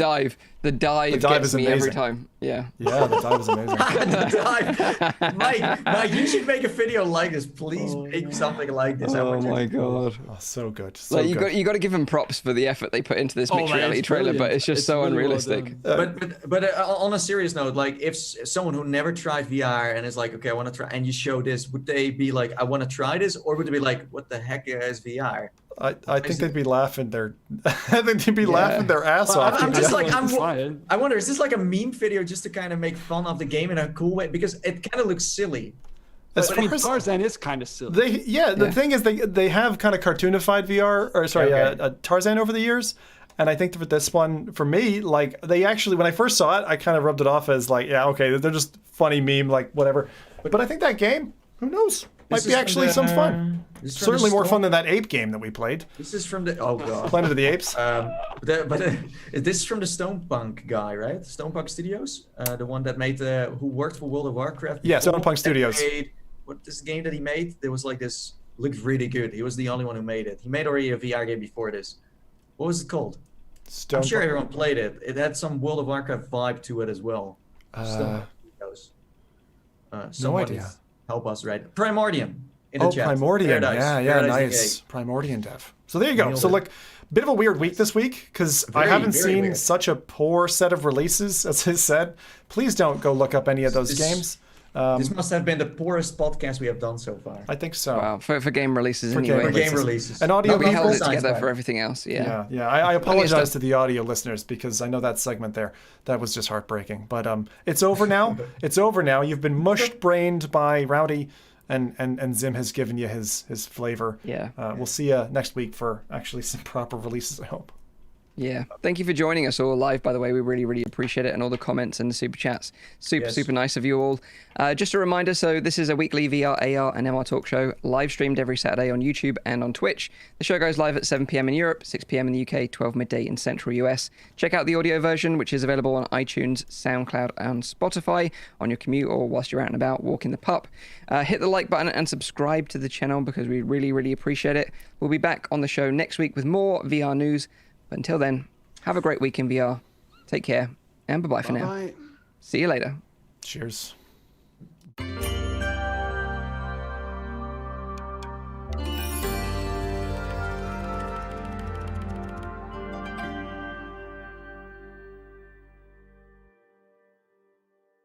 A: The dive gets me every time. Yeah.
C: Yeah, the dive is amazing.
B: The dive. Mike, you should make a video like this. Please make something like this.
A: Oh my god.
C: Oh, so good.
A: You got to give them props for the effort they put into this mixed reality trailer, but it's just so really unrealistic.
B: But on a serious note, like if someone who never tried VR and is like, okay, I want to try, and you show this, would they be like, I want to try this, or would they be like, what the heck is VR?
C: I think they'd be laughing their ass off.
B: I'm just like I wonder, is this like a meme video just to kind of make fun of the game in a cool way, because it kind of looks silly.
D: Tarzan is kind of silly.
C: The thing is they have kind of cartoonified VR Tarzan over the years, and I think for this one, for me, like they actually, when I first saw it, I kind of rubbed it off as like, yeah, okay, they're just funny meme, like whatever. But I think that game, who knows? Might be actually some fun. Certainly more fun than that ape game that we played.
B: This is from the
C: Planet of the Apes.
B: This is from the Stonepunk guy, right? Stonepunk Studios, the one that made who worked for World of Warcraft.
C: Yeah, Stonepunk Studios.
B: This game that he made? There was like this, looked really good. He was the only one who made it. He made already a VR game before this. What was it called? I'm sure everyone played it. It had some World of Warcraft vibe to it as well.
C: No idea.
B: Help us, right? Primordium in the chat.
C: Primordium. Yeah, nice. Primordium dev. So there you go. So like, bit of a weird week this week, because I haven't seen weird. Such a poor set of releases, as I said. Please don't go look up any of those games.
B: This must have been the poorest podcast we have done so far.
C: I think so.
A: Wow, for game releases anyway.
B: For game releases.
C: And audio
A: people. We held it
C: together
A: together for everything else. Yeah.
C: I apologize to the audio listeners, because I know that segment there, that was just heartbreaking. But it's over now. It's over now. You've been mush-brained by Rowdy, and Zim has given you his flavor.
A: Yeah.
C: We'll see you next week for actually some proper releases, I hope.
A: Yeah. Thank you for joining us all live, by the way. We really, really appreciate it. And all the comments and the super chats. Super nice of you all. Just a reminder, so this is a weekly VR, AR, and MR talk show, live streamed every Saturday on YouTube and on Twitch. The show goes live at 7 p.m. in Europe, 6 p.m. in the UK, 12 midday in Central US. Check out the audio version, which is available on iTunes, SoundCloud, and Spotify on your commute or whilst you're out and about walking the pup. Hit the like button and subscribe to the channel, because we really, really appreciate it. We'll be back on the show next week with more VR news. But until then, have a great week in VR. Take care, and bye-bye for now. See you later.
C: Cheers.